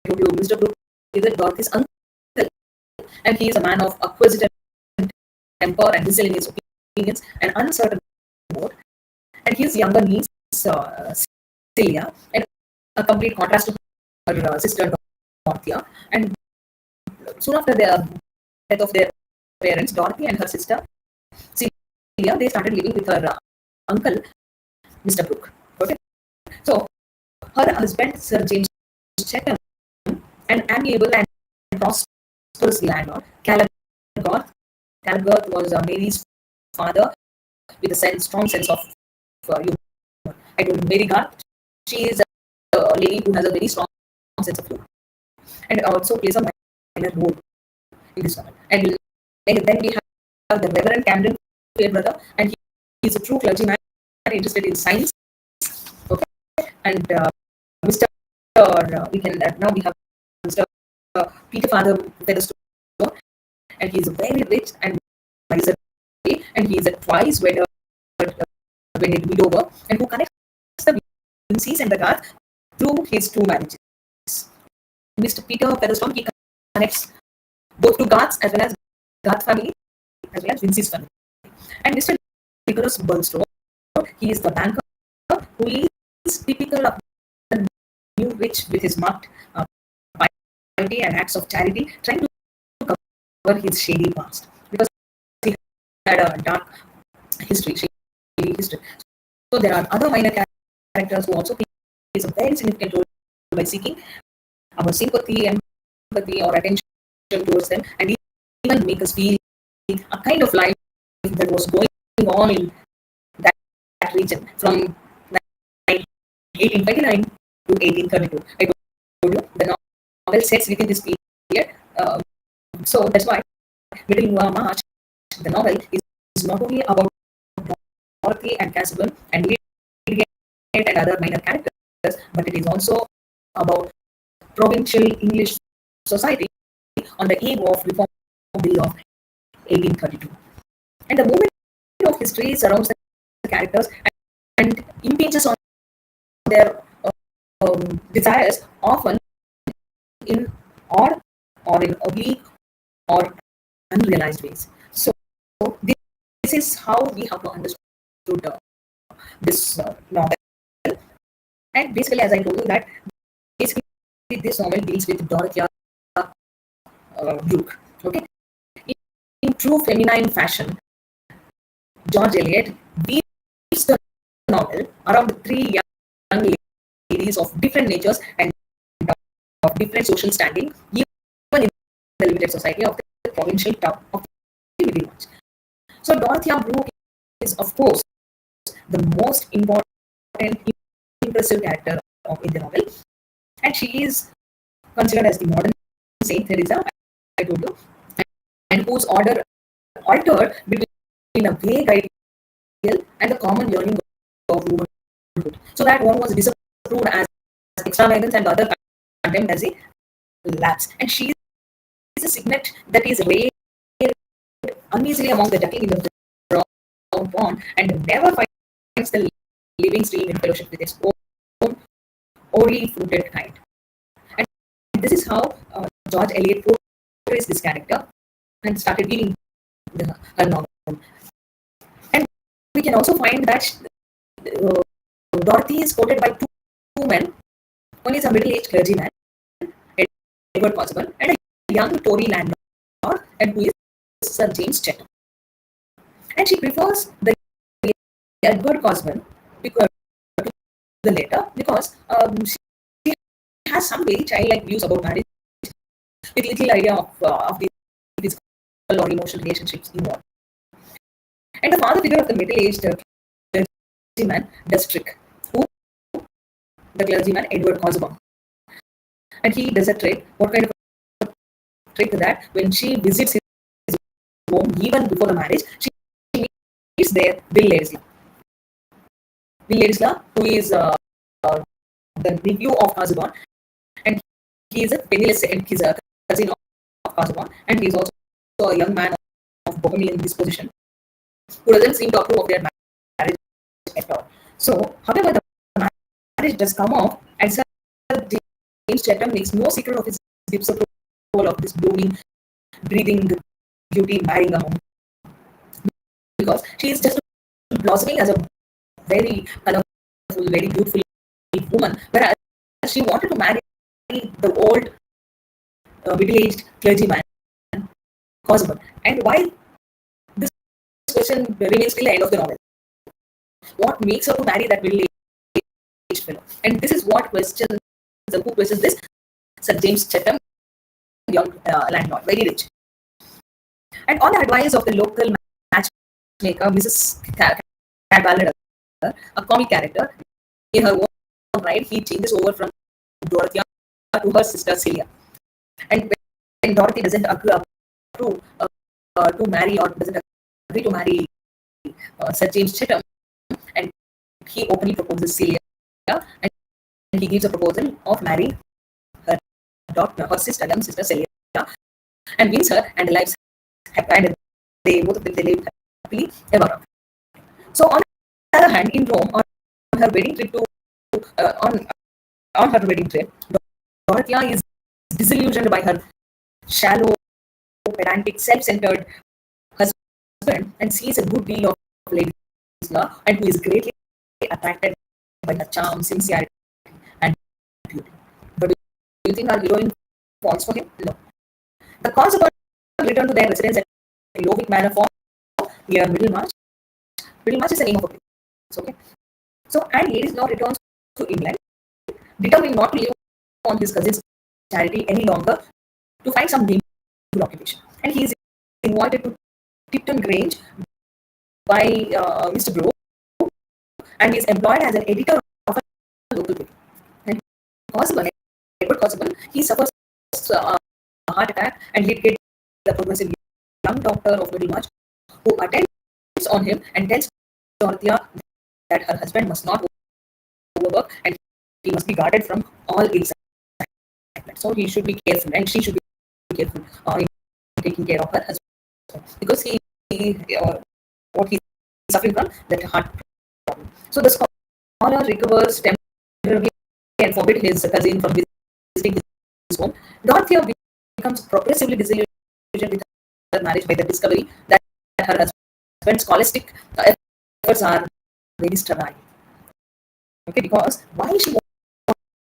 told you, Mr. Brooke is Dorothy's uncle, and he is a man of acquisitive temper and miscellaneous opinions and uncertain mood. And his younger niece, Celia, and a complete contrast to her sister Dorothea. And soon after the death of their parents, Dorothy and her sister Celia, they started living with her uncle, Mr. Brooke. Okay, so her husband, Sir James Chatham, an amiable and prosperous landlord, Caleb Garth was Mary's father with a strong sense of humor. I told you, Mary Garth, she is a lady who has a very strong sense of humor and also plays a minor role in this novel. And then we have the Reverend Camden Fairbrother, and he is a true clergyman interested in science. Okay, and Mr. We can now we have Mr. Peter Father Featherstone, and he is a very rich and wiser, and he is a twice wedded widower, and who connects the Vincies and the Garth through his two marriages. Mr. Peter Featherstone, he connects both to Garth's as well as Garth family as well as Vincey's family. And Mr. Nicholas Burnstone, he is the banker who is typical of the new rich with his marked piety and acts of charity, trying to cover his shady past because he had a dark history, shady history. So there are other minor characters who also plays a very significant role by seeking our sympathy, empathy, or attention towards them, and even make us feel a kind of life that was going on in that region from 1829 to 1832. I told you the novel sets within this period, so that's why Middle March, the novel is not only about Dorothy and Casaubon and Lydia and other minor characters, but it is also about provincial English society on the eve of Reform Bill of 1832. And the movement of history surrounds the characters and impinges on their desires, often in odd or in oblique or unrealized ways. So this is how we have to understood this novel. And basically, as I told you that basically this novel deals with Dorothea Brooke. Okay, in true feminine fashion, George Eliot weaves the novel around three young ladies of different natures and of different social standing, even in the limited society of the provincial town of the Middle March. So Dorothea Brooke is, of course, the most important, impressive character in the novel, and she is considered as the modern Saint Teresa, I told you, and whose order altered between a vague ideal and the common yearning of womanhood, so that one was disapproved as extravagance and the other condemned as a lapse. And she is a signet that is rare uneasily among the ducking in the brown pond and never finds the living stream in fellowship with its own orally fruited kind. And this is how George Eliot portrays this character and started reading her novel. And we can also find that Dorothy is quoted by two men. One is a middle-aged clergyman, Edward Casaubon, and a young Tory landlord, and who is Sir James Chatham. And she prefers the Edward Casaubon to the latter because she has some very childlike views about marriage with little idea of the physical or emotional relationships involved. And the father figure of the middle-aged clergyman does trick. Who? The clergyman Edward Casaubon. And he does a trick. What kind of a trick is that? When she visits his home, even before the marriage, she meets there Bill Ladislau. Bill Ladislau, who is the nephew of Casaubon, and he is a penniless second. He's a cousin of Casaubon, and he is also a young man of Bohemian disposition who doesn't seem to approve of their marriage at all. So, however, the marriage does come off, and Sir James Chatham makes no secret of his disapproval of this blooming, breathing beauty marrying a home, because she is just blossoming as a very colorful, very beautiful woman, whereas she wanted to marry the old middle-aged clergyman Casaubon. And why this question remains till the end of the novel? What makes her to marry that middle-aged fellow? And this is what questions, who questions this? Sir James Chatham, young landlord, very rich. And on the advice of the local matchmaker, Mrs. Cadwallader, a comic character, in her own right, he changes over from Dorothea to her sister Celia. And when Dorothy doesn't approve to marry or doesn't agree to marry Sir James Chatham, and he openly proposes Celia, and he gives a proposal of marrying her daughter, her sister, young sister Celia, and wins her, and the lives happy, and they both of them they live happily ever after. So on the other hand, in Rome, on her wedding trip to on her wedding trip, Dorothea is disillusioned by her shallow, pedantic, self-centered husband and sees a good deal of Lady Isla, and who is greatly attracted by her charm, sincerity, and beauty. But do you think our heroine falls for him? No. The consequent return to their residence at Lovick Manor for near Middlemarch. Middlemarch is the name of a place. Okay. So, and Lady Isla returns to England, determined not to live on his cousin's charity any longer, to find some gainful occupation. And he is invited to Tipton Grange by Mr. Grove, and is employed as an editor of a local paper. And Edward Possible, he suffers a heart attack, and he gets the progressive young doctor of Middlemarch, who attends on him and tells Dorothea that her husband must not overwork and he must be guarded from all excitement. So he should be careful, and she should be careful in taking care of her husband, because what he's suffering from, that heart problem. So the scholar recovers temporarily and forbid his cousin from visiting his home. Dorothea becomes progressively disillusioned with her marriage by the discovery that her husband's scholastic efforts are very sterile. Okay, because why she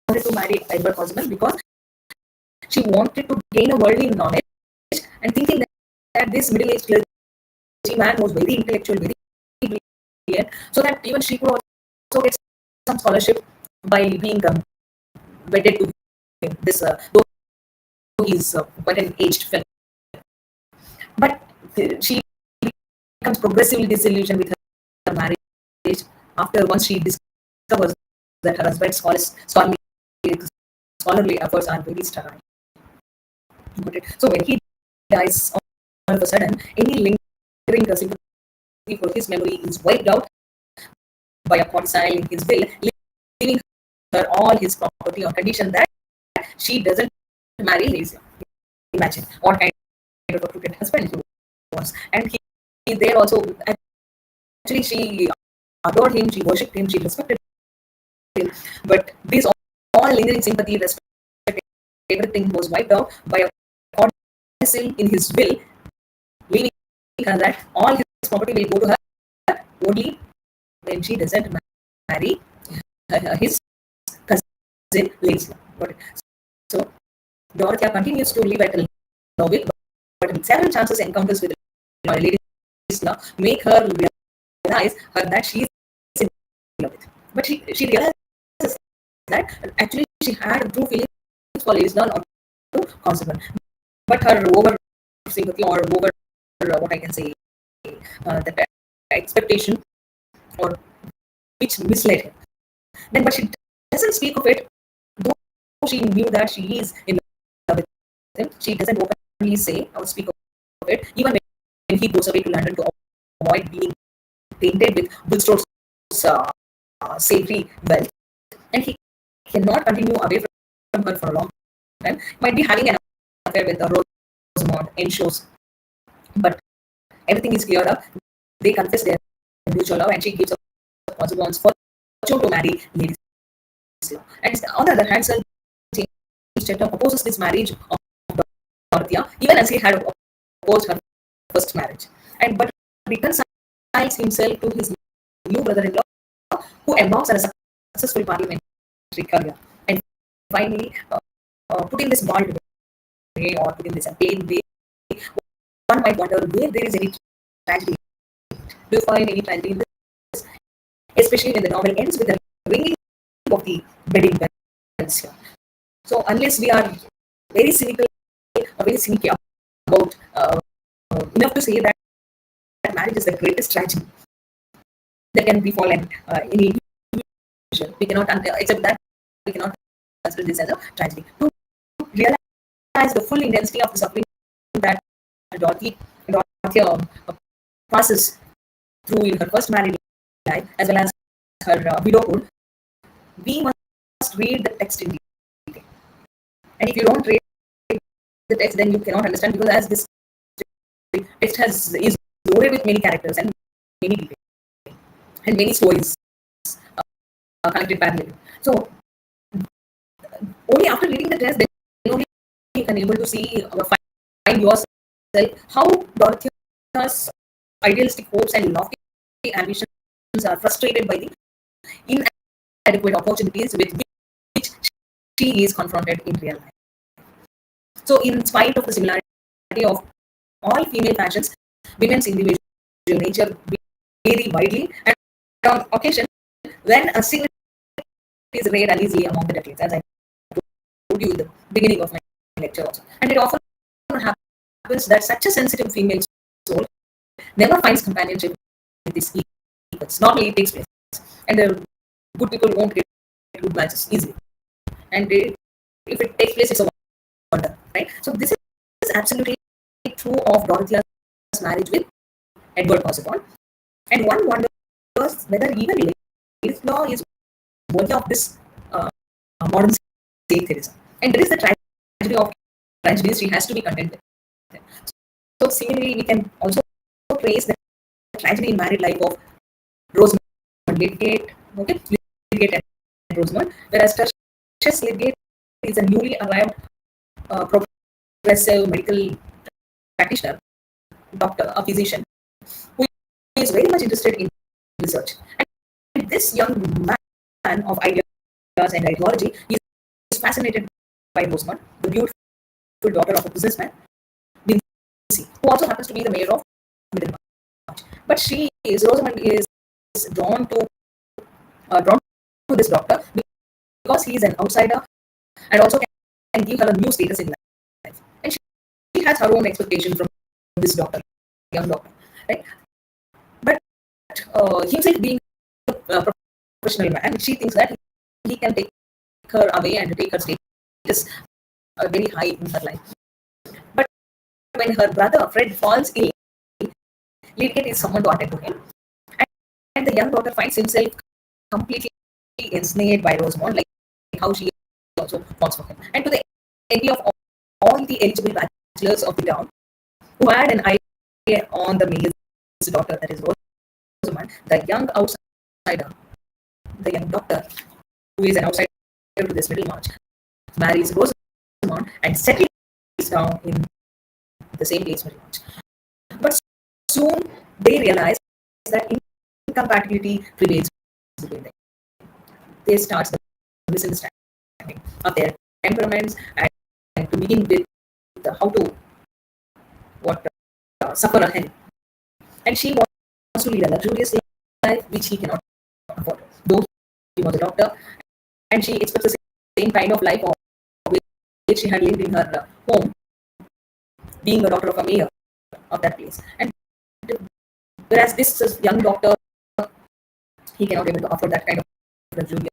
wanted to marry Edward Possible? Because she wanted to gain a worldly knowledge, and thinking that this middle-aged man was very intellectual, very brilliant, so that even she could also get some scholarship by being wedded to him. This, though he's quite an aged fellow, but she becomes progressively disillusioned with her marriage after once she discovers that her husband's scholarly efforts are very sterile. So when he dies all of a sudden, any lingering sympathy for his memory is wiped out by a codicil in his will, leaving her all his property on condition that she doesn't marry Lysia. Imagine what kind of a crooked husband he was. And he there also, actually, she adored him, she worshipped him, she respected him. But this all lingering sympathy, respect, everything was wiped out by a codicil in his will, leaving her that all his property will go to her only when she doesn't marry his cousin Lysia. So Dorothea continues to live at Lovick, but with several chances encounters with Lady Isla make her realize that she is in love with. But she realizes that actually she had true feelings for Lady Isla, not to consequent. But her over sympathy, or over what I can say, that expectation, or which misled him. Then, but she doesn't speak of it, though she knew that she is in love with him. She doesn't openly say or speak of it, even when he goes away to London to avoid being tainted with Bulstrode's savory wealth, and he cannot continue away from her for a long time. Might be having an affair with Rosamond ensures, but everything is cleared up. They confess their mutual love, and she gives up consequence for to marry Lady Isla. And on the other hand, Sir James Chatham opposes this marriage of Dorothea, even as he had opposed her first marriage, and but reconciles himself to his new brother-in-law, who embarks on a successful parliamentary career. And finally, putting this bald way, or putting this plain way, one might wonder where there is any tragedy. Do you find any tragedy in this? Especially when the novel ends with the ringing of the wedding bells here. So unless we are very cynical, or very cynical about enough to say that marriage is the greatest tragedy that can befall any individual, we cannot accept that. We cannot consider this as a tragedy. To realize realize the full intensity of the suffering that Dorothy passes through in her first married life, as well as her widowhood, we must read the text in detail. And if you don't read the text, then you cannot understand, because as this text is loaded with many characters and many details and many stories connected parallel. So only after reading the text, then only you can able to see find yourself how Dorothea's idealistic hopes and lofty ambitions are frustrated by the inadequate opportunities with which she is confronted in real life. So, in spite of the similarity of all female passions, women's individual nature vary widely, and on occasion, when a single is rare uneasily among the decades, as I told you in the beginning of my lecture also. And it often happens that such a sensitive female soul never finds companionship with this equals. Normally it takes place. And the good people won't get good matches easily. And if it takes place, it's a wonder, right? So this is absolutely true of Dorothea's marriage with Edward Osborne. And one wonders whether even law is worthy of this modern Saint Teresa. And there is the tragedy of tragedies she has to be content with. So similarly, we can also trace the tragedy in married life of Rosamund Lydgate, okay, Lydgate and Rosamund, whereas Tertius Lydgate is a newly arrived progressive medical practitioner, doctor, a physician, who is very much interested in research. And this young man of ideas and ideology is fascinated by Rosamund, the beautiful daughter of a businessman, Vinci, who also happens to be the mayor of Middlemarch. But Rosamund is drawn to this doctor because he is an outsider and also can give her a new status in life. And she has her own expectation from this doctor, young doctor, right? But himself being a professional man, she thinks that he can take her away and take her status very high in her life. But when her brother Fred falls ill, Lydgate is someone to attend to him, and the young daughter finds himself completely ensnared by Rosamond, like how she also falls for him. And to the envy of all the eligible bachelors of the town who had an idea on the mayor's daughter, that is Rosamond, the young outsider, the young doctor, who is an outsider to this Middlemarch, marries Rosamond and settles down in the same place Middlemarch. But soon they realize that incompatibility prevails between them. They start the misunderstanding of their temperaments, and to begin with how to suffer a hell. And she wants to lead a luxurious life which he cannot afford, though he was a doctor, and she expects the same kind of life of which she had lived in her home, being a daughter of a mayor of that place. And whereas this young doctor, he cannot able to offer that kind of luxurious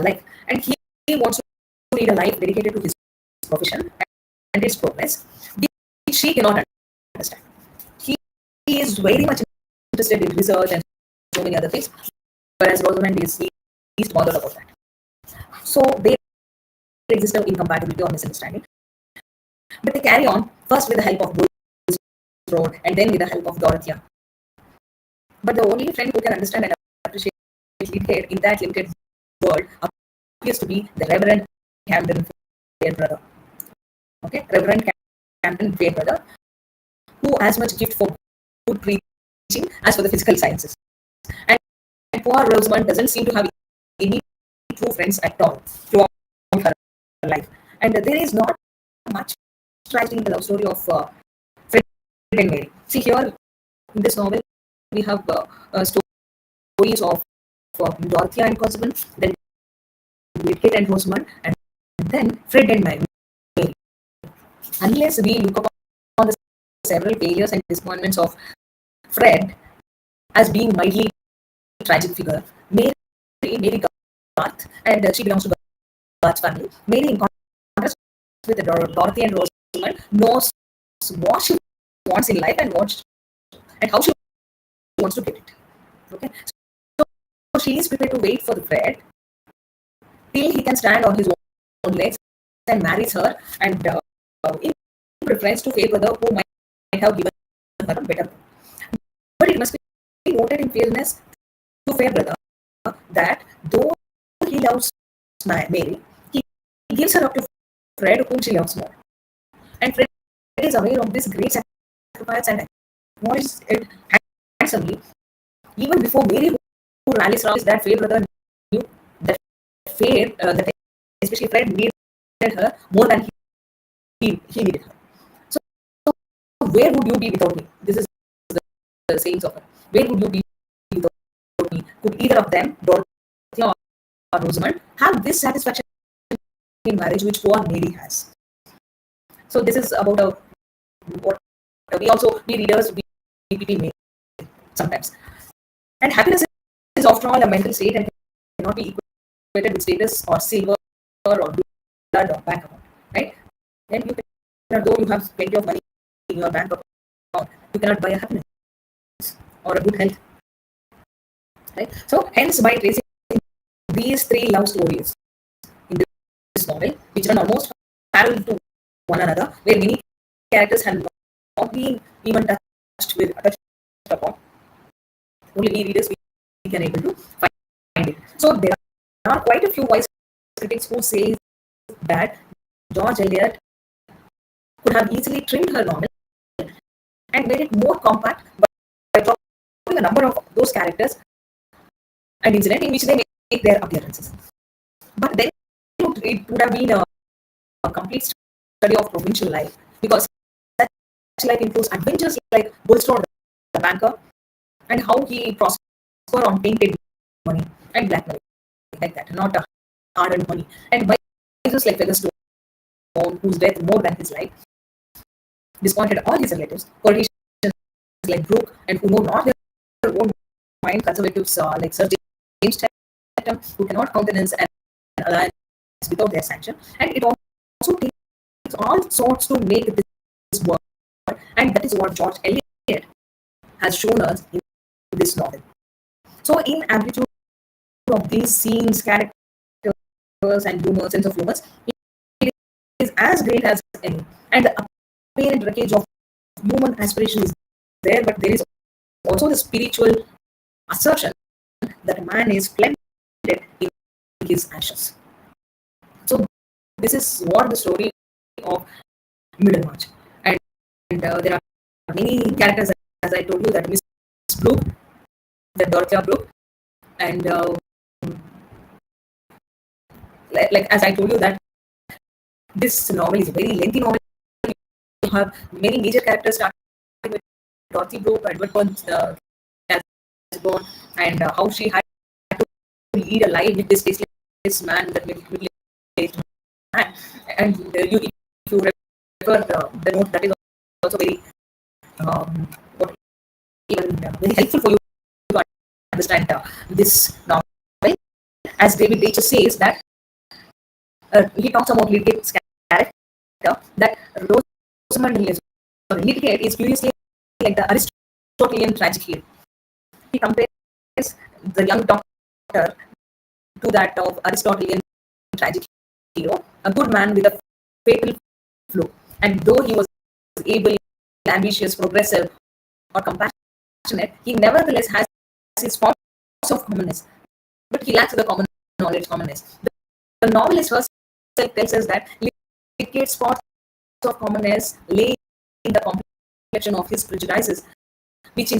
life, and he wants to lead a life dedicated to his profession and its progress, which she cannot understand. He is very much interested in research and so many other things, whereas Rosamond is least bothered about that. So they exist an incompatibility or misunderstanding. But they carry on first with the help of Bulstrode and then with the help of Dorothea. But the only friend who can understand and appreciate Lydgate in that limited world appears to be the Reverend Camden Fairbrother. Okay, Reverend Camden Fairbrother, who has much gift for good preaching as for the physical sciences. And poor Rosamond doesn't seem to have any true friends at all throughout her life. And there is not much tragedy in the love story of Fred and Mary. See, here in this novel, we have stories of Dorothea and Cosman, then Lydgate and Rosamond, and then Fred and Mary. Unless we look upon the several failures and disappointments of Fred as being mildly tragic figure, Mary Garth, and she belongs to Garth's family. Mary, in contrast, with Dorothy and Rosamund knows what she wants in life and how she wants to get it. Okay, so she is prepared to wait for the Fred till he can stand on his own legs and marries her, and in preference to fair brother who might have given her a better. But it must be noted in fairness to fair brother that though he loves Mary, he gives her up to Fred, whom she loves more. And Fred is aware of this great sacrifice and acknowledges it handsomely, even before Mary, who rallies around that fair brother knew that that especially Fred needed her more than he needed her. So, where would you be without me? This is the sayings of her. Where would you be without me? Could either of them, Dorothy or Rosamund, have this satisfaction in marriage which poor Mary has? So this is about what we readers we pity Mary sometimes. And happiness is after all a mental state and cannot be equated with status or silver or blood or bank account, right? Then you cannot, though you have plenty of money in your bank account, you cannot buy a happiness or a good health, right? So hence, by tracing these three love stories in this novel, which run almost parallel to one another, where many characters have not been even touched upon, only we readers we can able to find it. So there are quite a few wise critics who say that George Eliot could have easily trimmed her novel and made it more compact by dropping a number of those characters and incidents in which they make their appearances. But then it would have been a complete study of provincial life, because such life includes adventures like Bulstrode the banker and how he prospered on tainted money and black money, like that, not a hard-earned money. And vices like Featherstone, whose death more than his life disappointed all his relatives, politicians like Brooke, and who know not their own mind, conservatives like Sir James Chatham, who cannot countenance an alliance without their sanction. And it also takes all sorts to make this work, and that is what George Eliot has shown us in this novel. So, in amplitude of these scenes, characters, and humor, sense of humor, it is as great as any. And the apparent wreckage of human aspiration is there, but there is also the spiritual assertion that man is splendid in his ashes. So, this is what the story of Middlemarch. And there are many characters, as I told you, that Miss Brooke, that Dorothea Brooke, and like as I told you that this novel is a very lengthy novel. You have many major characters starting with Dorothy Brooke, Edward Burns, Casborn, and how she had to lead a life with this tasteless man, that middle-aged man. And if you refer the note, that is also very what even very helpful for you to understand this novel. As David Bacher says that he talks about Lydgate's character, that Lydgate is curiously like the Aristotelian tragic hero. He compares the young doctor to that of Aristotelian tragic hero, a good man with a fatal flaw. And though he was able, ambitious, progressive, or compassionate, he nevertheless has his faults of commonness, but he lacks the commonness. The novelist herself tells us that Lydgate's faults of commonness lay in the complexion of his prejudices, which, in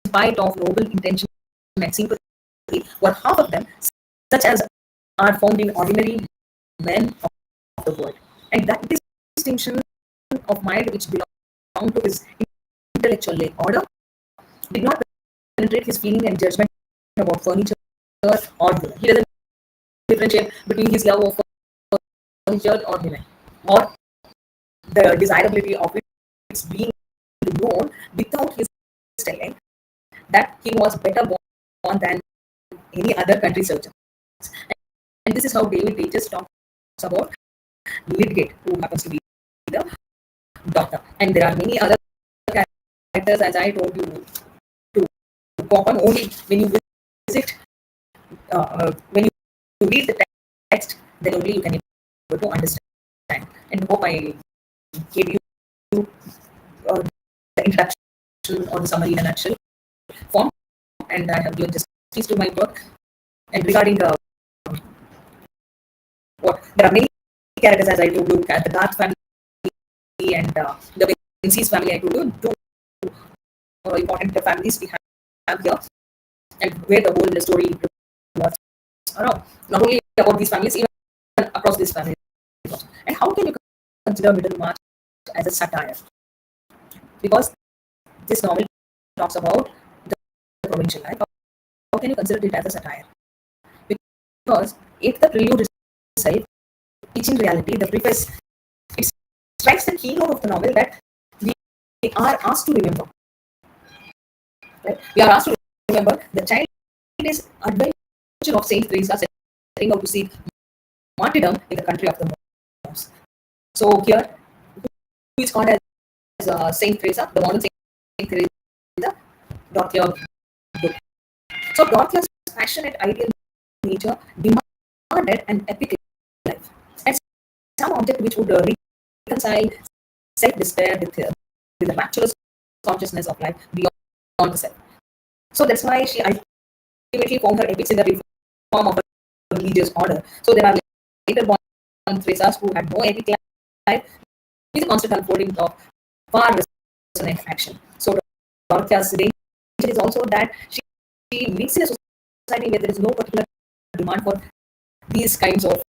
spite of noble intention and sympathy, were half of them such as are found in ordinary men of the world. And that distinction of mind which belonged to his intellectual order did not penetrate his feeling and judgment about furniture or women. He doesn't differentiate between his love of furniture or women, or the desirability of its being known without his telling that he was better born than any other country surgeon. And this is how David Pages talks about Lydgate, who happens to be the doctor. And there are many other characters, as I told you, to pop on only when you visit, when you read the text, then only you can able to understand. And hope I gave you the introduction or the summary in a nutshell form, and I have given justice to my work. And regarding what there are many characters, as I told you, the Garth family and the Vinci's family. I told you two important families we have here, and where the whole story was around. Not only about these families, even across these families. And how can you consider Middlemarch as a satire? Because this novel talks about the provincial life. How can you consider it as a satire? Because if the prelude itself, teaching reality, the preface, it strikes the keynote of the novel that we are asked to remember. Right? We are asked to remember the child is adventure of Saint Teresa setting out to seek martyrdom in the country of the monks. So here, who is called as Saint Teresa, the modern Saint Teresa, Dorothea. So Dorothea's passionate ideal nature demanded an epic life, and some object which would reconcile self-despair with the rapturous consciousness of life beyond the self. So that's why she ultimately found her epics in the reform of a religious order. So there are later born Theresas who had no epic life, with a constant unfolding of far resonant action. So Dorothea's danger is also that she lives in a society where there is no particular demand for these kinds of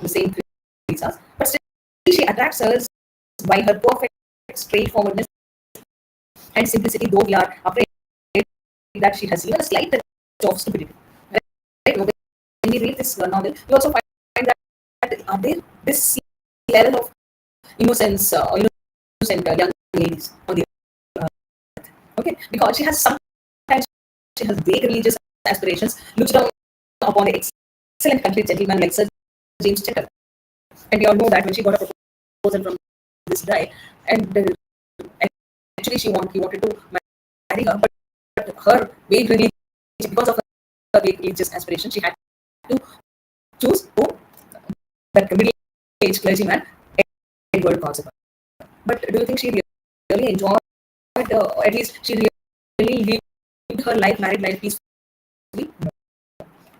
the same Theresas, but still she attracts us by her perfect straightforwardness and simplicity, though we are afraid that she has even a slight touch of stupidity. Right? When we read this novel, we also find that are there this level of innocence or innocent young ladies on the earth. Okay, because sometimes she has vague religious aspirations, looks down upon the excellent country gentleman like Sir James Chetter. And we all know that when she got a proposal from this guy, and actually he wanted to marry her, but her vague religion, because of her vague religious aspiration, she had to choose who, that middle-aged clergyman, Edward Constable. But do you think she really enjoyed, or at least she really lived her married life peacefully? No.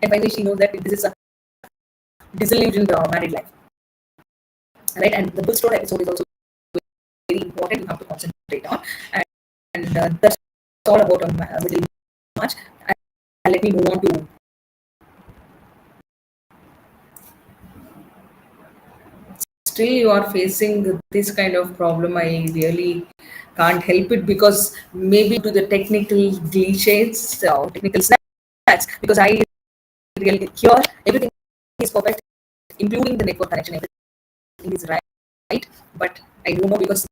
And finally, she knows that this is a disillusioned married life, right? And the bookstore episode is also very important. You have to concentrate on, and that's all about middle March. And let me move on to. Still, you are facing this kind of problem. I really can't help it, because maybe to the technical glitches or technical snags, because I really here everything is perfect, including the network connection. Everything is right, but I don't know, because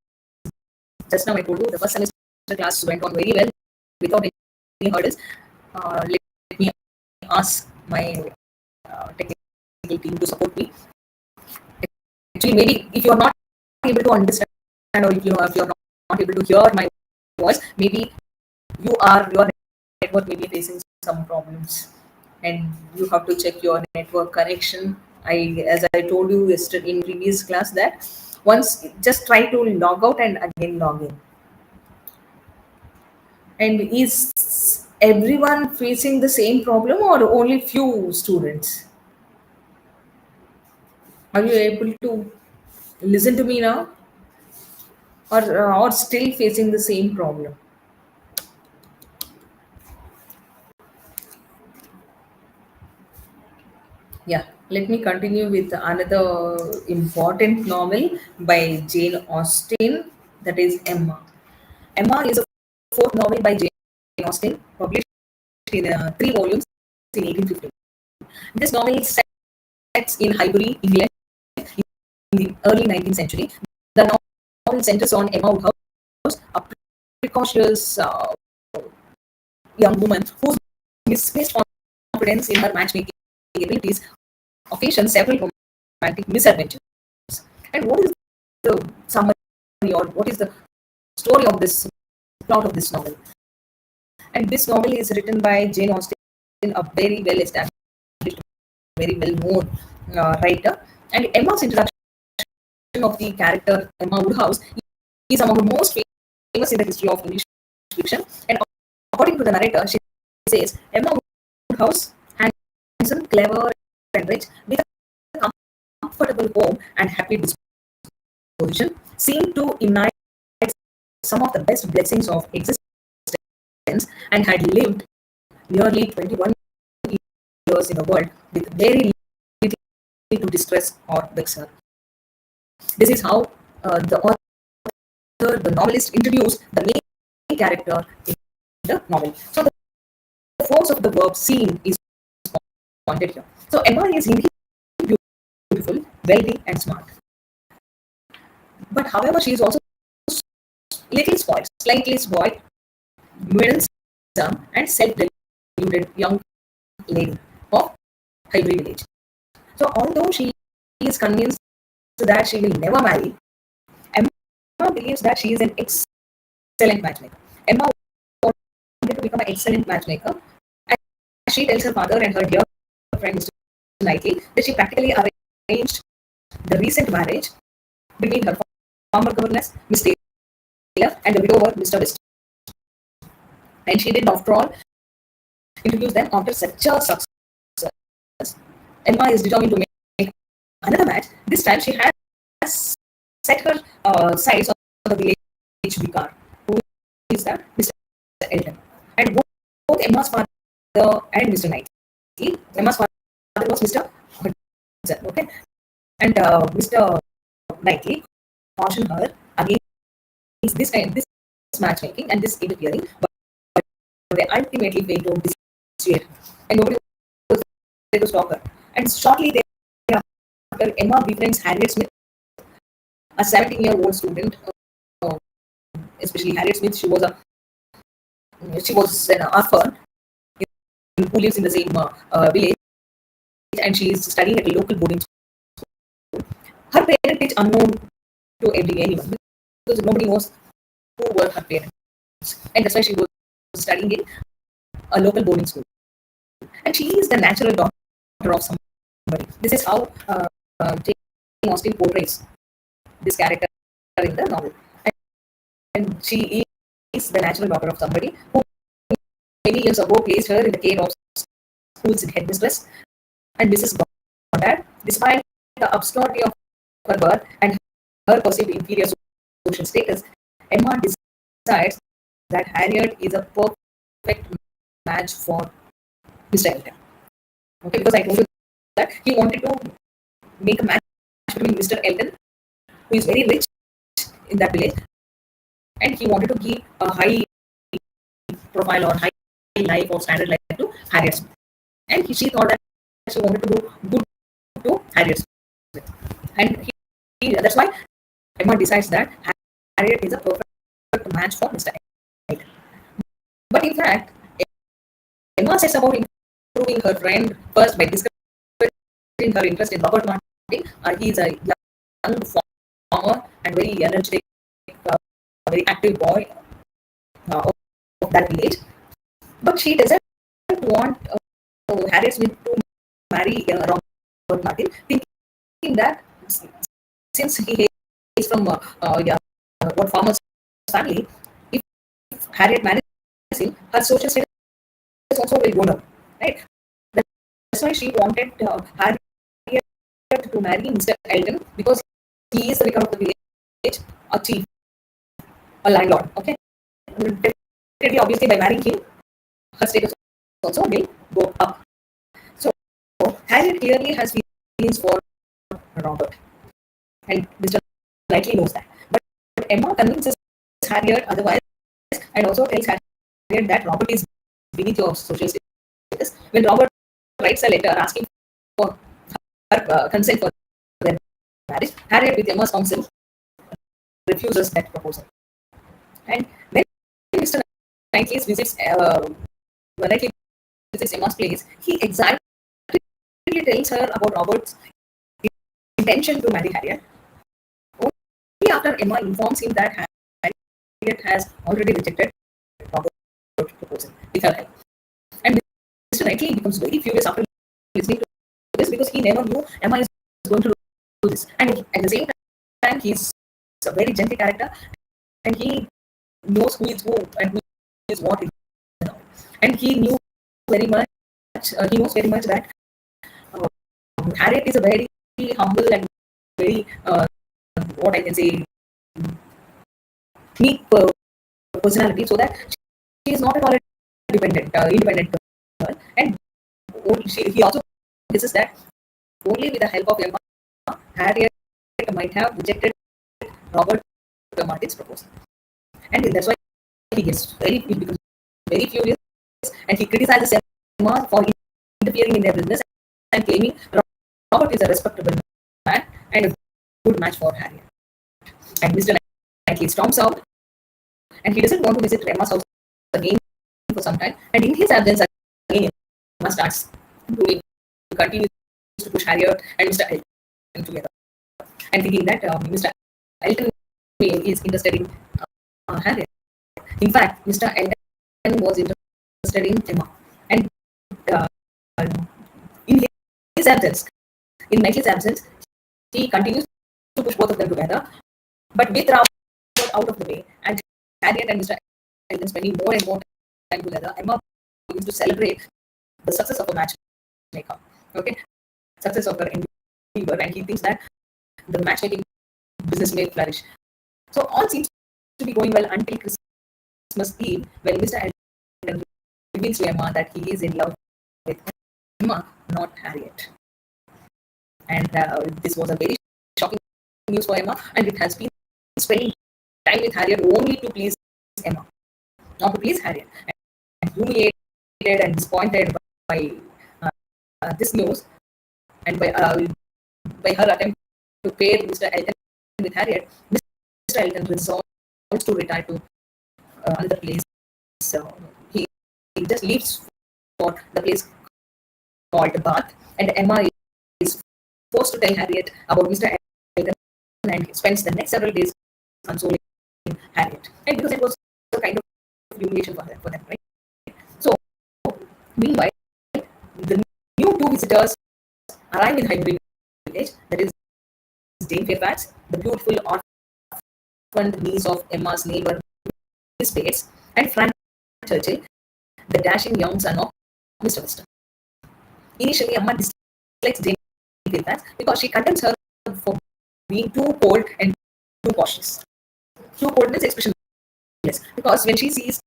just now I told you the first semester class went on very well without any hurdles. Let me ask my technical team to support me. Actually, maybe if you are not able to understand, or if you are not able to hear my voice, maybe your network may be facing some problems, and you have to check your network connection. As I told you yesterday in previous class, that once just try to log out and again log in. And is everyone facing the same problem, or only few students? Are you able to listen to me now, or still facing the same problem? Yeah, let me continue with another important novel by Jane Austen, that is Emma. Emma is a fourth novel by Jane Austen, published in 3 volumes in 1850. This novel sets in Highbury, England, in the early 19th century. The novel centers on Emma Woodhouse, a precocious young woman whose misplaced confidence in her matchmaking abilities occasions several romantic misadventures. And what is the summary, or what is the story of this plot of this novel? And this novel is written by Jane Austen, a very well established, very well known writer. And Emma's introduction of the character Emma Woodhouse is among the most famous in the history of English fiction. And according to the narrator, she says Emma Woodhouse, handsome, clever, and rich, with a comfortable home and happy disposition, seemed to unite some of the best blessings of existence, and had lived nearly 21 years in the world with very little to distress or vex her. This is how the author, the novelist, introduced the main character in the novel. So the force of the verb seen is pointed here. So Emma is indeed beautiful, wealthy, and smart. But however, she is also little spoiled, slightly spoiled, meddlesome, and self-deluded young lady of Highbury village. So although she is convinced that she will never marry, Emma believes that she is an excellent matchmaker. Emma wanted to become an excellent matchmaker, and she tells her father and her dear friend Mr. Knightley that she practically arranged the recent marriage between her former governess, Miss Taylor, and the widower, Mr. West. And she did, after all, introduce them after such a success. Emma is determined to make another match. This time, she has set her sights on the village vicar, who is that Mr. Elton. And both Emma's father and Mr. Knightley, Emma's father was Mr. Hudson, okay, and Mr. Knightley cautioned her against this matchmaking and this interfering, but they ultimately failed to dissuade her, and nobody was there to stop her. And shortly thereafter, Emma befriends Harriet Smith, a 17-year-old student. Uh, Especially Harriet Smith, she was an orphan who lives in the same village, and she is studying at a local boarding school. Her parents is unknown to anyone, because nobody knows who were her parents, and that's why she was studying in a local boarding school. And she is the natural daughter of somebody. This is how Jane Austen portrays this character in the novel. And she is the natural daughter of somebody who many years ago placed her in the care of school's headmistress and Mrs. Goddard. Despite the obscurity of her birth and her perceived inferior social status, Emma decides that Harriet is a perfect match for Mr. Elton. Okay, because I told you that he wanted to make a match between Mr. Elton, who is very rich in that village, and he wanted to give a high profile or high life or standard life to Harriet Smith. And she thought that she wanted to do good to Harriet Smith. And that's why Emma decides that Harriet is a perfect match for Mr. Elton. But in fact, Emma sets about improving her friend first by discovering her interest in Robert Martin. He is a young farmer and very energetic, very active boy of that village. But she doesn't want Harriet Smith to marry Robert Martin, thinking that since he is from what farmer's family, if Harriet marries him, her social status also will go down, right? That's why she wanted Harriet to marry Mr. Elton, because he is the vicar of the village, a chief, a landlord. Okay, definitely, obviously, by marrying him, her status also will go up. So Harriet clearly has feelings for Robert, and Mr. Knightley knows that. But Emma convinces Harriet otherwise, and also tells Harriet that Robert is beneath your social status. When Robert writes a letter asking for her consent for their marriage, Harriet, with Emma's counsel, refuses that proposal. And when Mr. Knightley visits Emma's place, he exactly tells her about Robert's intention to marry Harriet. after Emma informs him that Harriet has already rejected Robert's proposal with her help. And Mr. Knightley becomes very furious after listening to this because he never knew Emma is going to do this. And at the same time, he's a very gentle character and he knows who is who and who is what. And he knew very much, he knows very much that uh, Harriet is a very humble and very, what I can say, meek personality, so that she is not at all a independent girl. And he also guesses that only with the help of Emma, Harriet might have rejected Robert Martin's proposal. And that's why he becomes very furious and he criticizes Emma for interfering in their business and claiming Robert is a respectable man and a good match for Harriet. And Mr. Knightley storms out and he doesn't want to visit Emma's house again for some time. And in his absence, again, Emma starts continues to push Harriet and Mr. Elton together. And thinking that Mr. Elton is interested in Harriet. In fact, Mr. Elton was interested in Emma. And uh, in his absence, in Knightley's absence, he continues to push both of them together. But with Robert out of the way, and Harriet and Mr. Elton spending more and more time together, Emma begins to celebrate the success of a matchmaker. Okay, success of her endeavor, and he thinks that the matchmaking business may flourish. So all seems to be going well until Christmas Eve, when Mr. Elton reveals to Emma that he is in love with Emma, not Harriet. And this was a very shocking news for Emma, and it has been spending time with Harriet only to please Emma, not to please Harriet. And humiliated and disappointed by this news, and by her attempt to pair Mr. Elton with Harriet, Mr. Elton resolves to retire to another place. So he just leaves for the place called Bath, and Emma is forced to tell Harriet about Mr. Elton and spends the next several days consoling Harriet. And because it was a kind of humiliation for them, right? So, meanwhile, the new two visitors arrive in Highbury Village, that is Jane Fairfax, the beautiful orphaned niece of Emma's neighbor, Miss Bates, and Frank Churchill, the dashing young son of Mr. Weston. Initially, Emma dislikes Jane Fairfax because she condemns her for being too cold and too cautious. Too cold means expressionless. Because when she sees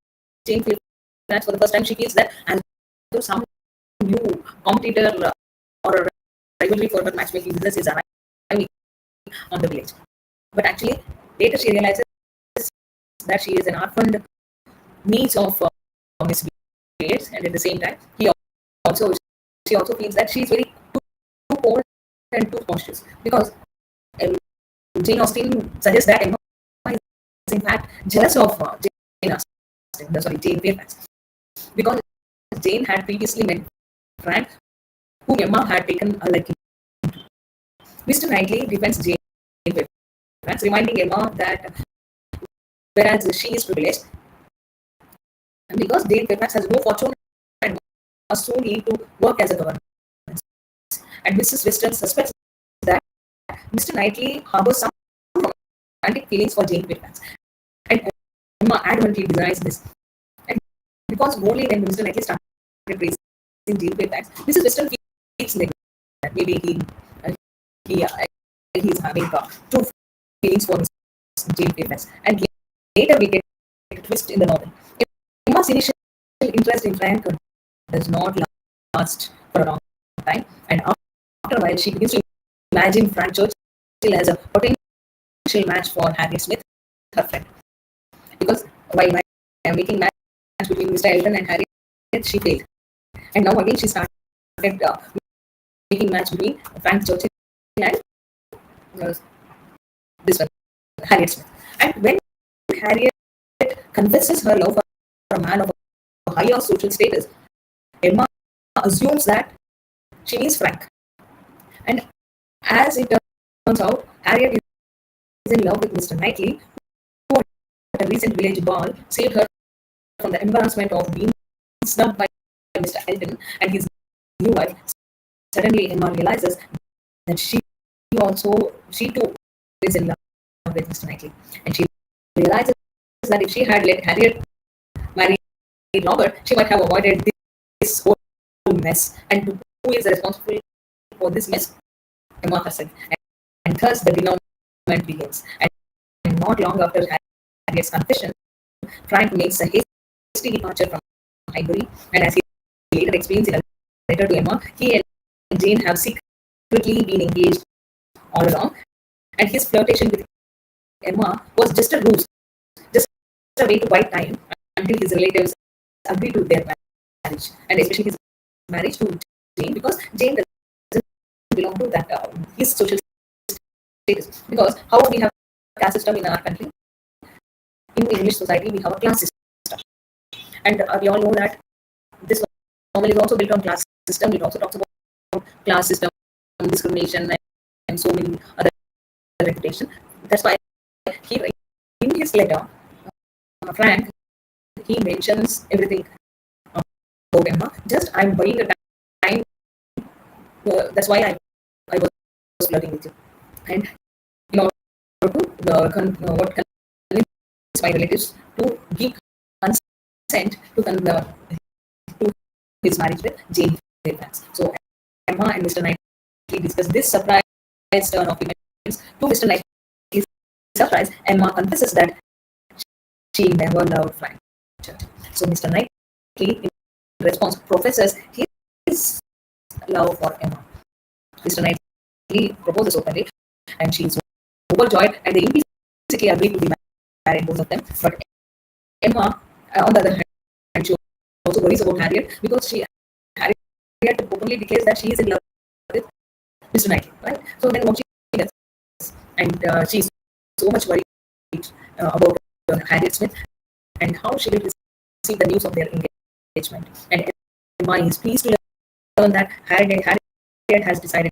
Jane Fairfax for the first time, she feels that as though some new competitor or a rivalry for her matchmaking business is arriving on the village. But actually, later she realizes that she is an orphaned niece of Miss Bates, and at the same time, she also feels that she is very too cold and too cautious, because Jane Austen suggests that Emma is in fact jealous of Jane Fairfax, because Jane had previously met Frank, whom Emma had taken a liking to. Mr. Knightley defends Jane Fairfax, reminding Emma that whereas she is privileged, and because Jane Fairfax has no fortune and must soon need to work as a governess. And Mrs. Weston suspects that Mr. Knightley harbors some romantic feelings for Jane Fairfax, and Emma adamantly denies this. And because only when Mr. Knightley started praising Jane Fairfax, Mrs. Weston feels like that maybe he's having true feelings for Jane Fairfax. And later we get a twist in the novel. Emma's initial interest in Frank does not last for a long time, and after a while she begins to imagine Frank Churchill as a potential match for Harriet Smith, her friend. Because while making match between Mr. Elton and Harriet, she failed. And now again she started making match between Frank Churchill and this one, Harriet Smith. And when Harriet confesses her love for a man of a higher social status, Emma assumes that she means Frank. And as it turns out, Harriet in love with Mr. Knightley, who at a recent village ball saved her from the embarrassment of being snubbed by Mr. Elton and his new wife. Suddenly, Emma realizes that she too is in love with Mr. Knightley, and she realizes that if she had let Harriet marry Robert, she might have avoided this whole mess. And who is responsible for this mess? Emma herself. And thus the denouement begins. And not long after Harriet's confession, Frank makes a hasty departure from Highbury, and as he later explains in a letter to Emma, he and Jane have secretly been engaged all along, and his flirtation with Emma was just a ruse, just a way to buy time until his relatives agreed to their marriage, and especially his marriage to Jane, because Jane doesn't belong to that his social status. Because how we have a caste system in our country, in English society, we have a class system, and we all know that this novel is also built on class system. It also talks about class system, discrimination, and so many other reputation. That's why he, in his letter, Frank, he mentions everything about Emma. Just I'm buying a time. That's why I was flirting with you, and in order to what convince my relatives to give consent to his marriage with Jane Fairfax. So Emma and Mr. Knightley discuss this surprise turn of events. To Mr. Knightley's surprise, Emma confesses that she never loved Frank. So Mr. Knightley, in response, professes his love for Emma. Mr. Knightley proposes openly, and she is overjoyed, and they implicitly agree to be married, both of them. But Emma, on the other hand, she also worries about Harriet, because Harriet openly declares that she is in love with Mr. Knightley, right? So then what she does, and she is so much worried about Harriet Smith and how she will receive the news of their engagement. And Emma is pleased to learn that Harriet has decided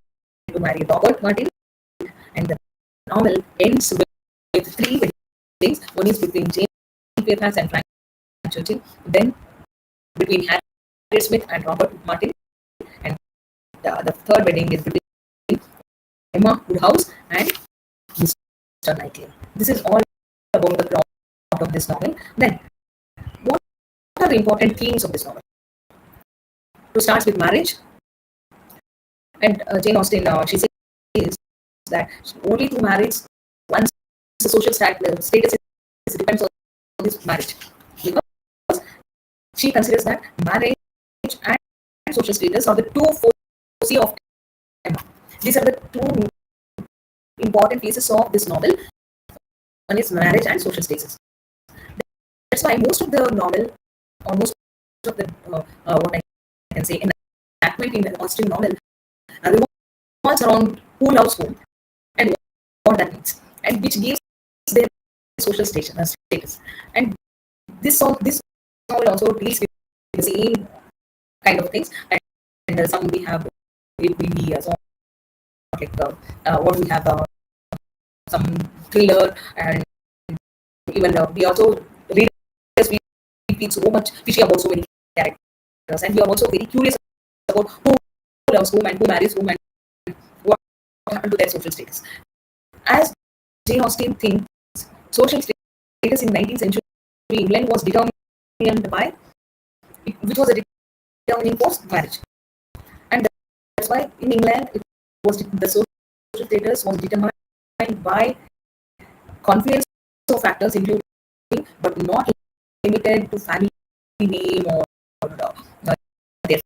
to marry Robert Martin, and the novel ends with three weddings. One is between Jane Fairfax and Frank Churchill, then between Harriet Smith and Robert Martin, and the third wedding is between Emma Woodhouse and Mr. Knightley. This is all about the plot of this novel. Then, what are the important themes of this novel? To start with marriage, and Jane Austen, she says that only through marriage, once the social status depends on this marriage, because she considers that marriage and social status are the two foci of Emma. These are the two important pieces of this novel. One is marriage and social status. That's why most of the novel, or most of the what I can say, enactment in the Austen novel revolves around who loves whom and what that means, and which gives their social status. And this novel also deals with the same kind of things. And some we have like what we have some thriller, and even we also read we feel so much fishy about so many characters, and we are also very curious about who loves whom and who marries whom and what happened to their social status. As Jane Austen thinks, social status in 19th century England was determined by, which was a determining force, marriage. And that's why in England the social status was determined by confluence of factors, including but not limited to family name or their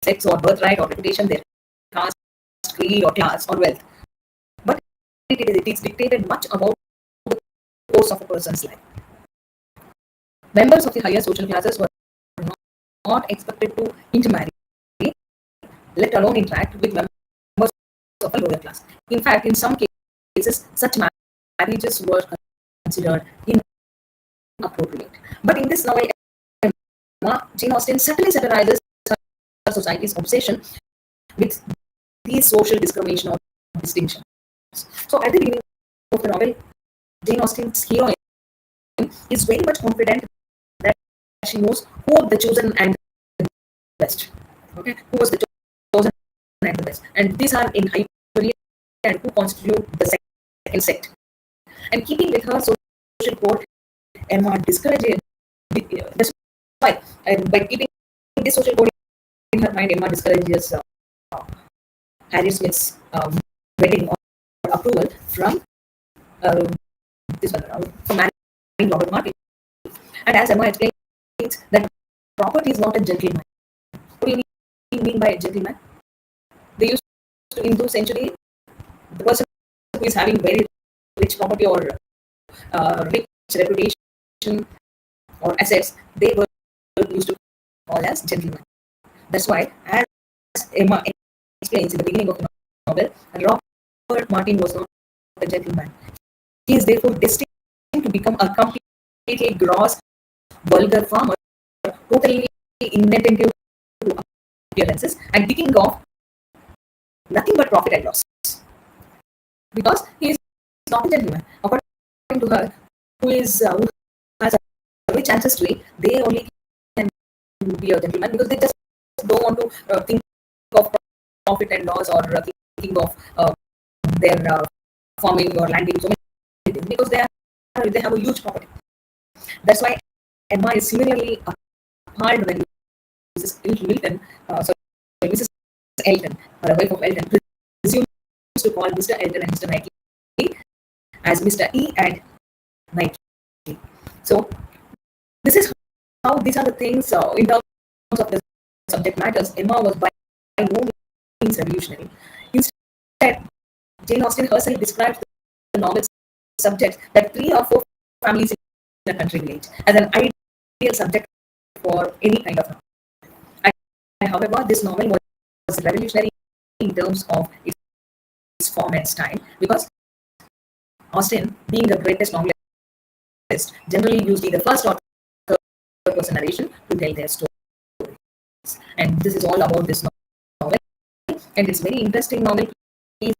sex or birthright or reputation, their caste, creed or class or wealth. But it is dictated much about the course of a person's life. Members of the higher social classes were not expected to intermarry, let alone interact with members of a lower class. In fact, in some cases, such marriages were considered inappropriate. But in this novel, Jane Austen subtly satirizes her society's obsession with these social discrimination or distinctions. So at the beginning of the novel, Jane Austen's heroine is very much confident that she knows who of the chosen and the best. Okay, who was the chosen and the best, and these are in hyperbole and who constitute the second sect. And keeping with her social code, Emma discourages. That's why, and by keeping this social code in her mind, Emma discourages Harry Smith's wedding or approval from uh, this one, from marrying Robert Martin. And as Emma explains, that property is not a gentleman. What do you mean by a gentleman? They used to, in those century, the person who is having very rich property or rich reputation or assets, they were used to call as gentlemen. That's why, as Emma explains in the beginning of the novel, Robert Martin was not a gentleman. He is therefore destined to become a completely gross, vulgar farmer, totally inattentive to appearances and thinking of nothing but profit and loss. Because he is not a gentleman. According to her, who has a rich ancestry, they only can be a gentleman because they just don't want to think of profit and loss or thinking of their farming or landing so many things because they have a huge property. That's why Emma is similarly appalled when Mrs. Mrs. Elton, or a wife of Elton, presumes to call Mr. Elton and Mr. Knightley as Mr. E and Knightley. So this is how these are the things in terms of the subject matters. Emma was by no means revolutionary. Instead, Jane Austen herself describes the novel's subject that 3 or 4 families in a country village as an ideal subject for any kind of novel. And however, this novel was revolutionary in terms of its form and style because Austen, being the greatest novelist, generally used either first or third person narration to tell their story. And this is all about this novel. And it's very interesting novel. Please,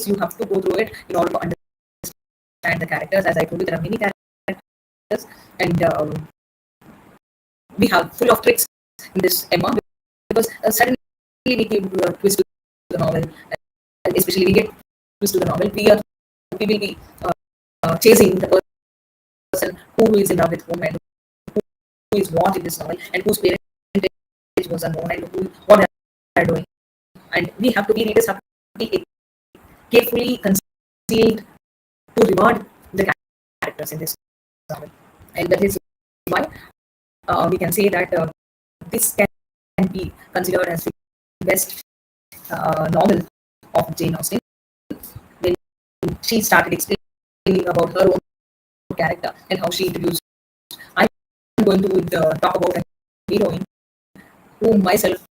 you have to go through it in order to understand the characters. As I told you, there are many characters, and we have full of tricks in this Emma because suddenly we give a twist to the novel. Especially we get twist to the novel. We will be chasing the person who is in love with whom and who is what in this novel and whose parentage was unknown and what they are doing. And we have to be readers have to be carefully concealed to reward the characters in this novel. And that is why we can say that this can be considered as the best novel of Jane Austen. When she started explaining about her own character and how she introduced, I'm going to talk about a heroine who myself,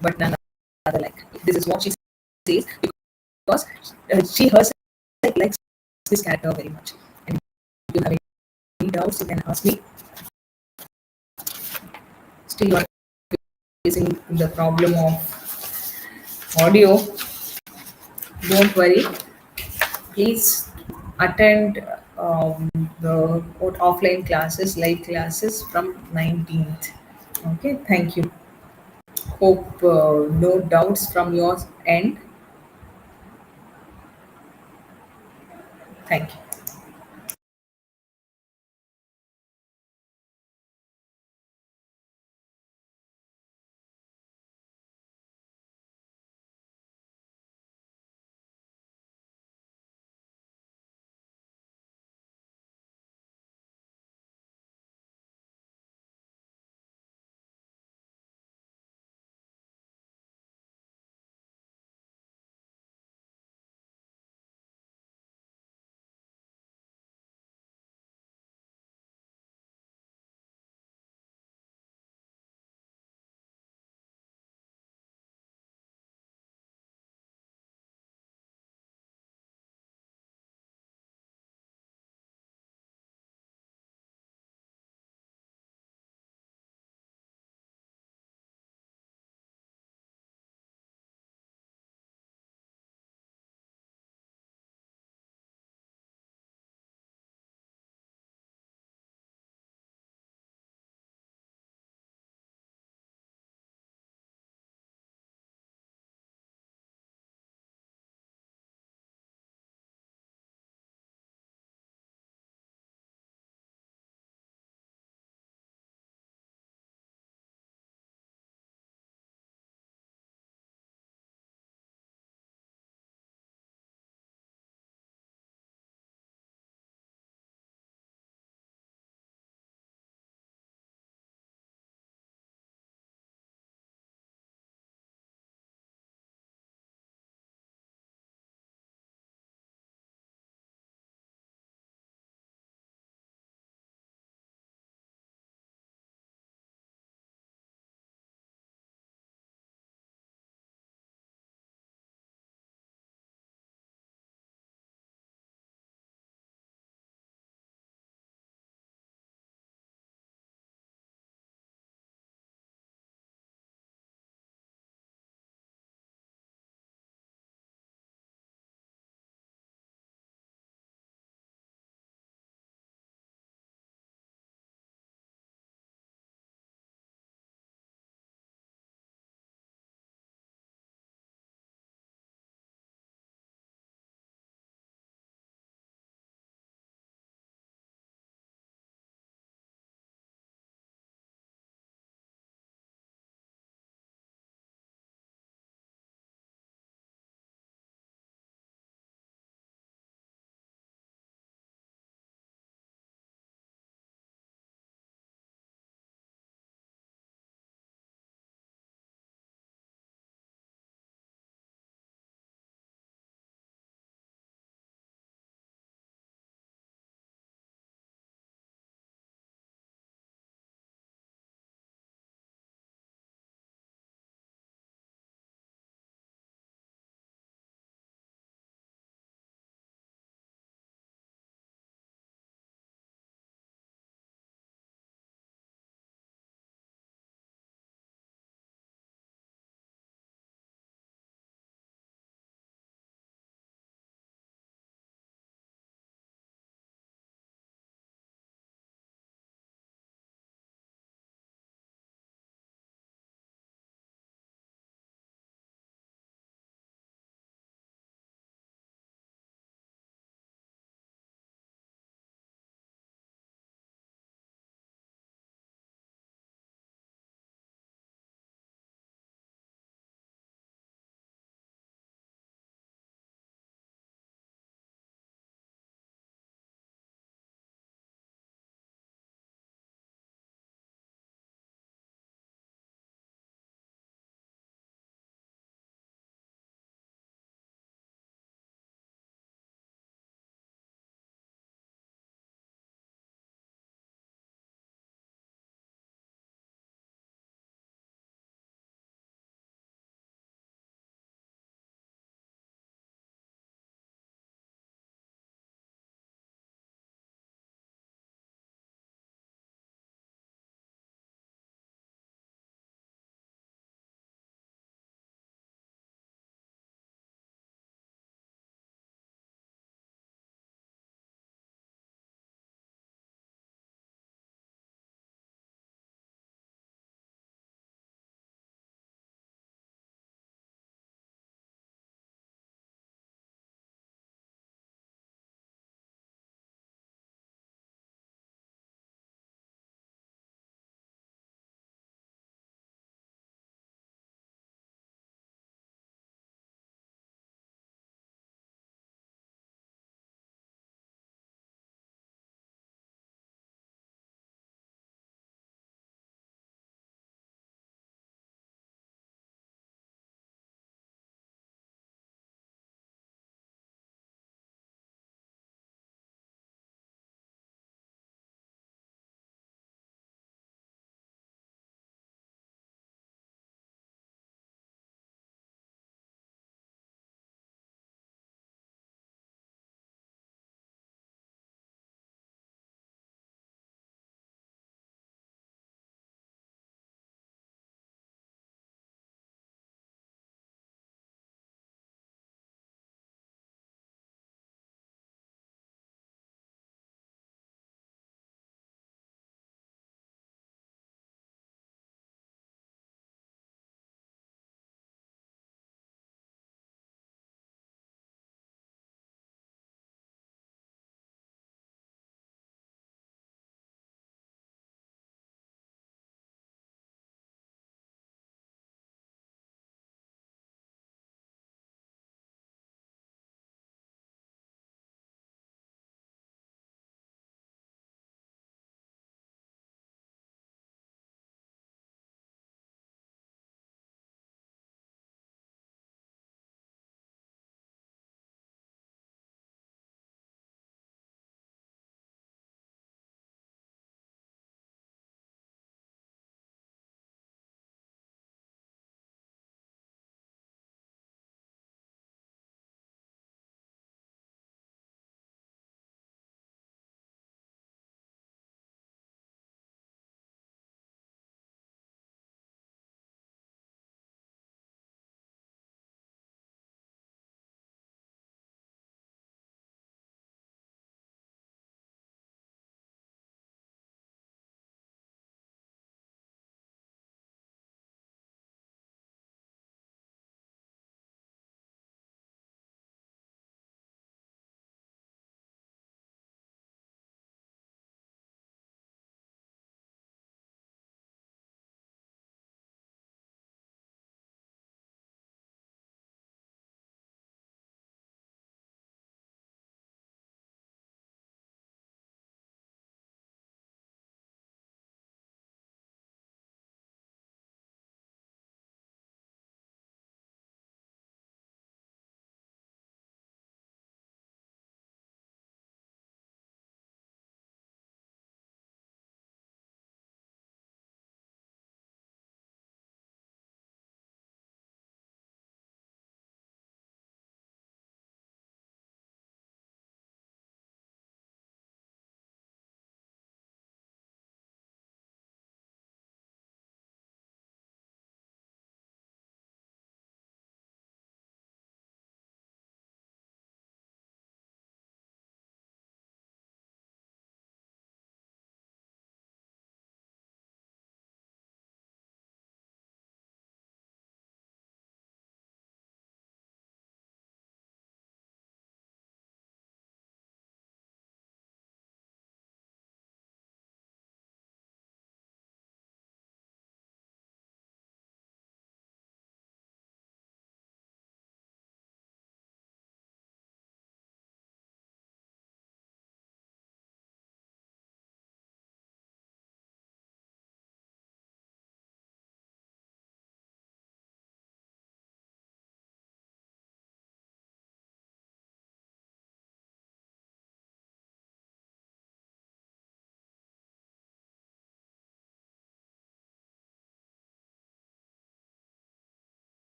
but none other like. This is what she says because she herself likes this character very much. And if you have any doubts, you can ask me. Still, you are facing the problem of audio. Don't worry. Please attend the offline classes, live classes from 19th. Okay, thank you. Hope no doubts from your end. Thank you.